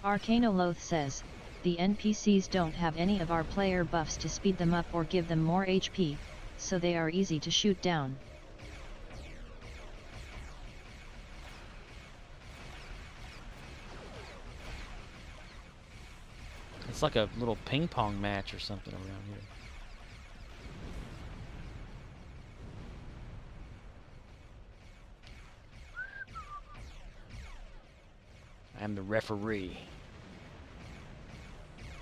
Arcanoloth says, the NPCs don't have any of our player buffs to speed them up or give them more HP, so they are easy to shoot down. It's like a little ping pong match or something around here. I am the referee.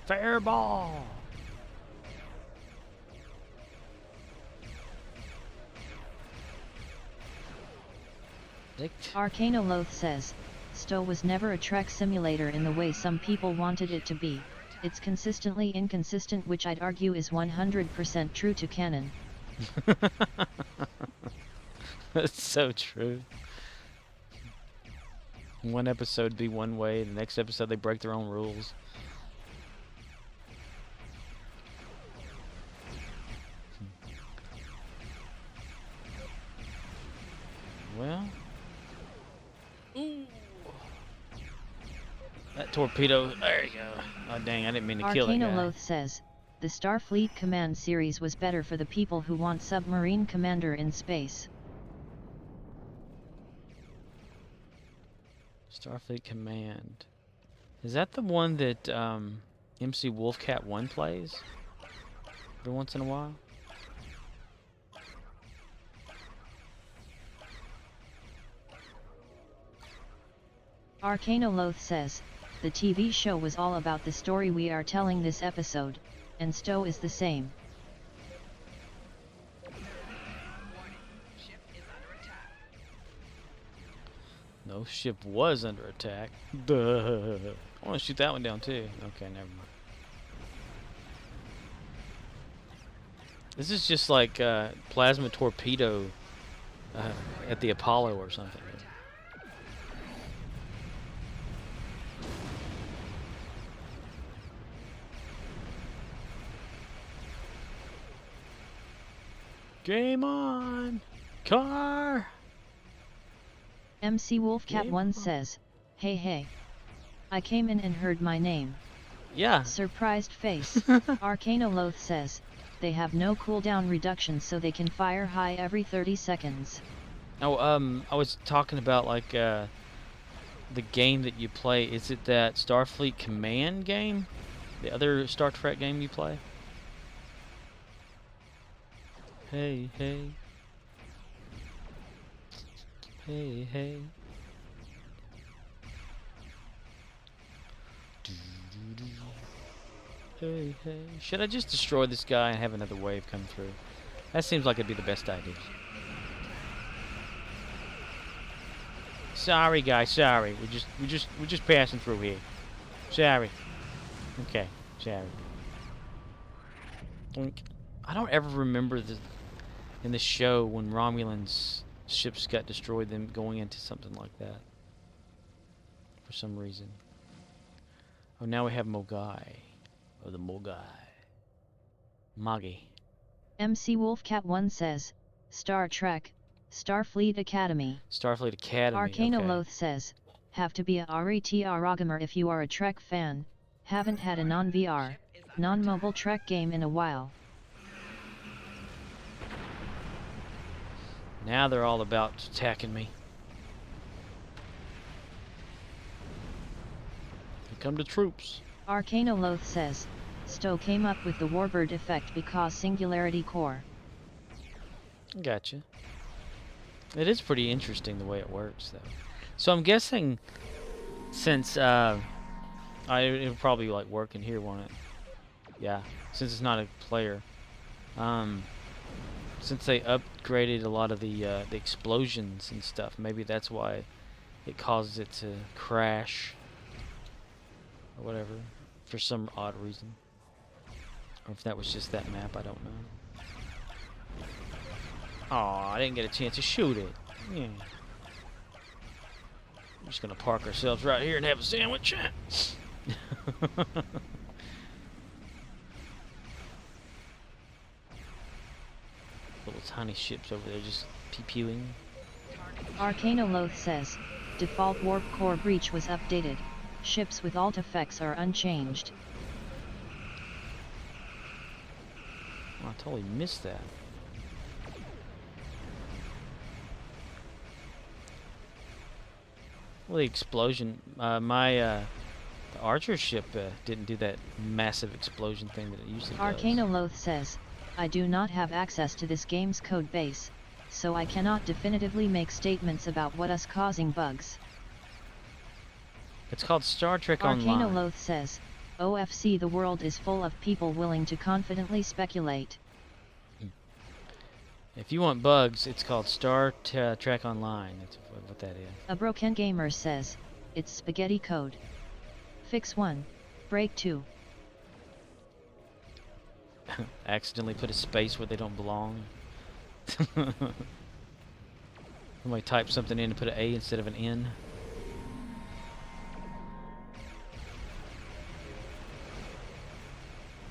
Fair ball. Arcanoloth says, STO was never a track simulator in the way some people wanted it to be. It's consistently inconsistent, which I'd argue is 100% true to canon. That's so true. One episode be one way, the next episode they break their own rules. Well, ooh. That torpedo, there you go. Oh dang, I didn't mean to kill that guy. Arcanoloth says, the Starfleet Command series was better for the people who want submarine commander in space. Starfleet Command. Is that the one that MC Wolfcat 1 plays? Every once in a while? Arcanoloth says, the TV show was all about the story we are telling this episode, and STO is the same. No ship was under attack. Duh. I want to shoot that one down too. Okay, never mind. This is just like plasma torpedo at the Apollo or something. Game on! Car! MC Wolfcat 1 says, hey. I came in and heard my name. Yeah. Surprised face. Arcanoloth says, they have no cooldown reduction so they can fire high every 30 seconds. Oh, I was talking about like the game that you play. Is it that Starfleet Command game? The other Star Trek game you play? Hey. Hey. Hey. Should I just destroy this guy and have another wave come through? That seems like it'd be the best idea. Sorry, guys. Sorry. We're just passing through here. Sorry. Okay. Sorry. I don't ever remember in the show when Romulans' ships got destroyed, them going into something like that. For some reason. Oh, now we have Mogai. Oh, the Mogai. Magi. MC Wolfcat1 says, Star Trek, Starfleet Academy. Starfleet Academy. Arcanoloth says, have to be a RETRogamer if you are a Trek fan. Haven't had a non-VR, non-mobile Trek game in a while. Now they're all about attacking me. Here come the troops. Arcanoloth says, Stowe came up with the Warbird effect because Singularity Core. Gotcha. It is pretty interesting the way it works, though. So I'm guessing, since it'll probably like work in here, won't it? Yeah, since it's not a player. Since they upgraded a lot of the explosions and stuff, maybe that's why it causes it to crash or whatever for some odd reason. Or if that was just that map, I don't know. Aw, I didn't get a chance to shoot it. Yeah. I'm just gonna park ourselves right here and have a sandwich. Little tiny ships over there just pew-pewing. Arcanoloth says, default warp core breach was updated. Ships with alt effects are unchanged. Oh, I totally missed that. Well, the explosion, the Archer ship didn't do that massive explosion thing that it usually does. Arcanoloth says, I do not have access to this game's code base, so I cannot definitively make statements about what is causing bugs. It's called Star Trek Online. Arcanoloth says, OFC, the world is full of people willing to confidently speculate. If you want bugs, it's called Star Trek Online. That's what that is. A Broken Gamer says, it's spaghetti code. Fix 1. Break 2. Accidentally put a space where they don't belong. Somebody type something in and put an A instead of an N.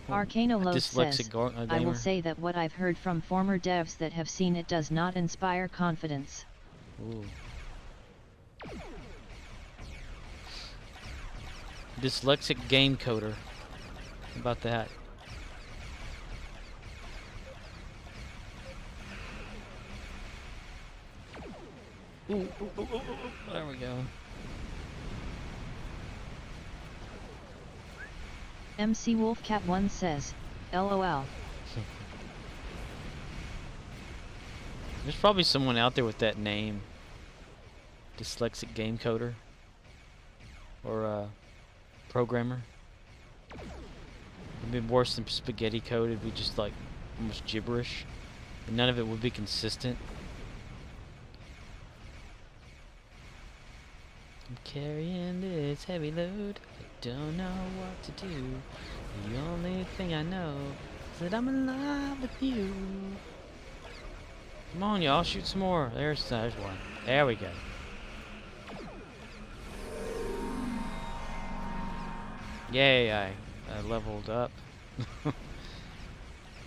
Arcanoloth says, I will say that what I've heard from former devs that have seen it does not inspire confidence. Ooh. Dyslexic game coder. How about that? Ooh, there we go. MC Wolfcat1 says, LOL. There's probably someone out there with that name. Dyslexic game coder. Or programmer. It'd be worse than spaghetti code. It'd be just like almost gibberish. And none of it would be consistent. I'm carrying this heavy load. I don't know what to do. The only thing I know is that I'm in love with you. Come on, y'all, shoot some more. There's one. There we go. Yay, I leveled up.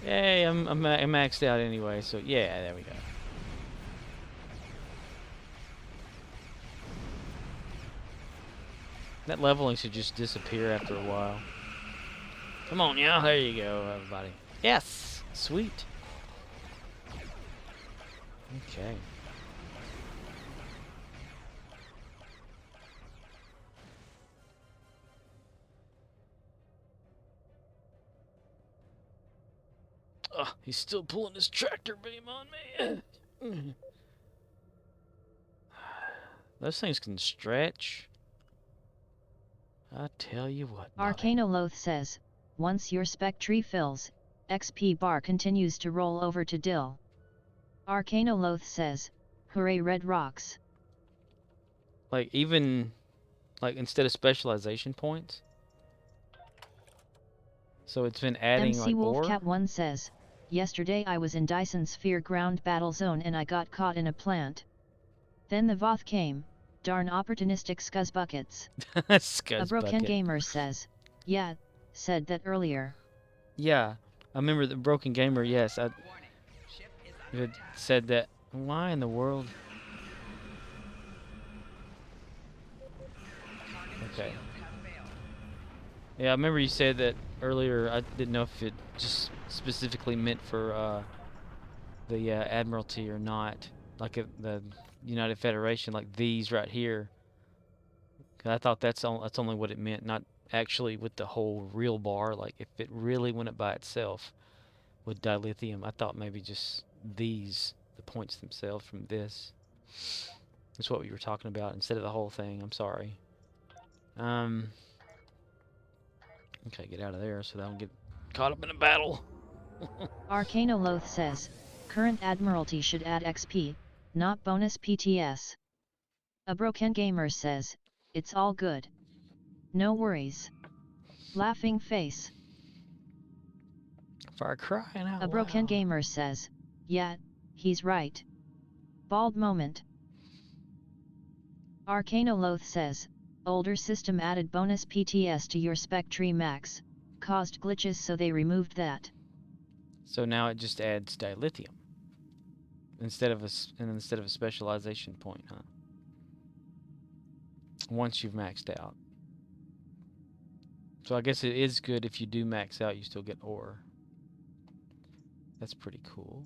Yay, I'm maxed out anyway, so yeah, there we go. That leveling should just disappear after a while. Come on, y'all. There you go, everybody. Yes! Sweet. Okay. Oh, he's still pulling his tractor beam on me. Those things can stretch. I tell you what. Arcanoloth says, once your spec tree fills, XP bar continues to roll over to Dill. Arcanoloth says, hooray Red Rocks. Like, even, like, instead of specialization points. So it's been adding, MC like, ore? Wolfcat1 says, yesterday I was in Dyson Sphere ground battle zone and I got caught in a plant. Then the Voth came, darn opportunistic scuzzbuckets. Scuzz A Broken bucket. Gamer says, yeah, said that earlier. Yeah, I remember the Broken Gamer, yes. I had said that. Why in the world? Okay. Yeah, I remember you said that earlier. I didn't know if it just specifically meant for the Admiralty or not. Like the United Federation, like these right here. 'Cause I thought that's only what it meant, not actually with the whole real bar. Like if it really went up by itself with dilithium, I thought maybe just these, the points themselves from this. That's what we were talking about instead of the whole thing. I'm sorry. Okay, get out of there so that I don't get caught up in a battle. Arcanoloth says, current Admiralty should add XP, not bonus PTS. A Broken Gamer says, it's all good. No worries. Laughing face. Far crying out A Broken loud. Gamer says, yeah, he's right. Bald moment. Arcanoloth says, older system added bonus PTS to your spec tree max, caused glitches so they removed that. So now it just adds dilithium instead of a specialization point, huh? Once you've maxed out. So I guess it is good if you do max out, you still get ore. That's pretty cool.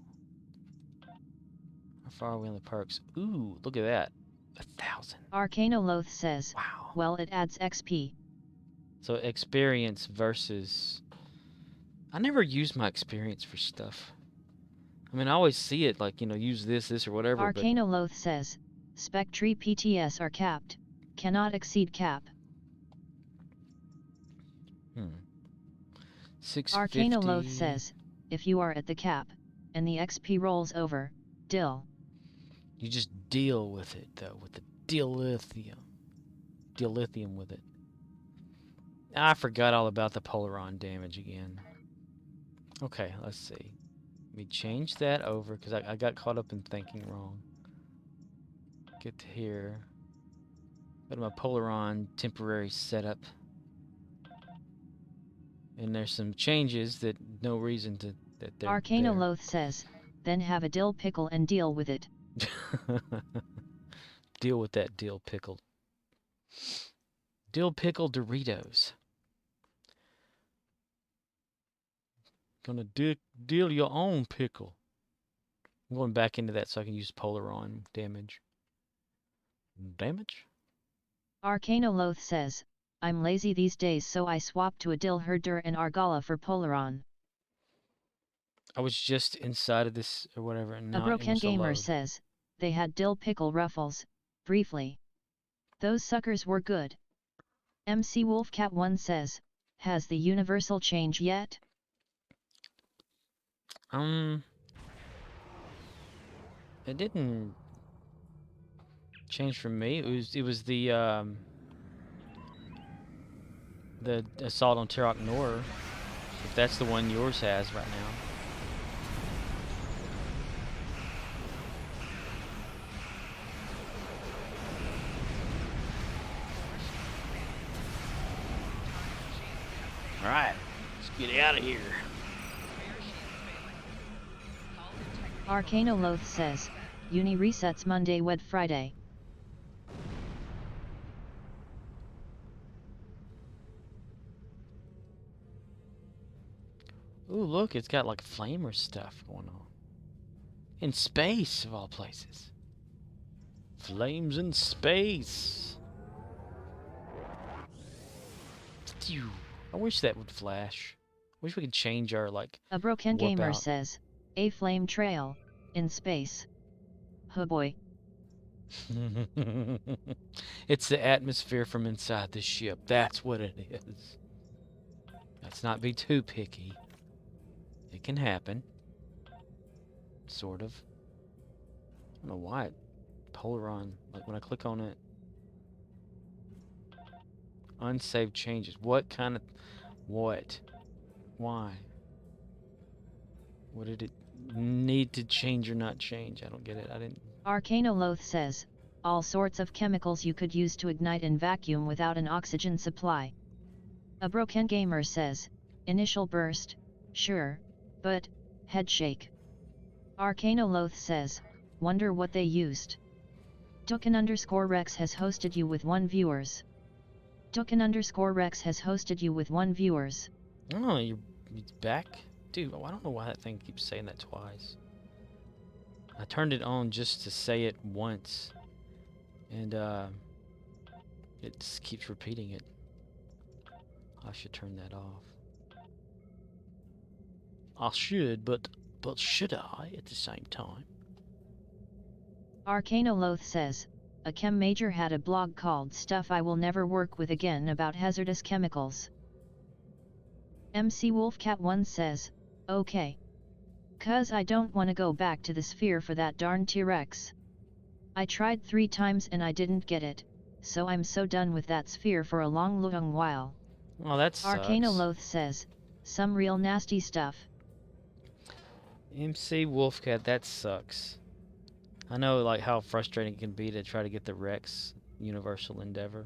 How far are we on the perks? Ooh, look at that. 1,000. Arcanoloth says, Wow. well, it adds XP. So experience versus... I never use my experience for stuff. I mean, I always see it, like, you know, use this, or whatever, Arcanoloth says, spec tree PTS are capped. Cannot exceed cap. 650. Arcanoloth says, if you are at the cap, and the XP rolls over, dill. You just deal with it, though, with the dilithium. Dilithium with it. I forgot all about the Polaron damage again. Okay, let's see. Let me change that over, because I got caught up in thinking wrong. Get to here. Go to my Polaron temporary setup. And there's some changes that no reason to... that they're Arcanoloth says, then have a dill pickle and deal with it. Deal with that dill pickle. Dill pickle Doritos. Gonna deal your own pickle. I'm going back into that so I can use Polaron damage. Damage? Arcanoloth says, I'm lazy these days so I swapped to a dill herder and Argala for Polaron. I was just inside of this or whatever and now A Broken Gamer load. says, they had dill pickle ruffles, briefly. Those suckers were good. MC Wolfcat1 says, has the universal change yet? It didn't change for me. It was the assault on Terok Nor. If that's the one yours has right now. All right, let's get out of here. Arcanoloth says, Uni resets Monday Wed Friday. Ooh, look, it's got like flamer stuff going on. In space, of all places. Flames in space. Phew. I wish that would flash. Wish we could change our, like, A Broken warp Gamer out. says, a flame trail, in space. Oh boy. It's the atmosphere from inside the ship. That's what it is. Let's not be too picky. It can happen. Sort of. I don't know why Polaron, like when I click on it, Unsaved changes. What kind of... What? Why? What did it need to change or not change? I don't get it. I didn't... Arcanoloth says, all sorts of chemicals you could use to ignite in vacuum without an oxygen supply. A Broken Gamer says, initial burst, sure, but, headshake. Arcanoloth says, wonder what they used. Dukin_Rex has hosted you with 1 viewers. Dukin_Rex has hosted you with 1 viewers. Oh, you're back? Dude, I don't know why that thing keeps saying that twice. I turned it on just to say it once. And, it just keeps repeating it. I should turn that off. I should, but should I at the same time? Arcanoloth says, a chem major had a blog called Stuff I Will Never Work With Again about hazardous chemicals. MC Wolfcat1 says, okay. 'Cause I don't wanna go back to the sphere for that darn T-Rex. I tried 3 times and I didn't get it, so I'm so done with that sphere for a long while. Oh, that sucks. Arcanoloth says, some real nasty stuff. MC Wolfcat, that sucks. I know like how frustrating it can be to try to get the Rex Universal Endeavor.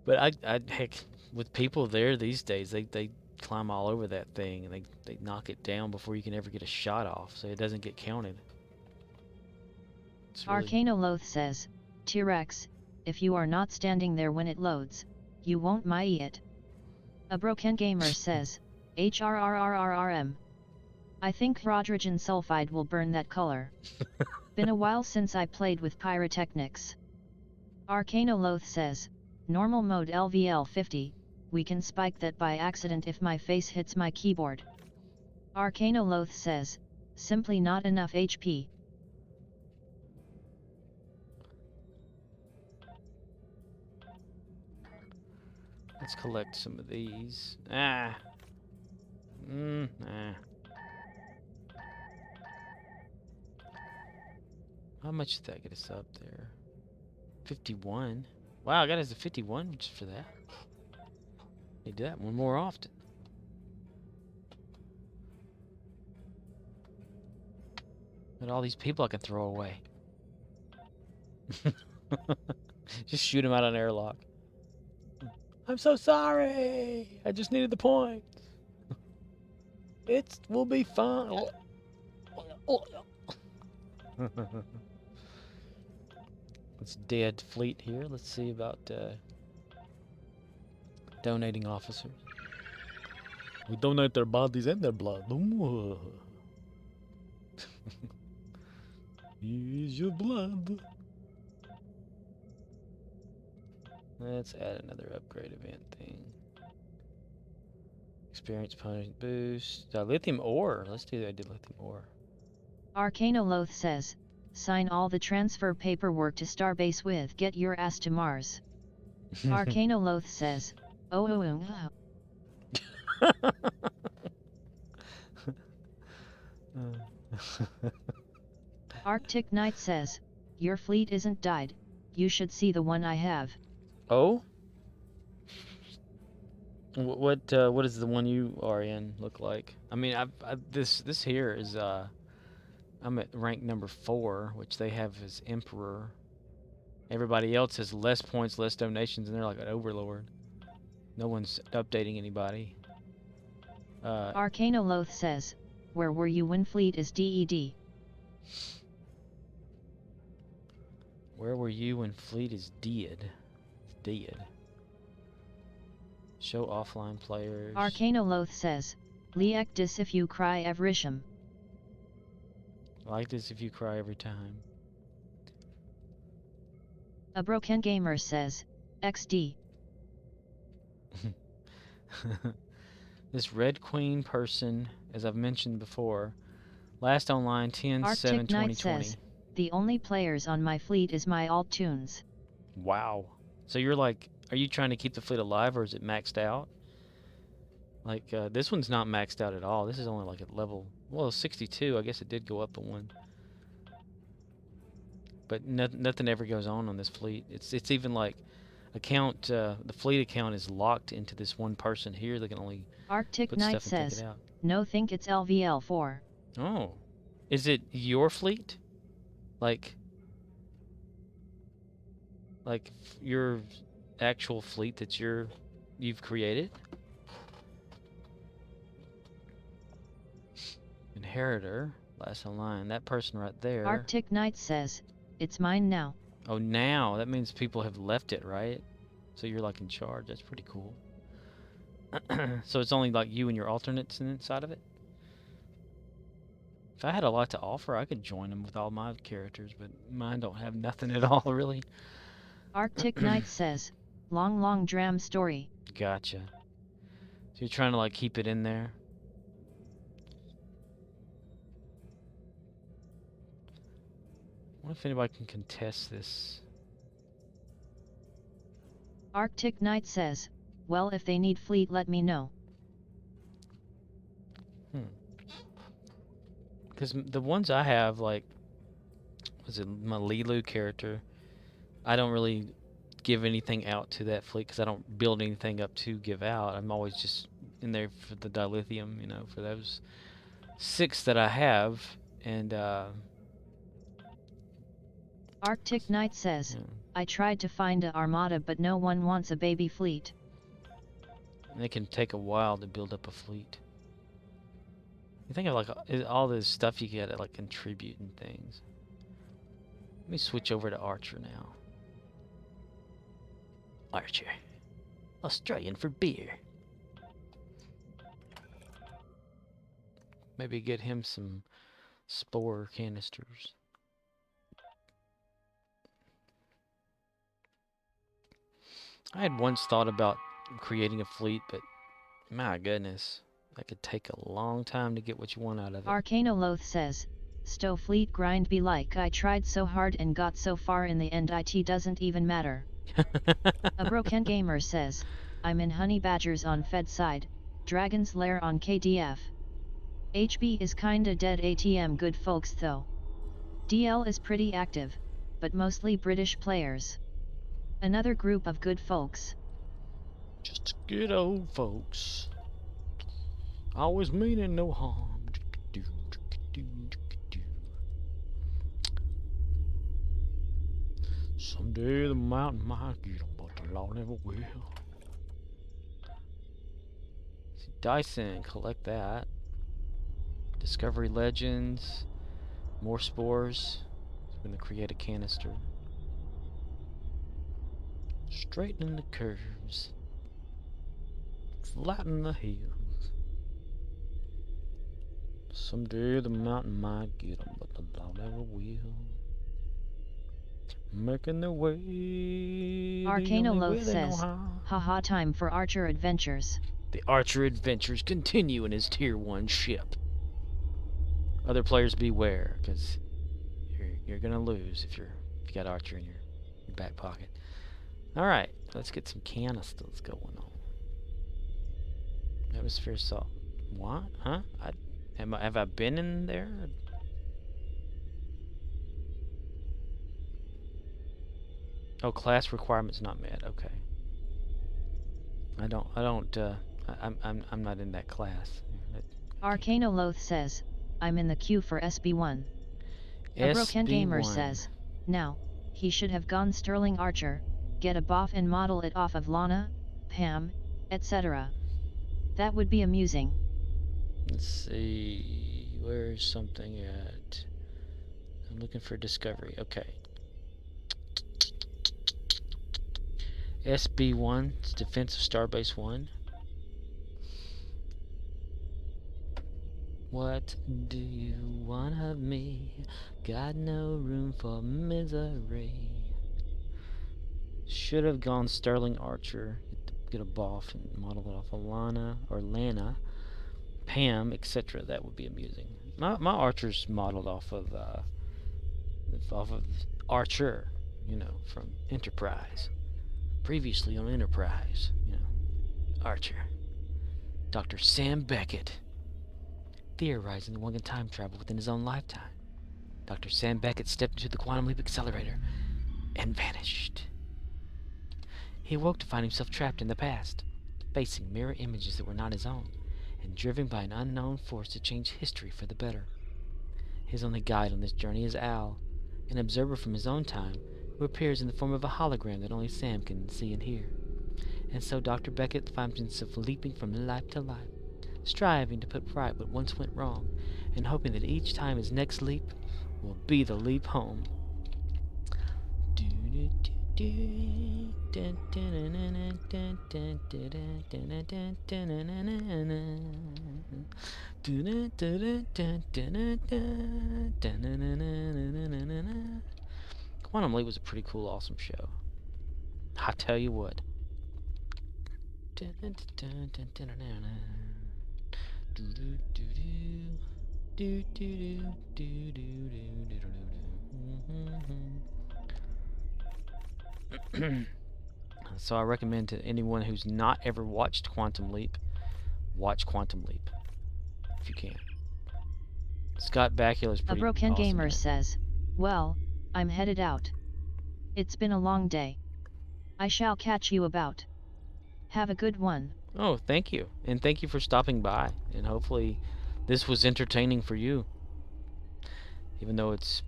But I heck, with people there these days, they climb all over that thing and they knock it down before you can ever get a shot off, so it doesn't get counted. Really... Arcanoloth says, T-Rex, if you are not standing there when it loads, you won't see it. A Broken Gamer says, HRRRRRM. I think hydrogen sulfide will burn that color. Been a while since I played with pyrotechnics. Arcanoloth says, normal mode LVL 50, we can spike that by accident if my face hits my keyboard. Arcanoloth says, simply not enough HP. Let's collect some of these. How much did that get us up there? 51. Wow, I got us to 51 just for that. Need that one more often. Got all these people I can throw away. Just shoot them out on airlock. I'm so sorry. I just needed the points. It will be fine. It's dead fleet here. Let's see about donating officers. We donate their bodies and their blood. Here's your blood. Let's add another upgrade event thing. Experience punishment boost. Lithium ore. Let's do that. I did lithium ore. Arcanoloth says, sign all the transfer paperwork to Starbase with get your ass to Mars. Arcanoloth says, Arctic Knight says, your fleet isn't died, you should see the one I have. Oh? What does the one you are in look like? I mean, this here is I'm at rank number 4, which they have as Emperor. Everybody else has less points, less donations, and they're like an overlord. No one's updating anybody. Arcanoloth says, where were you when fleet is DED? Where were you when fleet is dead? Dead. Show offline players. Arcanoloth says, Leek dis if you cry Evrisham. Like this if you cry every time. A Broken Gamer says, XD. This Red Queen person, as I've mentioned before, last online 10/7/2020. Says, the only players on my fleet is my alt tunes. Wow. So you're like, are you trying to keep the fleet alive or is it maxed out? Like, this one's not maxed out at all. This is only like at level, well, 62. I guess it did go up a 1. But nothing ever goes on this fleet. It's even like, account, the fleet account is locked into this one person here. They can only Arctic put Knight stuff and take says, it out. no think it's LVL4. Oh. Is it your fleet? Like your actual fleet that you've created? Inheritor, last in line. That person right there. Arctic Knight says, it's mine now. Oh, now. That means people have left it, right? So you're like in charge. That's pretty cool. So it's only like you and your alternates inside of it? If I had a lot to offer, I could join them with all my characters, but mine don't have nothing at all, really. Arctic Knight says, long dram story. Gotcha. So you're trying to like keep it in there? I wonder if anybody can contest this. Arctic Knight says, well, if they need fleet, let me know. Because the ones I have, like, was it my Lilu character? I don't really give anything out to that fleet because I don't build anything up to give out. I'm always just in there for the dilithium, you know, for those 6 that I have. And, Arctic Knight says, I tried to find a armada but no one wants a baby fleet. it can take a while to build up a fleet. You think of like all this stuff you get to like contribute and things. Let me switch over to Archer now. Archer. Australian for beer. Maybe get him some spore canisters. I had once thought about creating a fleet, but my goodness, that could take a long time to get what you want out of it. Arcanoloth says, Stow fleet grind be like I tried so hard and got so far in the end it doesn't even matter. A broken gamer says, I'm in Honey Badgers on Fed side, Dragon's Lair on KDF. HB is kinda dead ATM good folks though. DL is pretty active, but mostly British players. Another group of good folks. Just good old folks. Always meaning no harm. Someday the mountain might get 'em, but the law never will. See, Dyson, collect that. Discovery Legends. More spores. It's gonna create a canister. Straighten the curves. Flatten the hills. Someday the mountain might get 'em, but the law never will. Making their way. Arcanoloth says, haha time for Archer Adventures. The Archer Adventures continue in his Tier 1 ship. Other players beware, because you're gonna lose if you got Archer in your back pocket. Alright, let's get some canisters going on. Atmosphere salt. What? Huh? Have I been in there? Oh, class requirements not met. Okay. I'm not in that class. Arcanoloth says, I'm in the queue for SB1. A broken gamer says, now, he should have gone Sterling Archer, get a buff and model it off of Lana, Pam, etc. That would be amusing. Let's see, where's something at? I'm looking for discovery. Okay. SB1, it's Defense of Starbase 1. What do you want of me? Got no room for misery. Should have gone Sterling Archer. Get a buff and model it off of Lana or Lana, Pam, etc. That would be amusing. My Archer's modeled off of Archer, you know, from Enterprise. Previously on Enterprise, you know, Archer. Dr. Sam Beckett. Theorizing that one can time travel within his own lifetime. Dr. Sam Beckett stepped into the Quantum Leap Accelerator and vanished. He awoke to find himself trapped in the past, facing mirror images that were not his own, and driven by an unknown force to change history for the better. His only guide on this journey is Al, an observer from his own time, who appears in the form of a hologram that only Sam can see and hear. And so Dr. Beckett finds himself leaping from life to life, striving to put right what once went wrong, and hoping that each time his next leap will be the leap home. Quantum Leap was a pretty cool, awesome show. I tell you what. So I recommend to anyone who's not ever watched Quantum Leap, watch Quantum Leap if you can. Scott Bakula's pretty A Broken awesome Gamer in it. says, well, I'm headed out. It's been a long day. I shall catch you about. Have a good one. Oh, thank you. And thank you for stopping by. And hopefully this was entertaining for you. Even though it's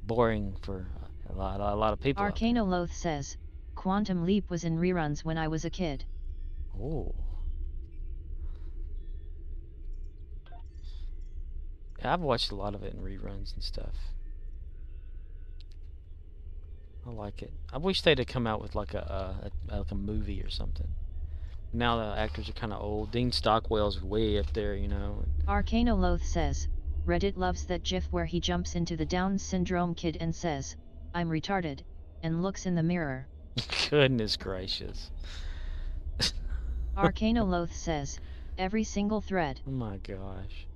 boring for a lot of people. out there. Arcanoloth says, Quantum Leap was in reruns when I was a kid. Oh. Yeah, I've watched a lot of it in reruns and stuff. I like it. I wish they'd have come out with like a movie or something. Now the actors are kind of old. Dean Stockwell's way up there, you know. Arcanoloth says, Reddit loves that gif where he jumps into the Down syndrome kid and says, I'm retarded, and looks in the mirror. Goodness gracious. Arcanoloth says, every single thread. Oh my gosh.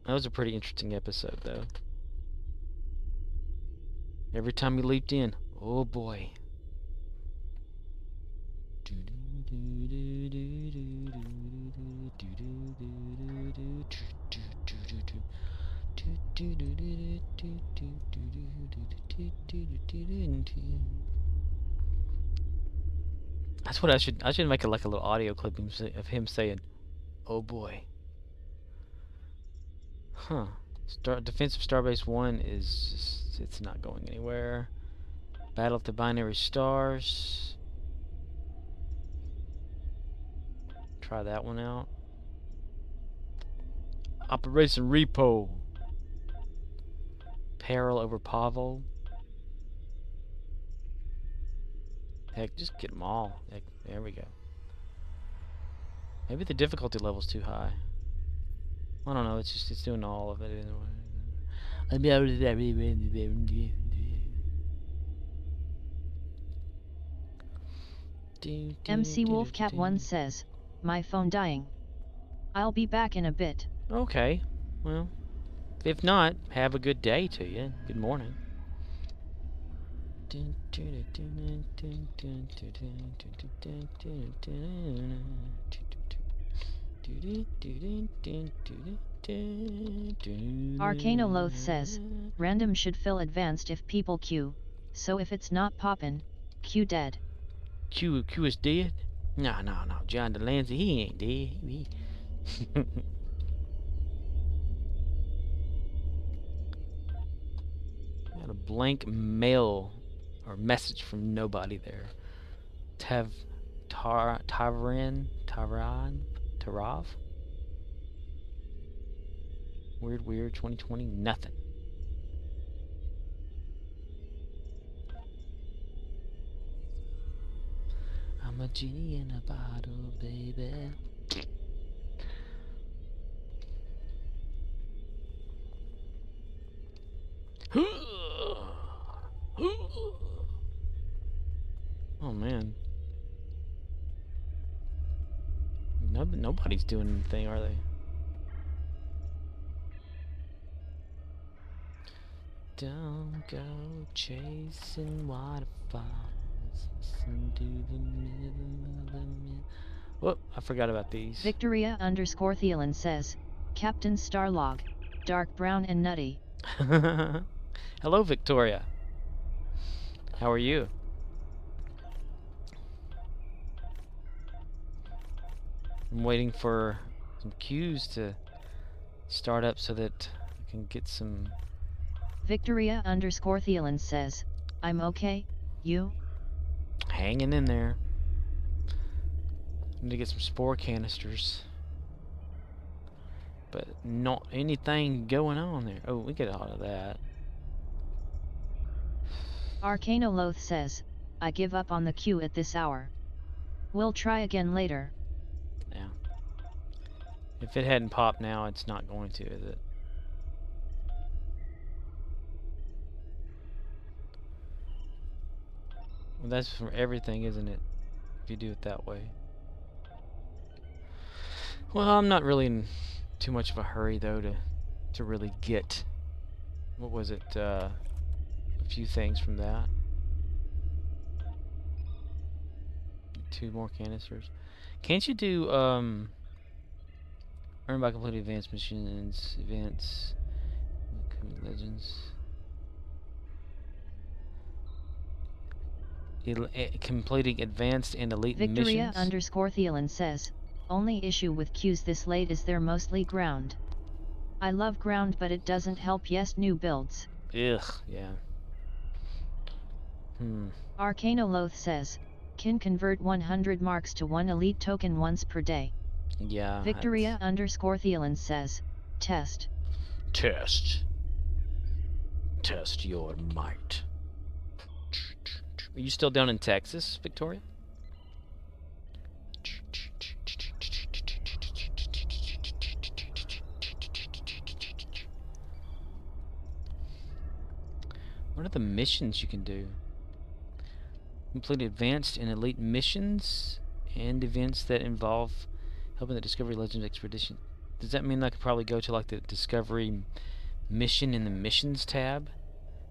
That was a pretty interesting episode, though. Every time he leaped in, oh boy. That's what I should make like a little audio clip of him saying, "Oh boy." Huh. Defensive Starbase 1 is just, it's not going anywhere. Battle of the Binary Stars. Try that one out. Operation Repo. Peril over Pavel. Heck, just get them all. Heck, there we go. Maybe the difficulty level's too high. I don't know, it's doing all of it MC Wolfcat1 says, my phone dying. I'll be back in a bit. Okay, well, if not, have a good day to you. Good morning. Arcanoloth says, random should fill advanced if people queue, so if it's not poppin', Q dead. Q is dead? No, John Delancey, he ain't dead. Got a blank mail or message from nobody there. Tarav? Weird 2020, nothing. I'm a genie in a bottle, baby. Oh man. Nobody's doing anything, are they? Don't go chasing waterfalls. Listen to the rhythm of the Whoop, I forgot about these. Victoria_Thielen says, Captain Starlog, dark brown and nutty. Hello, Victoria. How are you? I'm waiting for some queues to start up so that I can get some... Victoria_Thielen says, I'm okay, you? Hanging in there. Need to get some spore canisters. But not anything going on there. Oh, we get out of that. Arcanoloth says, I give up on the queue at this hour. We'll try again later. Yeah. If it hadn't popped now, it's not going to, is it? Well, that's for everything, isn't it? If you do it that way. Well, I'm not really in too much of a hurry, though, to really get... What was it? A few things from that. 2 more canisters. Can't you do, earn by completing advanced missions, events, legends... completing advanced and elite missions. Victoria_Thielen says, only issue with queues this late is they're mostly ground. I love ground, but it doesn't help new builds. Ugh, yeah. Arcanoloth says, can convert 100 marks to 1 elite token once per day. Yeah. Victoria_Thielen says, test. Test. Test your might. Are you still down in Texas, Victoria? What are the missions you can do? Complete advanced and elite missions and events that involve helping the Discovery Legends expedition. Does that mean I could probably go to like the Discovery mission in the missions tab?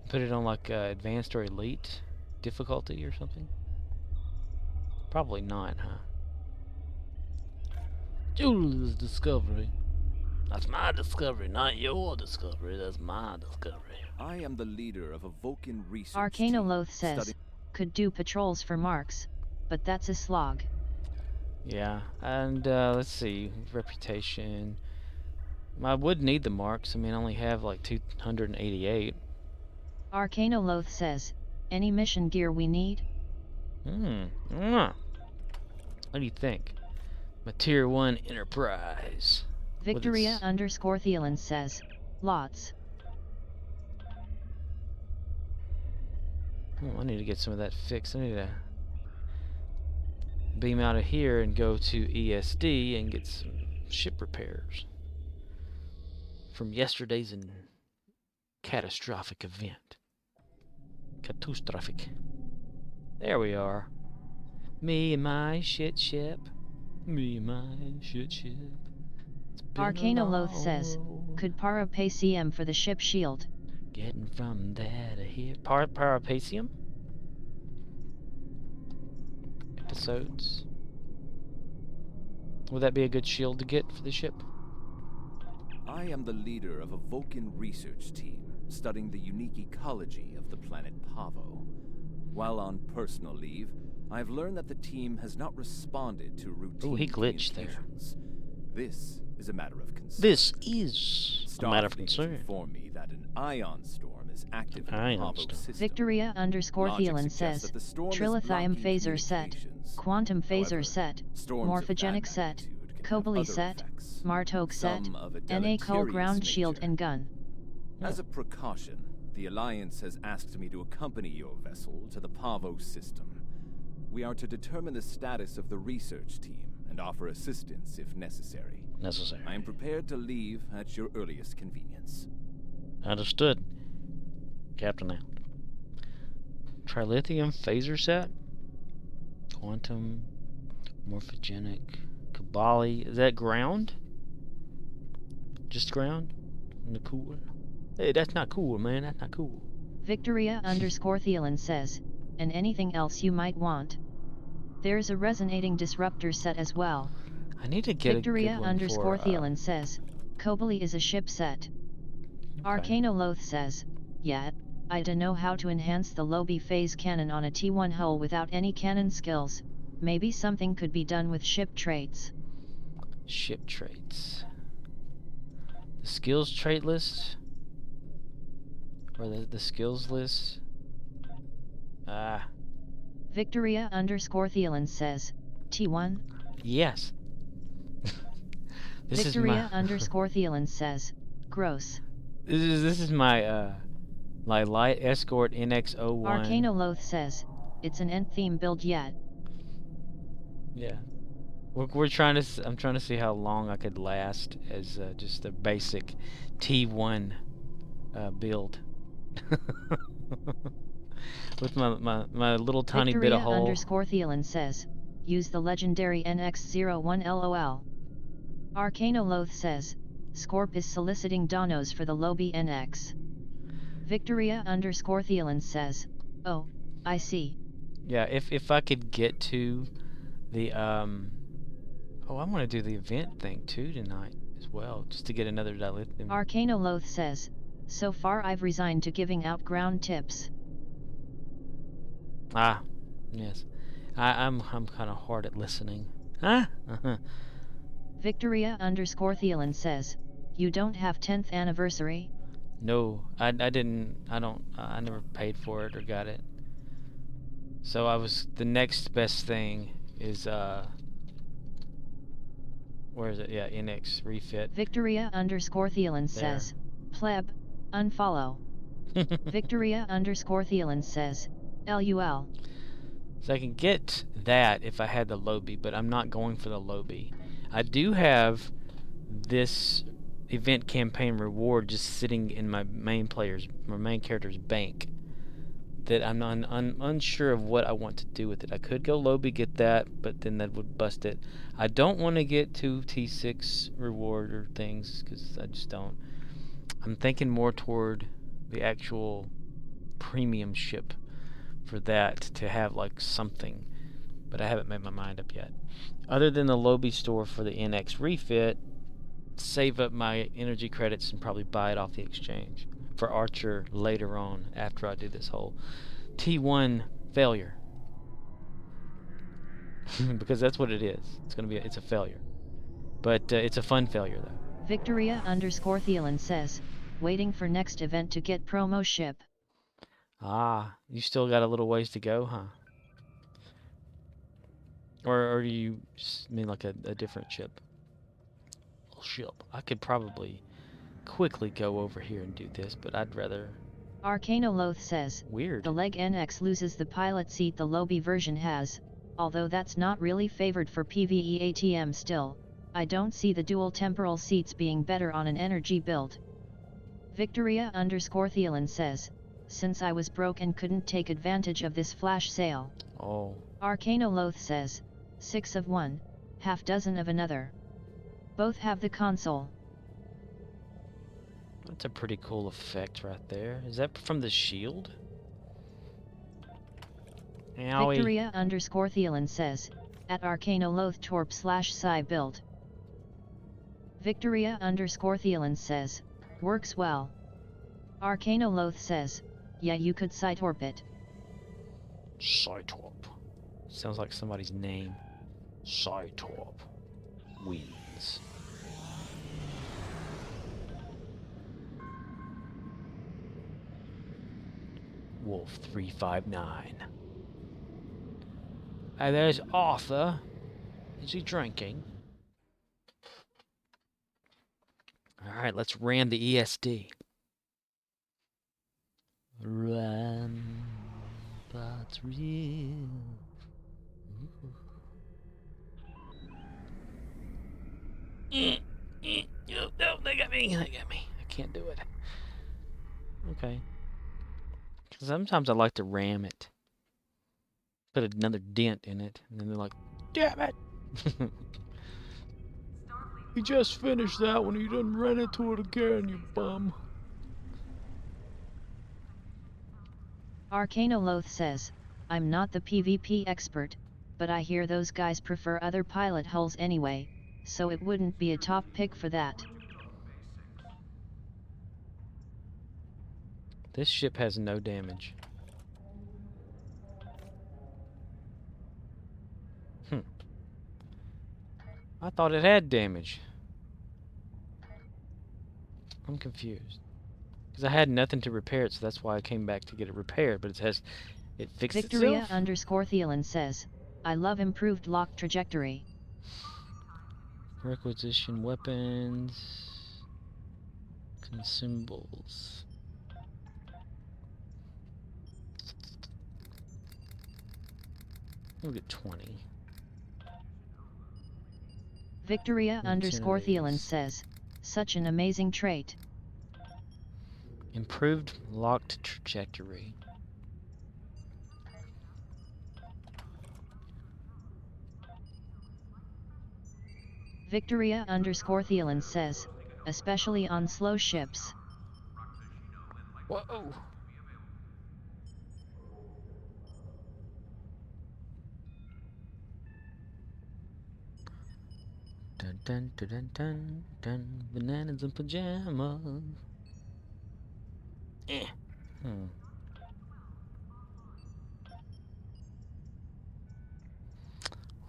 Put it on like advanced or elite difficulty or something? Probably not, huh? Julie's discovery. That's my discovery, not your discovery. That's my discovery. I am the leader of a Vulcan research Arcanoloth team says, could do patrols for marks, but that's a slog. Yeah, and let's see, reputation. I would need the marks. I mean, I only have like 288. Arcanoloth says, any mission gear we need? What do you think? My tier 1 Enterprise. Victoria_Thielen says, lots. Oh, I need to get some of that fixed. I need to beam out of here and go to ESD and get some ship repairs from yesterday's catastrophic event. Catastrophic. There we are. Me and my shit ship. Me and my shit ship. Arcanoloth says, could Para pay CM for the ship shield? Getting from there to here. Parapacium? Episodes. Would that be a good shield to get for the ship? I am the leader of a Vulcan research team studying the unique ecology of the planet Pavo. While on personal leave, I've learned that the team has not responded to routine he glitched there. This is a matter of concern. This is a matter of concern. Inform me that an ion storm is active in the Pavo system. Victoria_Thielen says, Trilithium phaser set, quantum phaser set, morphogenic set, Kobali set, Martok set, NA Cole ground shield and gun. As a precaution, the Alliance has asked me to accompany your vessel to the Pavo system. We are to determine the status of the research team and offer assistance if necessary. I am prepared to leave at your earliest convenience. Understood. Captain out. Trilithium phaser set? Quantum, morphogenic, Kobali. Is that ground? Just ground? In the cool? Hey, that's not cool, man. That's not cool. Victoria_Thielen says, and anything else you might want. There's a resonating disruptor set as well. I need to get a good one for, Victoria_Thielen says, Kobali is a ship set. Okay. Arcanoloth says, yeah, I don't know how to enhance the lobby phase cannon on a T1 hull without any cannon skills. Maybe something could be done with ship traits. Ship traits. The skills trait list? Or the skills list? Ah. Victoria _ Thielen says, T1? Yes. This Victoria is my _ Thielen says, gross. This is my like light escort NX01. Arcano Loth says, it's an end theme build yet. Yeah. We're trying to. I'm trying to see how long I could last as just a basic T1 build with my little tiny Victoria bit of hull. _ Thielen says, use the legendary NX01 LOL. Arcano Loth says, Scorp is soliciting donos for the Lobby NX. Victoria _ Thielen says, oh, I see. Yeah, if I could get to the oh, I want to do the event thing too tonight as well, just to get another dilithium. Arcano Loth says, so far I've resigned to giving out ground tips. Ah, yes. I'm kind of hard at listening. Huh? Victoria _ Thielen says, you don't have 10th anniversary? No, I didn't. I never paid for it or got it. So the next best thing is where is it? Yeah, NX refit. Victoria _ Thielen says, pleb, unfollow. Victoria _ Thielen says, LUL. So I can get that if I had the Lobby, but I'm not going for the Lobby. I do have this event campaign reward just sitting in my main character's bank that I'm unsure of what I want to do with it. I could go Lobby, get that, but then that would bust it. I don't want to get 2 T6 reward or things because I just don't. I'm thinking more toward the actual premium ship for that to have like something, but I haven't made my mind up yet. Other than the Lobby store for the NX refit, save up my energy credits and probably buy it off the exchange for Archer later on after I do this whole T1 failure. Because that's what it is. It's a failure. But it's a fun failure though. Victoria _ Thielen says, waiting for next event to get promo ship. Ah, you still got a little ways to go, huh? Or do you mean like a different ship? Ship. I could probably quickly go over here and do this, but I'd rather. Arcano Loth says, weird. The Leg NX loses the pilot seat the Lobby version has, although that's not really favored for PvE ATM still. I don't see the dual temporal seats being better on an energy build. Victoria _ Thielen says, since I was broke and couldn't take advantage of this flash sale. Oh. Arcano Loth says, 6 of one, half dozen of another. Both have the console. That's a pretty cool effect right there. Is that from the shield? Owie. Victoria _ Thielen says, at Arcano Loth Torp /Psy build. Victoria _ Thielen says, works well. Arcano Loth says, yeah, you could Psytorp it. Psytorp. Sounds like somebody's name. Psytorp wins. Wolf 359. Hey, there's Arthur. Is he drinking? Alright, let's ram the ESD. Run, but real. No, they got me. I can't do it. Okay. Sometimes I like to ram it. Put another dent in it, and then they're like, damn it! You just finished that one, you done ran into it again, you bum. Arcano Loth says, I'm not the PvP expert, but I hear those guys prefer other pilot hulls anyway, so it wouldn't be a top pick for that. This ship has no damage. I thought it had damage. I'm confused. Because I had nothing to repair it, so that's why I came back to get it repaired. But it fixed Victoria itself. _Thielen says, I love improved lock trajectory. Requisition weapons. Consumables. We'll get 20. Victoria _Thielen says, such an amazing trait. Improved locked trajectory. Victoria _Thielen says, especially on slow ships. Whoa! Dun dun dun dun dun dun. Bananas and pajamas.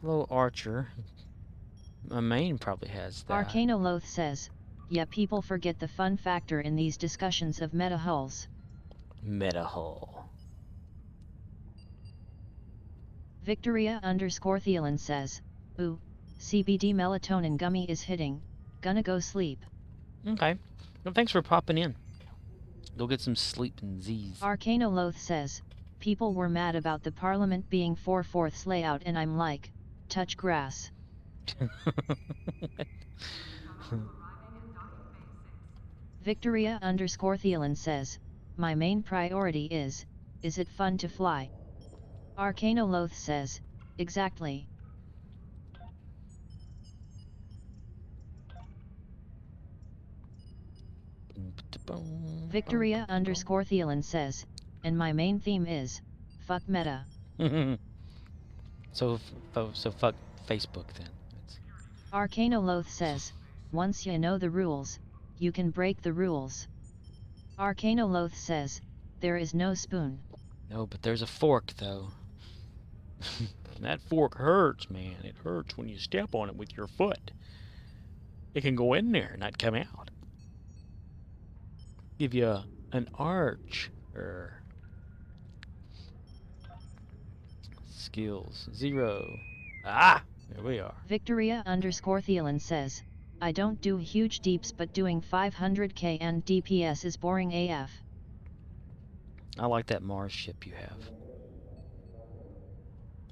Hello, Archer. My main probably has that. Arcanoloth says, yeah, people forget the fun factor in these discussions of meta hulls. Meta hull. Victoria _Thielen says, ooh, CBD melatonin gummy is hitting, gonna go sleep. Okay. Well, thanks for popping in. Go get some sleep and Z's. Arcanoloth says, people were mad about the parliament being 4/4 layout and I'm like, touch grass. Victoria _Thielen says, my main priority is it fun to fly? Arcanoloth says, exactly. Victoria _Thielen says, and my main theme is, fuck meta. So fuck Facebook then. Arcanoloth says, once you know the rules, you can break the rules. Arcanoloth says, there is no spoon. No, but there's a fork though. That fork hurts, man. It hurts when you step on it with your foot. It can go in there and not come out. Give you an arch. Skills 0. Ah, there we are. Victoria _Thielen says, I don't do huge deeps, but doing 500k and DPS is boring AF. I like that Mars ship you have.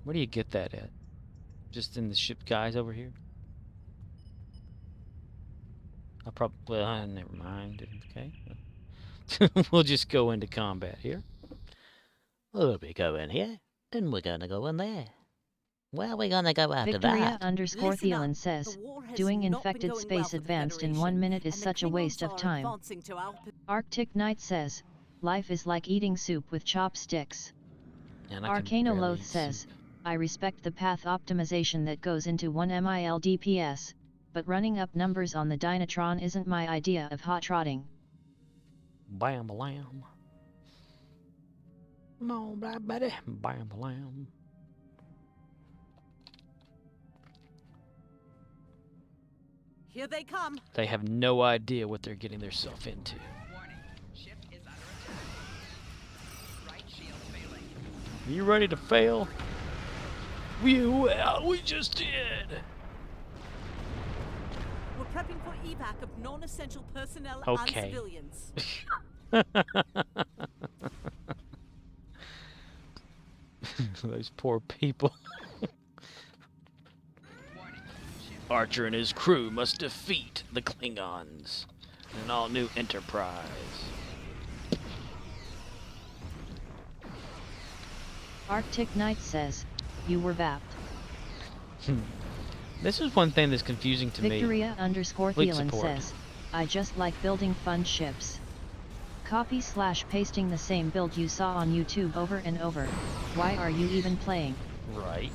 Where do you get that at? Just in the ship guys over here? I probably, well, never mind. Okay. We'll just go into combat here. We'll be going here, and we're gonna go in there. Where are we gonna go after Victoria that? _Thielen says, doing infected space advanced in 1 minute is such a waste of time. Arctic Knight says, life is like eating soup with chopsticks. Arcanoloth says, I respect the path optimization that goes into 1 mil DPS, but running up numbers on the Dynatron isn't my idea of hot rodding. Bam lamb. No, buddy. Bam lamb. Here they come. They have no idea what they're getting themselves into. Warning. Ship is under attack. Right shield failing. You ready to fail? We just did. We're prepping for evac of non-essential personnel Okay. and civilians. Those poor people. Archer and his crew must defeat the Klingons in an all-new Enterprise. Arctic Knight says, you were vapped. This is one thing that's confusing to Victoria me. _Thielen says, I just like building fun ships. Copy/pasting the same build you saw on YouTube over and over. Why are you even playing? Right.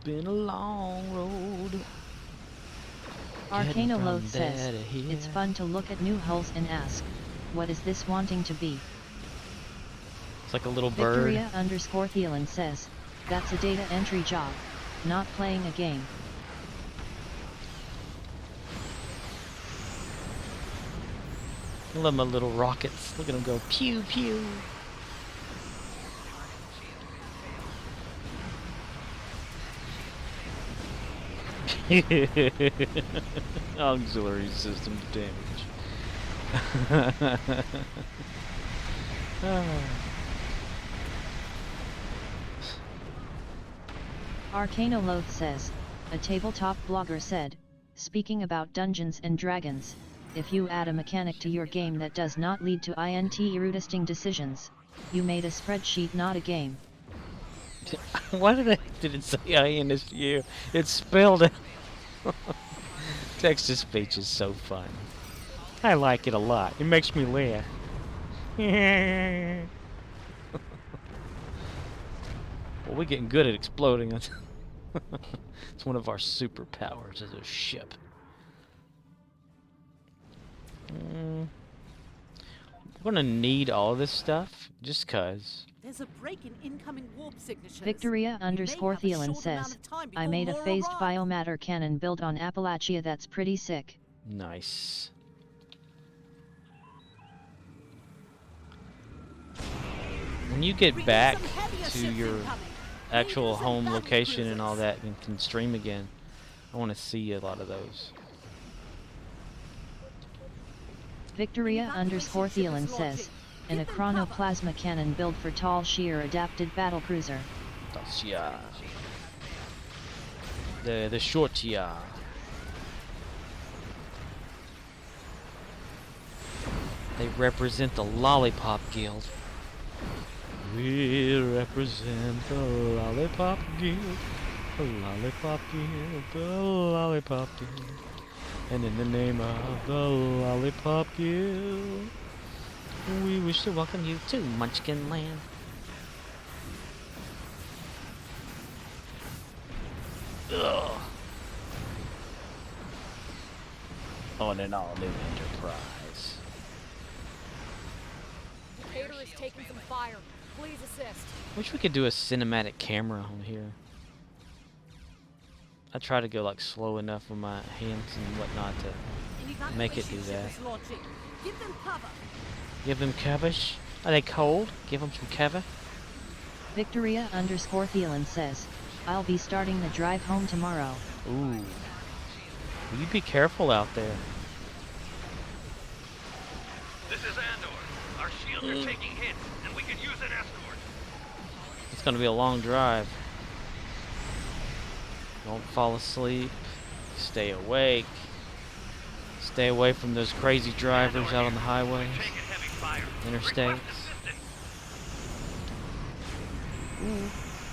been a long road. Arcanoloth says, it's fun to look at new hulls and ask, what is this wanting to be? It's like a little bird. Victoria_Thielen says, that's a data entry job, not playing a game. I love my little rockets. Look at them go pew pew. Auxiliary system damage. Arcanoloth says, a tabletop blogger said, speaking about Dungeons and Dragons, if you add a mechanic to your game that does not lead to interesting decisions, you made a spreadsheet, not a game. Why did it say INSU? It's spelled out. Text-to-speech is so fun. I like it a lot. It makes me laugh. Well, we're getting good at exploding. It's one of our superpowers as a ship. We're gonna need all this stuff just cause. There's a break in incoming warp signatures. Victoria_Thielen says, I made a phased biomatter cannon built on Appalachia that's pretty sick. Nice. When you get back to your actual home location and all that and can stream again, I want to see a lot of those. Victoria_Thielen says, in a chronoplasma cannon built for Tal Shiar adapted battlecruiser. Tal Shiar. The short Shiar. They represent the Lollipop Guild. We represent the Lollipop Guild. The Lollipop Guild. The Lollipop Guild. And in the name of the Lollipop Guild, we wish to welcome you to Munchkin Land. Ugh. On an all-new Enterprise. Cater is taking some fire. Please assist. Wish we could do a cinematic camera on here. I try to go like slow enough with my hands and whatnot to make it do that. Give them cover. Give them covers? Are they cold? Give them some cover. Victoria_Thielen says, I'll be starting the drive home tomorrow. Ooh. Will you be careful out there? This is Andor. Our shields are taking hits, and we could use an escort. It's gonna be a long drive. Don't fall asleep. Stay awake. Stay away from those crazy drivers out on the highways, interstates.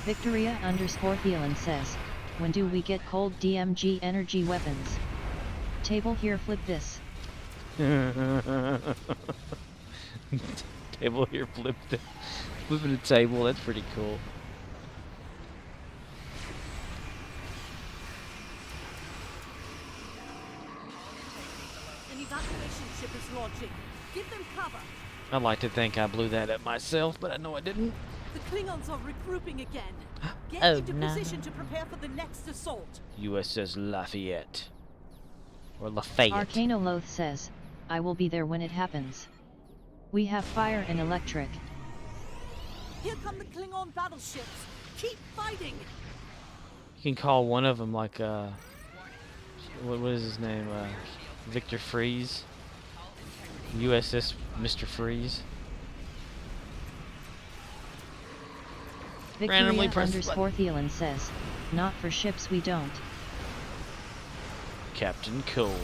Victoria_Thielen says, when do we get cold DMG energy weapons? Table here, flip this. Table here, flip this. Flipping a table, that's pretty cool. An evacuation ship is launching. Give them cover. I'd like to think I blew that up myself, but I know I didn't. The Klingons are regrouping again. Get into position to prepare for the next assault. USS Lafayette. Or Lafayette. Arcanoloth says, I will be there when it happens. We have fire and electric. Here come the Klingon battleships. Keep fighting. You can call one of them like, what is his name? Victor Freeze. USS Mr. Freeze. Victoria_Thielen says, not for ships we don't. Captain Cold.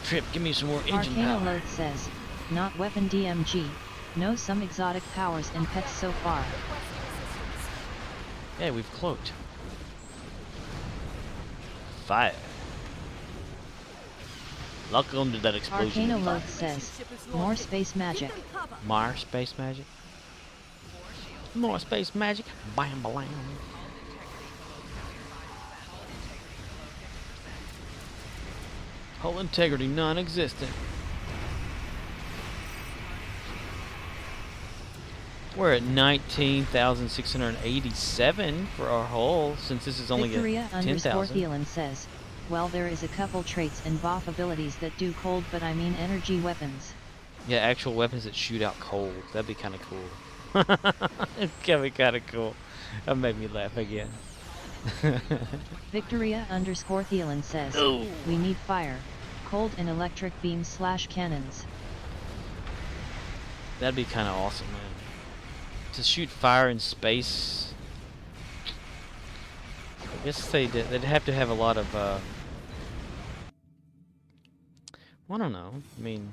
Trip, give me some more engine power. Arcanoloth says, not weapon DMG. Know some exotic powers and pets so far. Yeah, we've cloaked. Fire. Welcome to that explosion. Arcanoloth says, more space magic. More space magic. More space magic. Bam, bam. Hull integrity non-existent. We're at 19,687 for our hull, since this is only Victoria at 10,000. Thielen says, well, there is a couple traits and buff abilities that do cold, but I mean energy weapons. Yeah, actual weapons that shoot out cold. That'd be kind of cool. That'd be kind of cool. That made me laugh again. Victoria Thielen says, we need fire, cold and electric beams / cannons. That'd be kind of awesome, man. To shoot fire in space. I guess they'd have to have a lot of, I don't know. I mean,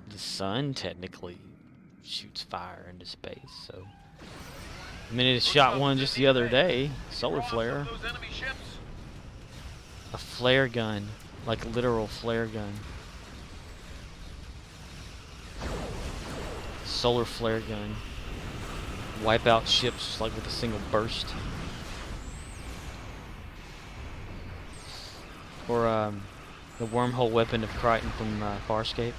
the sun technically shoots fire into space, so. I mean, it shot one just the other day. Solar flare. A flare gun. Like a literal flare gun. Solar flare gun. Wipe out ships like with a single burst. Or the wormhole weapon of Crichton from Farscape.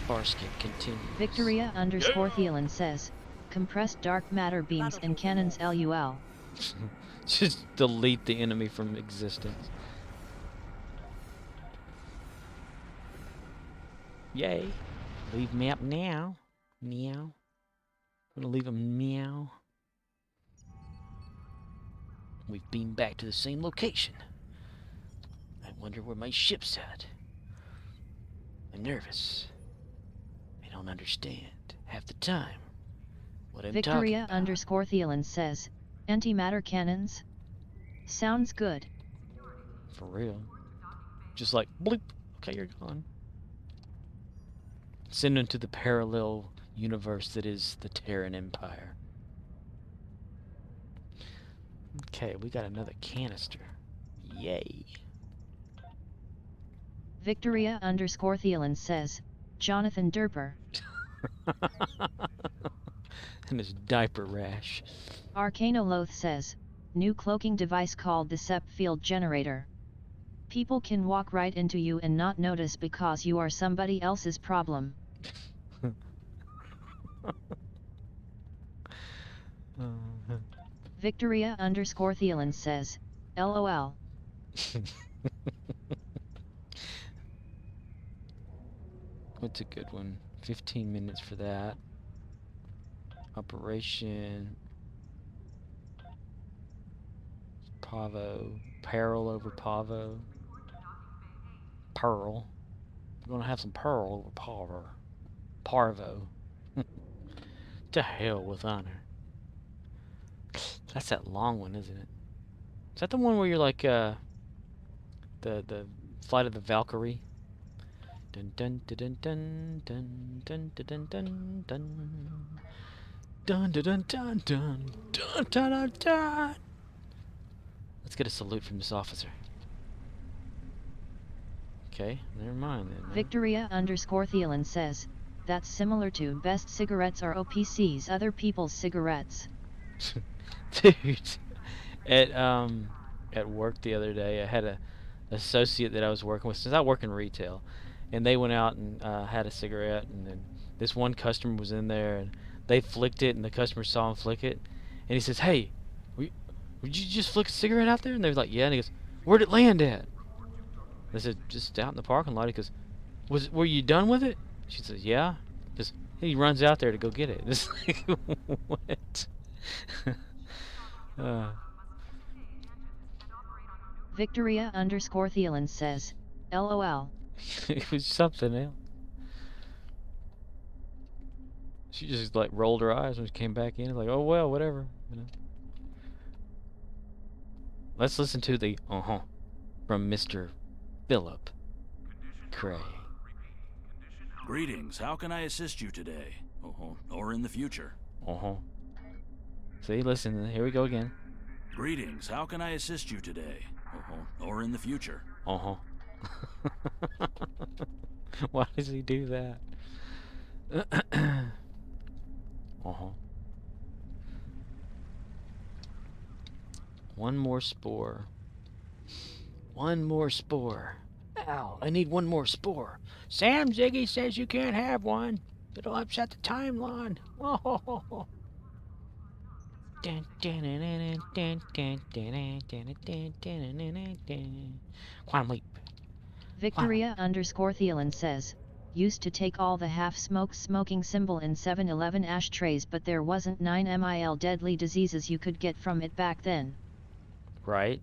Farscape continue. Victoria Thielen says, compressed dark matter beams and cannons LUL. Just delete the enemy from existence. Yay. Leave map now. Meow. I'm gonna leave a meow. We've been back to the same location. I wonder where my ship's at. I'm nervous. I don't understand half the time what I'm Victoria talking about. Thielen says, antimatter cannons? Sounds good. For real. Just like, bleep. Okay, you're gone. Send them to the parallel universe that is the Terran Empire. Okay, we got another canister. Yay. Victoria Thielen says, Jonathan Derper. And his diaper rash. Arcanoloth says, new cloaking device called the SEP Field Generator. People can walk right into you and not notice because you are somebody else's problem. Victoria Thielen says, LOL. What's a good one? 15 minutes for that. Operation Pavo. Peril over Pavo. Pearl. We're gonna have some Pearl over Parvo. Parvo. To hell with honor. That's that long one, isn't it? Is that the one where you're like the Flight of the Valkyrie? Dun dun dun dun dun dun dun dun dun dun dun dun dun dun dun dun dun dun. Let's get a salute from this officer. Okay, never mind then. Man. Victoria Thielen says, that's similar to best cigarettes are OPC's other people's cigarettes. Dude, at work the other day, I had a associate that I was working with, since I work in retail, and they went out and had a cigarette, and then this one customer was in there, and they flicked it, and the customer saw him flick it, and he says, "Hey, would you just flick a cigarette out there?" And they was like, "Yeah," and he goes, "Where'd it land at?" I said, "Just out in the parking lot." He goes, "Were you done with it?" She says, "Yeah." Just he runs out there to go get it. It's like, what? Victoria Thielen says, LOL. It was something else. She just like rolled her eyes when she came back in. Like, oh well, whatever. You know. Let's listen to the from Mr. Philip Cray. Greetings, how can I assist you today? Or in the future? See, listen, here we go again. Greetings, how can I assist you today? Or in the future? Why does he do that? One more spore. One more spore. Ow, I need one more spore. Sam Ziggy says you can't have one. It'll upset the timeline. Oh. Quantum leap. Victoria _ Thielen says, used to take all the half-smoked smoking symbol in 7-Eleven ashtrays, but there wasn't 9 mil deadly diseases you could get from it back then. Right?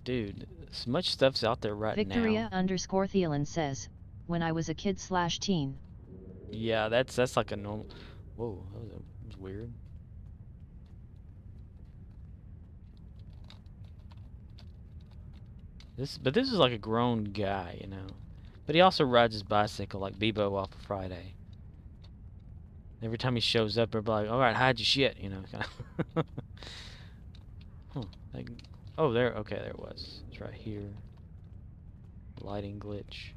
Dude, so much stuff's out there right Victoria now. _ Thielen says, when I was a kid/teen. Yeah, that's like a normal... Whoa, that was weird. But this is like a grown guy, you know. But he also rides his bicycle like Bebo off of Friday. Every time he shows up, they're like, "All right, hide your shit," you know. Oh, there. Okay, there it was. It's right here. Lighting glitch.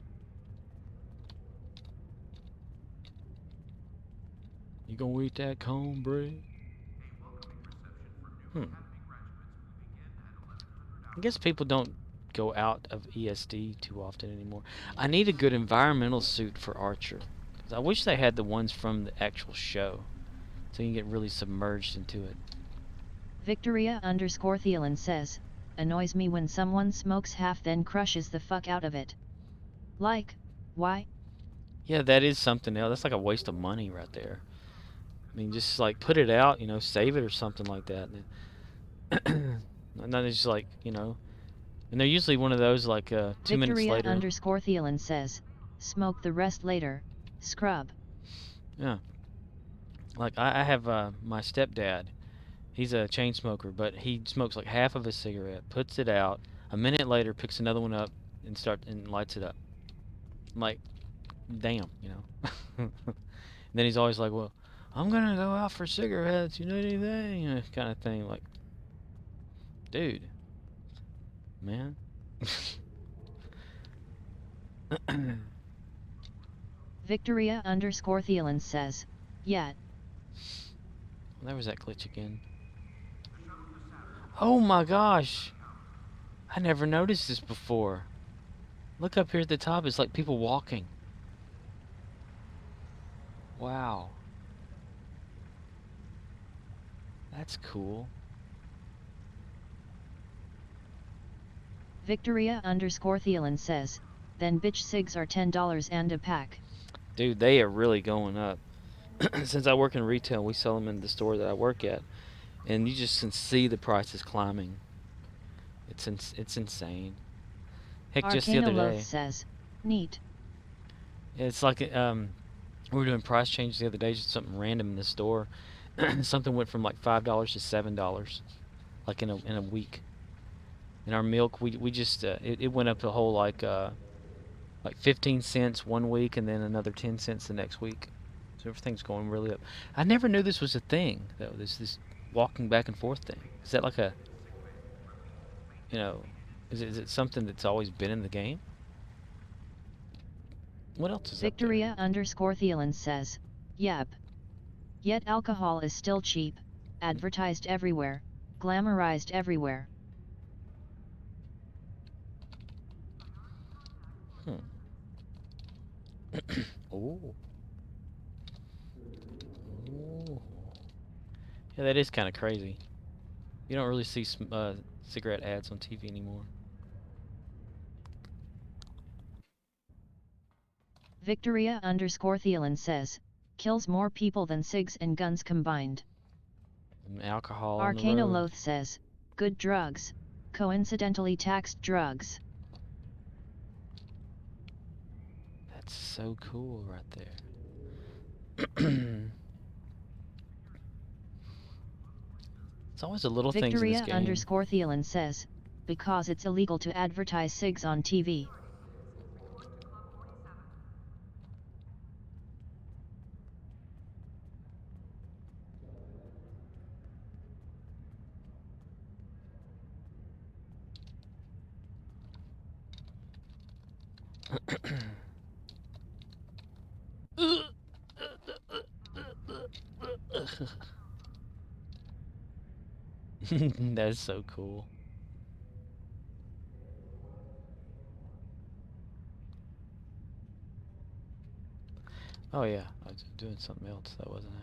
You gonna eat that cornbread? I guess people don't go out of ESD too often anymore. I need a good environmental suit for Archer. 'Cause I wish they had the ones from the actual show, so you can get really submerged into it. Victoria _ Thielen says, annoys me when someone smokes half then crushes the fuck out of it. Like, why? Yeah, that is something else. That's like a waste of money right there. I mean, just like put it out, you know, save it or something like that. And then it's just like, you know, and they're usually one of those like 2 minutes later. Victoria _ Thielen says, smoke the rest later, scrub. Yeah. Like I have my stepdad. He's a chain smoker, but he smokes like half of a cigarette, puts it out, a minute later picks another one up and lights it up. I'm like, damn, you know. And then he's always like, well, I'm gonna go out for cigarettes, you know, anything, you know, kind of thing. Like, dude, man. Victoria _ Thielen says, yeah. There was that glitch again. Oh my gosh! I never noticed this before. Look up here at the top, it's like people walking. Wow. That's cool. Victoria _ Thielen says, then bitch cigs are $10 and a pack. Dude, they are really going up. Since I work in retail, we sell them in the store that I work at, and you just can see the prices climbing. It's insane. Heck, just the other day. Says, neat. It's like we were doing price changes the other day, just something random in the store. Something went from like $5 to $7, like in a week. And our milk, we just it went up a whole like 15 cents one week, and then another 10 cents the next week. So everything's going really up. I never knew this was a thing, though. This walking back and forth thing. Is that like a, you know, is it something that's always been in the game? What else is Victoria _ Thielen says, yep. Yet alcohol is still cheap, advertised everywhere, glamorized everywhere. Oh. Yeah, that is kind of crazy. You don't really see cigarette ads on TV anymore. Victoria _ Thielen says, kills more people than cigs and guns combined. And alcohol. Arcanoloth says, good drugs, coincidentally taxed drugs. That's so cool right there. It's always the little things in this game. Victoria _ Thielen says, because it's illegal to advertise cigs on TV. That's so cool. Oh yeah, I was doing something else, that wasn't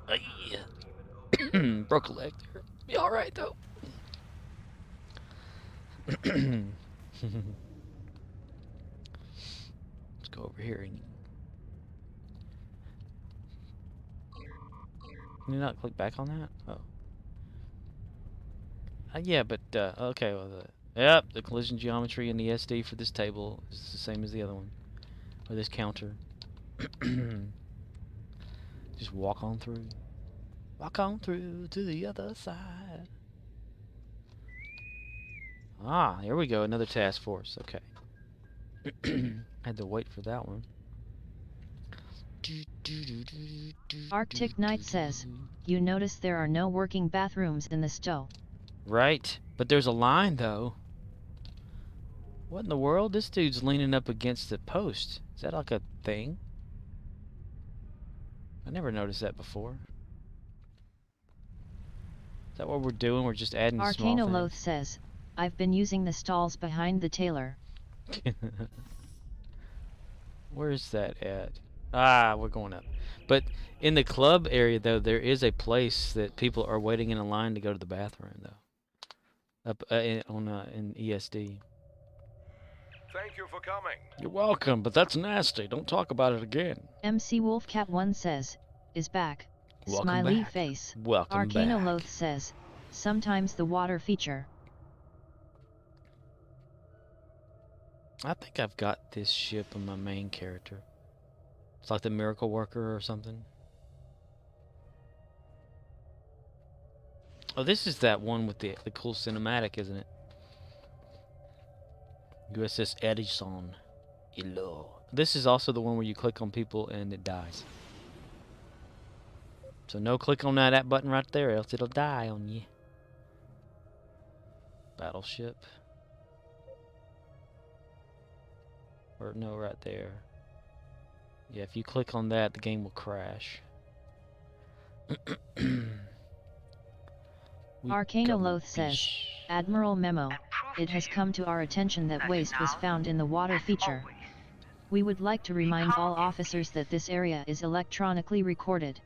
I? Broke a leg there. Be alright though. Let's go over here and... Can you not click back on that? Oh. Yeah, but, okay, well, yep, the collision geometry in the SD for this table is the same as the other one. Or this counter. Just walk on through. Walk on through to the other side. Ah, here we go, another task force, okay. Had to wait for that one. Arctic Knight says, you notice there are no working bathrooms in the stow. Right, but there's a line though. What in the world? This dude's leaning up against the post. Is that like a thing? I never noticed that before. Is that what we're doing? We're just adding small things? Arcanoloth says, I've been using the stalls behind the tailor. Where's that at? Ah, we're going up. But in the club area, though, there is a place that people are waiting in a line to go to the bathroom, though. Up in ESD. Thank you for coming. You're welcome, but that's nasty. Don't talk about it again. MC Wolfcat1 says, is back. Welcome Smiley back. face. Welcome back. Arcanoloth says, sometimes the water feature. I think I've got this ship on my main character. It's like the Miracle Worker or something. Oh, this is that one with the cool cinematic, isn't it? USS Edison. Hello. This is also the one where you click on people and it dies. So no click on that button right there, else it'll die on you. Battleship. Or no, right there. Yeah, if you click on that, the game will crash. Arcanoloth says, Admiral Memo, it has come to our attention that waste was found in the water feature. We would like to remind all officers that this area is electronically recorded.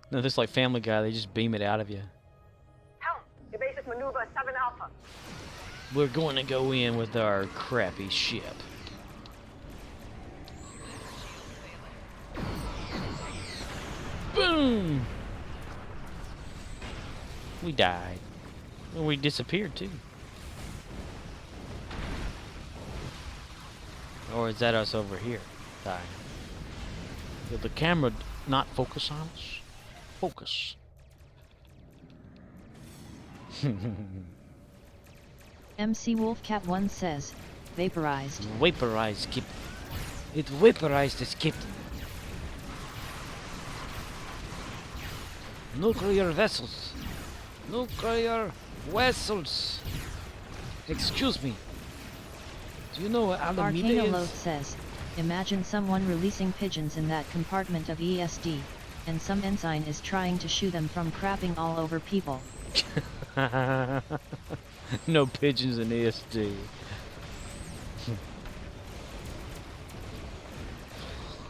No, this is like Family Guy, they just beam it out of you. Helm, evasive maneuver 7 Alpha. We're going to go in with our crappy ship. Boom! We died. And we disappeared too. Or is that us over here dying? Did the camera not focus on us? Focus. MC Wolfcat1 says, vaporized. Vaporized, Captain. It vaporized us, Captain. Nuclear vessels. Nuclear vessels. Excuse me. Do you know what Alameda Arcanoloth is? says, imagine someone releasing pigeons in that compartment of ESD, and some ensign is trying to shoo them from crapping all over people. No pigeons in ESD.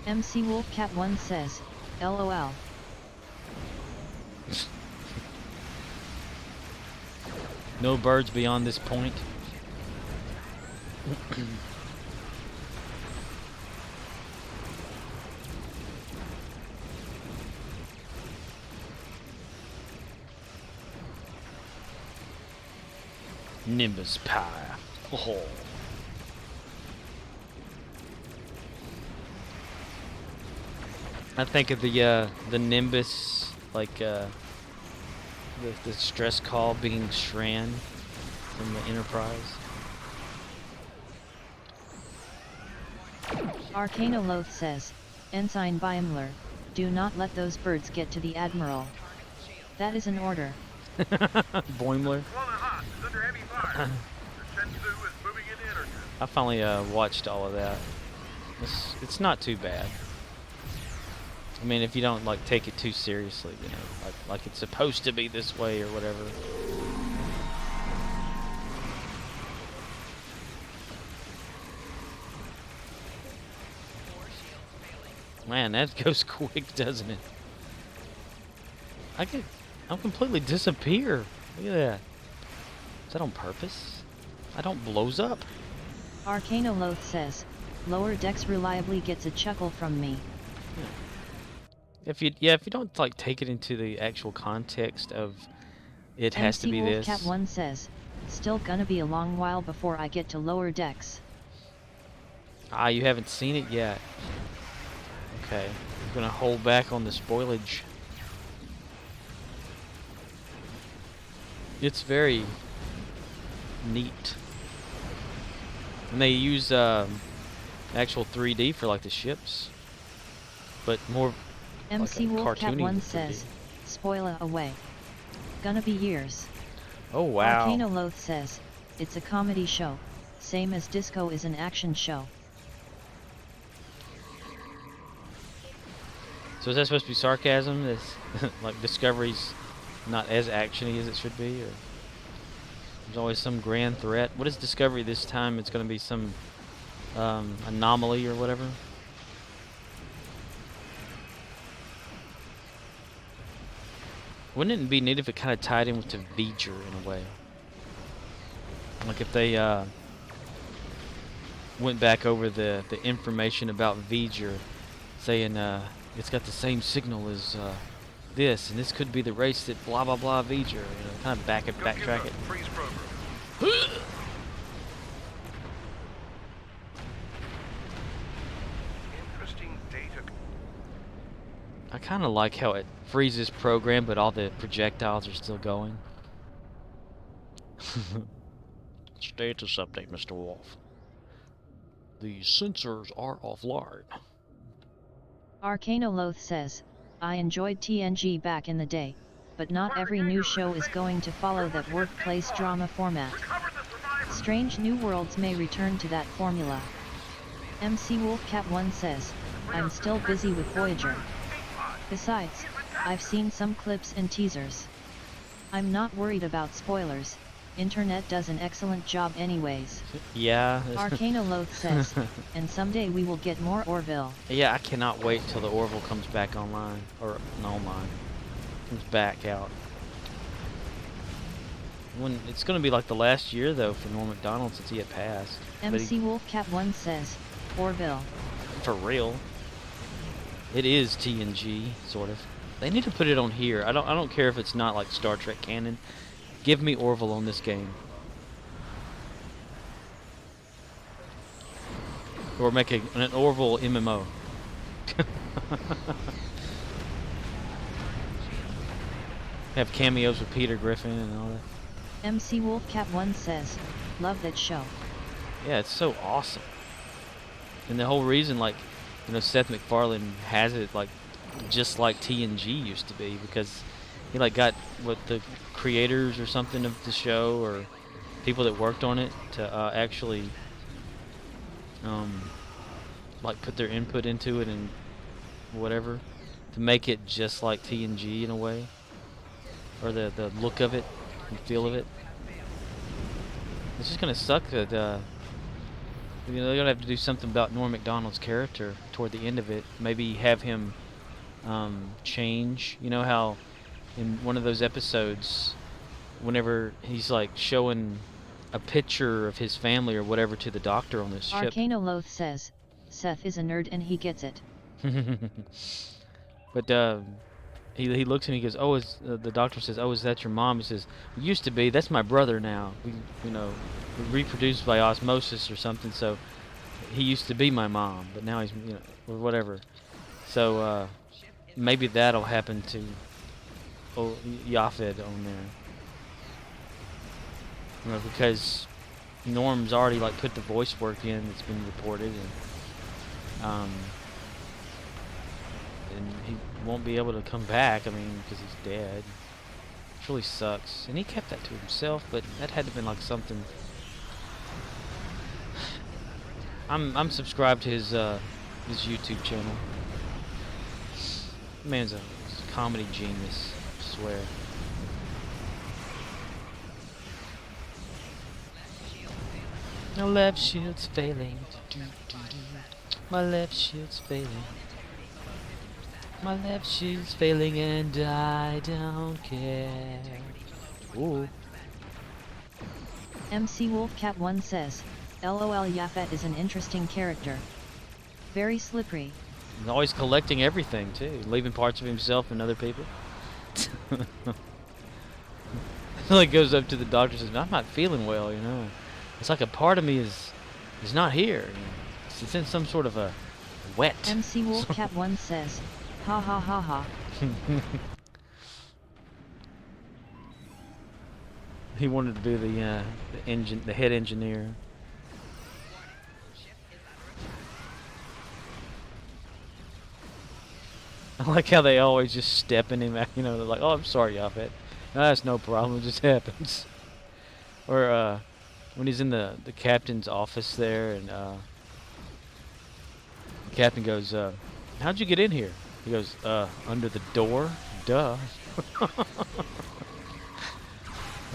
MC Wolfcat1 says, LOL. No birds beyond this point. Nimbus power. Oh. I think of the Nimbus, like the stress call being Shran from the Enterprise. Arcanoloth says, Ensign Biemler, do not let those birds get to the Admiral. That is an order. Boimler. I finally watched all of that. It's not too bad. I mean, if you don't like take it too seriously, you know, like it's supposed to be this way or whatever. Man, that goes quick, doesn't it? I'll completely disappear. Look at that. Is that on purpose? I don't blows up. Arcanoloth says, Lower Decks reliably gets a chuckle from me. If you don't like take it into the actual context of it has to be this. Cat 1 says, still gonna be a long while before I get to Lower Decks. Ah, you haven't seen it yet. Okay, I'm gonna hold back on the spoilage. It's very neat. And they use actual 3D for like the ships, but more MC like Wolf Cat cartoony 1 3D. says, spoiler away. Gonna be years. Oh wow. Arcanoloth says, it's a comedy show, same as Disco is an action show. So is that supposed to be sarcasm? This like Discovery's not as actiony as it should be, or there's always some grand threat? What is Discovery this time? It's going to be some anomaly or whatever. Wouldn't it be neat if it kind of tied in with the V'ger in a way? Like if they went back over the information about V'ger, saying it's got the same signal as this, and this could be the race that blah blah blah V'ger. You know, kind of backtrack it. Interesting data. I kind of like how it freezes program, but all the projectiles are still going. Status update, Mr. Wolf. The sensors are offline. Arcanoloth says, I enjoyed TNG back in the day, but not every new show is going to follow that workplace drama format. Strange New Worlds may return to that formula. MC Wolfcat 1 says, I'm still busy with Voyager. Besides, I've seen some clips and teasers. I'm not worried about spoilers, internet does an excellent job anyways. Yeah. Arcanoloth says, and someday we will get more Orville. Yeah, I cannot wait till the Orville comes back online, or not online, comes back out. When it's going to be like the last year though for Norm Macdonald since he had passed. MC Wolfcat 1 says, Orville. For real. It is TNG, sort of. They need to put it on here. I don't care if it's not like Star Trek canon. Give me Orville on this game. Or make an Orville MMO. Have cameos with Peter Griffin and all that. MC Wolfcat 1 says, love that show. Yeah, it's so awesome. And the whole reason, like, you know, Seth MacFarlane has it like just like TNG used to be, because he like got what the creators or something of the show or people that worked on it to actually like put their input into it and whatever to make it just like TNG in a way, or the look of it and feel of it. It's just gonna suck that you know, they're gonna have to do something about Norm Macdonald's character toward the end of it. Maybe have him change. You know how in one of those episodes, whenever he's like showing a picture of his family or whatever to the doctor on this ship. Arcanoloth says, Seth is a nerd and he gets it. But he looks and he goes, "Oh, the doctor says, oh, is that your mom?" He says, "Used to be. That's my brother now. We reproduced by osmosis or something. So he used to be my mom, but now he's, you know, or whatever." So maybe that'll happen to Yaphet on there. You know, because Norm's already like put the voice work in that's been reported, and he won't be able to come back. I mean, because he's dead. which really sucks. And he kept that to himself, but that had to have been like something. I'm subscribed to his YouTube channel. Man's a comedy genius, I swear. My left shield's failing. My left shield's failing. My left shield's failing and I don't care. Ooh. MC Wolfcat1 says, LOL Yaphet is an interesting character. Very slippery. He's always collecting everything too, leaving parts of himself and other people. Like goes up to the doctor and says, I'm not feeling well, you know. It's like a part of me is not here. You know? It's in some sort of a wet. MC Wolfcat1 says, ha ha ha ha. He wanted to be the head engineer. I like how they always just step in him. You know, they're like, "Oh, I'm sorry, Yaphet. No, that's no problem. It just happens." Or when he's in the captain's office there, and the captain goes, "How'd you get in here?" He goes, "Under the door. Duh."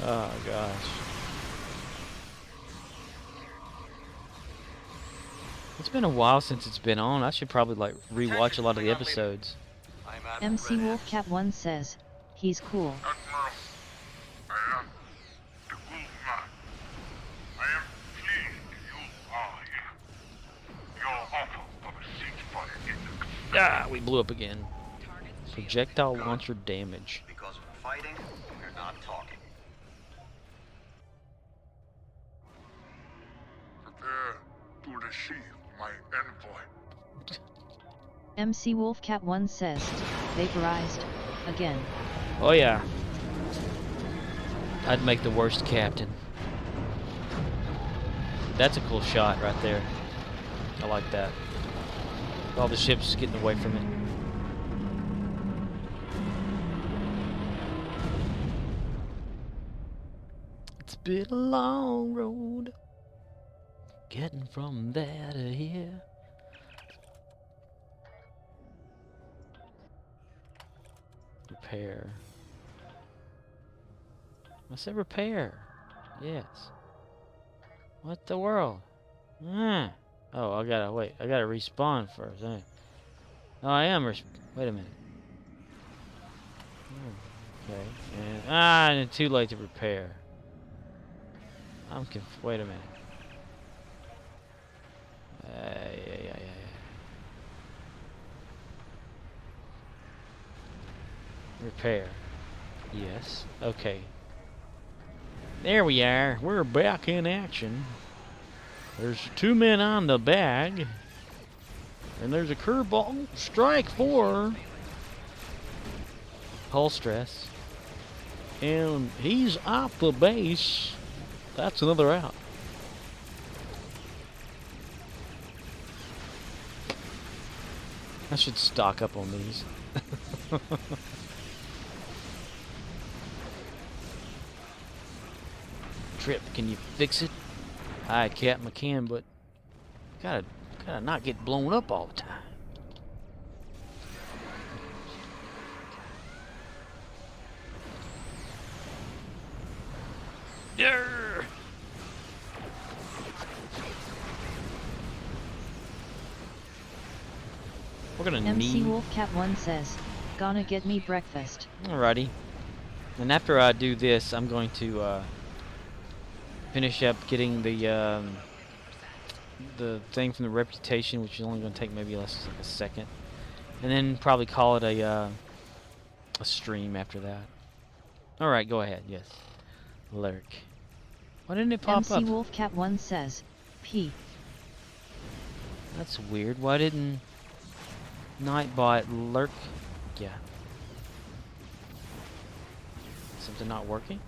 Oh gosh. It's been a while since it's been on. I should probably like rewatch a lot of the episodes. MC Wolfcat1 says, he's cool. Ah, we blew up again. Projectile launcher damage. Because we're fighting, we're not talking. Prepare to receive my envoy. MC Wolfcat1 says, vaporized, again. Oh yeah. I'd make the worst captain. That's a cool shot right there. I like that. All the ships getting away from it. It's been a long road getting from there to here. Repair. I said repair. Yes. What the world? Oh, I gotta wait. I gotta respawn first. Oh, I am. Wait a minute. Okay. And too late to repair. I'm wait a minute. Yeah. Repair. Yes. Okay. There we are. We're back in action. There's 2 men on the bag. And there's a curveball. Strike 4. Hull stress. And he's off the base. That's another out. I should stock up on these. Trip, can you fix it? Hi, Captain, I can, but gotta not get blown up all the time. Yeah. We're gonna MC need. Wolfcat1 says, gonna get me breakfast. Alrighty. And after I do this, I'm going to finish up getting the thing from the reputation, which is only going to take maybe less than a second, and then probably call it a stream after that. All right, go ahead. Yes, lurk. Why didn't it pop MC up? Wolfcat1 says, P. That's weird. Why didn't Nightbot lurk? Yeah. Something not working?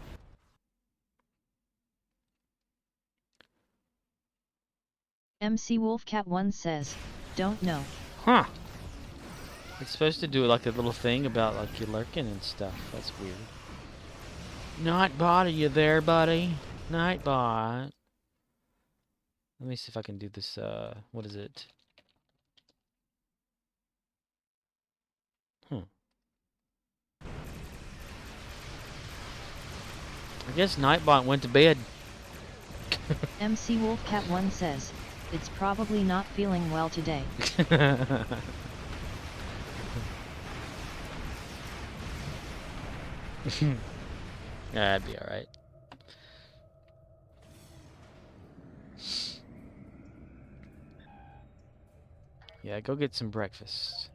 MC Wolfcat1 says, don't know. Huh. It's supposed to do like a little thing about like you lurking and stuff. That's weird. Nightbot, are you there, buddy? Nightbot. Let me see if I can do this, what is it? I guess Nightbot went to bed. MC Wolfcat1 says, it's probably not feeling well today. That'd be alright. Yeah, go get some breakfast.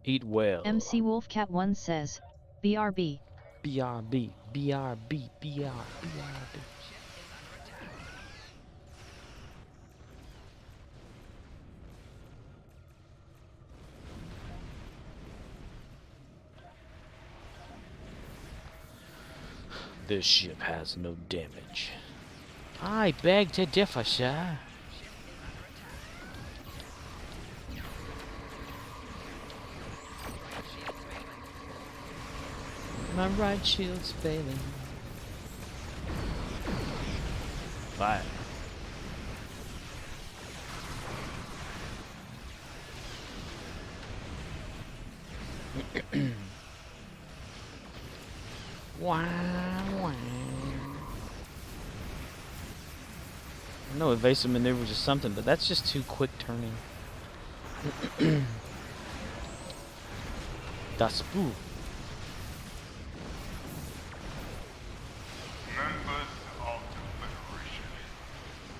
Eat well. MC Wolfcat1 says, BRB. BRB, BRB, BRB. This ship has no damage. I beg to differ, sir. My right shield's failing. Fire. Wow, wow. I know evasive maneuvers is something, but that's just too quick turning. Das Buch. Members of the Federation,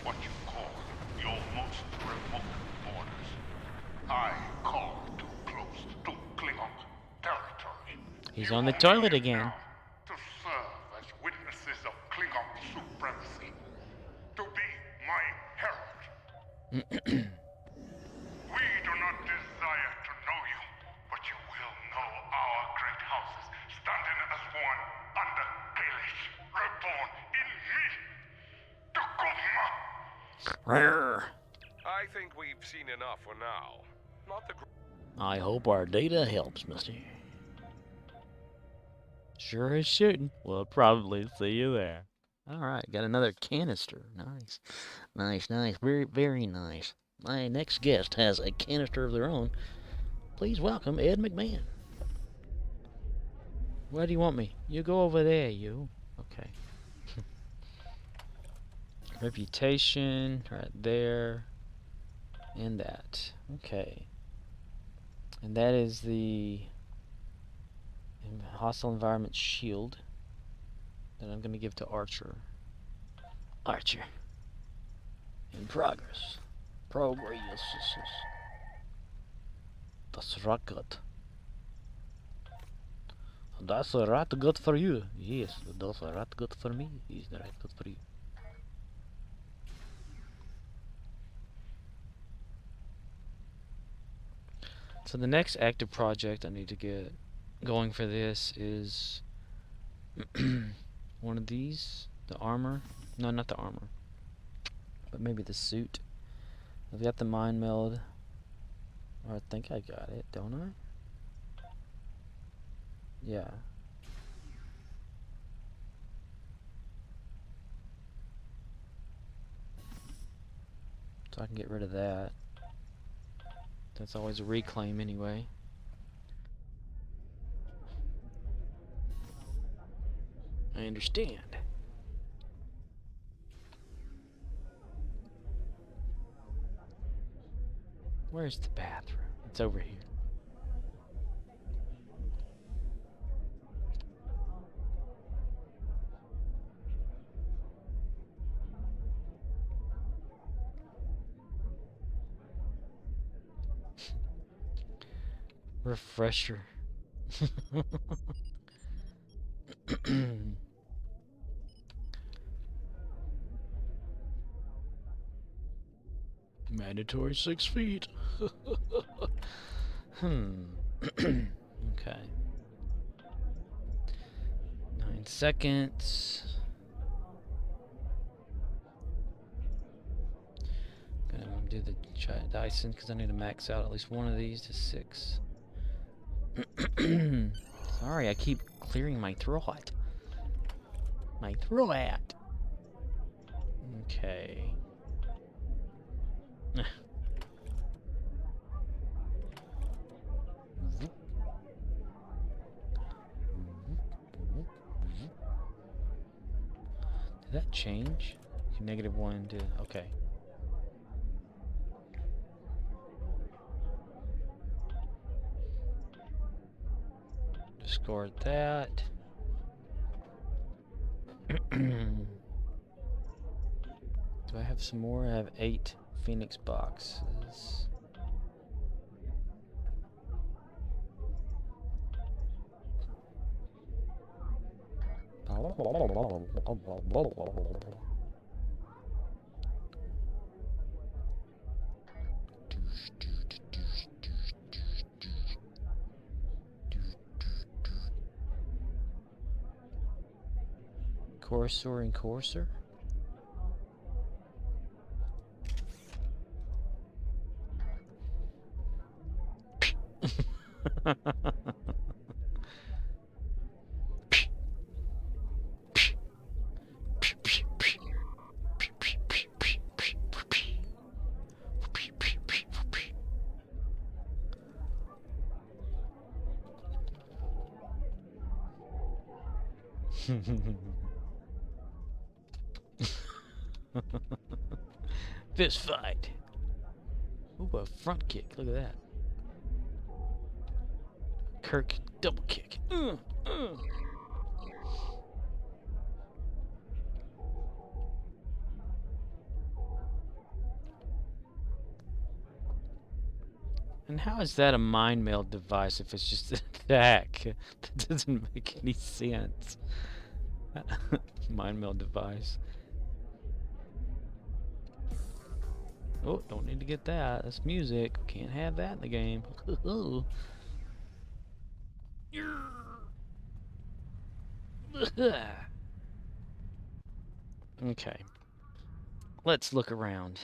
what you call your most remote borders, I call too close to Klingon territory. He's on the toilet again. To serve as witnesses of Klingon supremacy, to be my herald. We do not desire to know you, but you will know our great houses standing as one under Kalish, reborn in me, Tukuma. I think we've seen enough for now. Not the. I hope our data helps, mister. Sure is shooting. We'll probably see you there. Alright, got another canister. Nice. Nice, nice. Very, very nice. My next guest has a canister of their own. Please welcome Ed McMahon. Where do you want me? You go over there, you. Okay. Reputation, right there. And that. Okay. And that is the hostile environment shield that I'm going to give to Archer. Archer. In progress. Progress. That's right good. That's right good for you. Yes, that's right good for me. Is right good for you. So the next active project I need to get going for this is one of these. The armor. No, not the armor. But maybe the suit. I've got the mind meld. Or I think I got it, don't I? Yeah. So I can get rid of that. That's always a reclaim anyway. I understand. Where's the bathroom? It's over here. Refresher. Mandatory 6 feet. Okay. 9 seconds. Gonna do the Dyson because I need to max out at least one of these to 6. Sorry, I keep clearing my throat. My throat. Okay. Did that change? -1 to okay. Discard that. Do I have some more? I have 8 Phoenix boxes. Courser and Courser? Fist fight. Ooh, a front kick. Look at that. Kirk double kick. And how is that a mind meld device if it's just an attack? That doesn't make any sense. Mind meld device. Oh, don't need to get that. That's music. Can't have that in the game. Okay. Let's look around.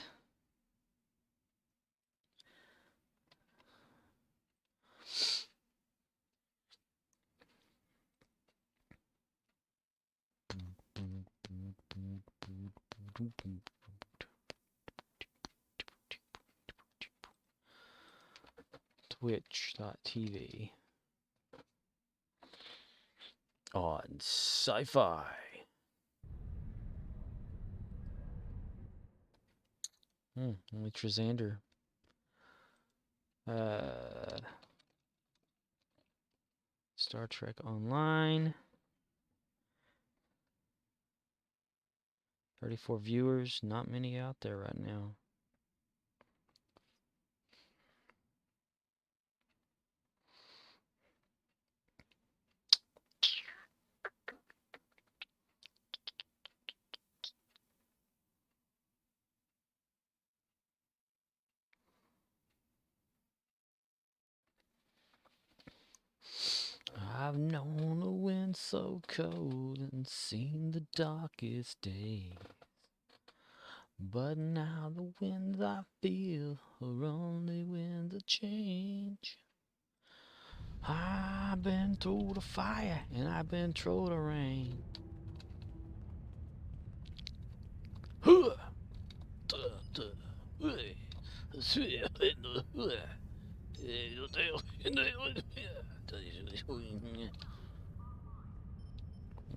Twitch.tv on Sci-Fi. Only Trizander. Star Trek Online. 34 viewers. Not many out there right now. I've known a wind so cold and seen the darkest days, but now the winds I feel are only winds of change. I've been through the fire and I've been through the rain.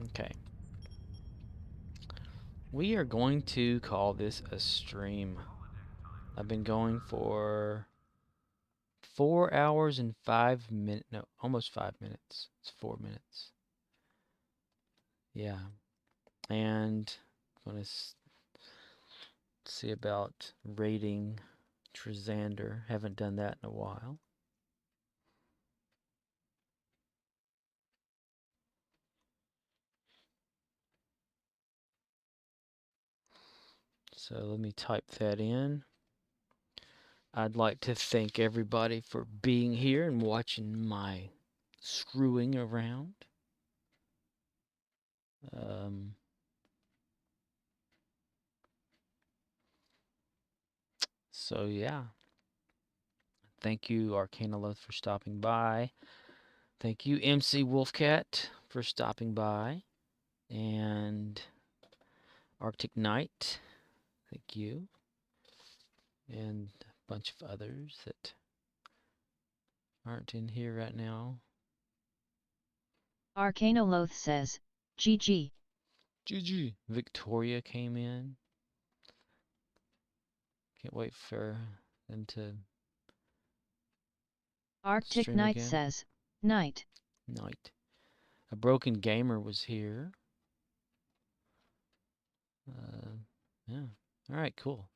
Okay. We are going to call this a stream. I've been going for 4 hours and 5 minutes. No, almost 5 minutes. It's 4 minutes. Yeah. And I'm going to see about rating Trizander. Haven't done that in a while. So let me type that in. I'd like to thank everybody for being here and watching my screwing around. So yeah. Thank you, Arcana Loath, for stopping by. Thank you, MC Wolfcat, for stopping by. And Arctic Knight, thank you. And a bunch of others that aren't in here right now. Arcanoloth says, GG. GG. Victoria came in. Can't wait for them to Arctic stream Knight again. says, Night. Night. A Broken Gamer was here. Yeah. Alright, cool.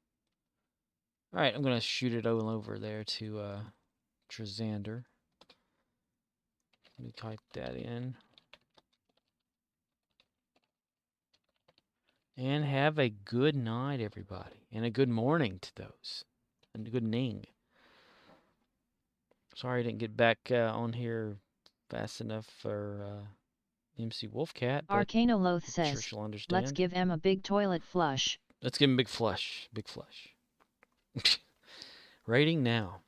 Alright, I'm going to shoot it all over there to Trizander. Let me type that in. And have a good night, everybody. And a good morning to those. And a good ning. Sorry I didn't get back on here fast enough for MC Wolfcat. Arcanoloth says, sure she'll understand. Let's give Em a big toilet flush. Let's give him a big flush. Big flush. Rating now.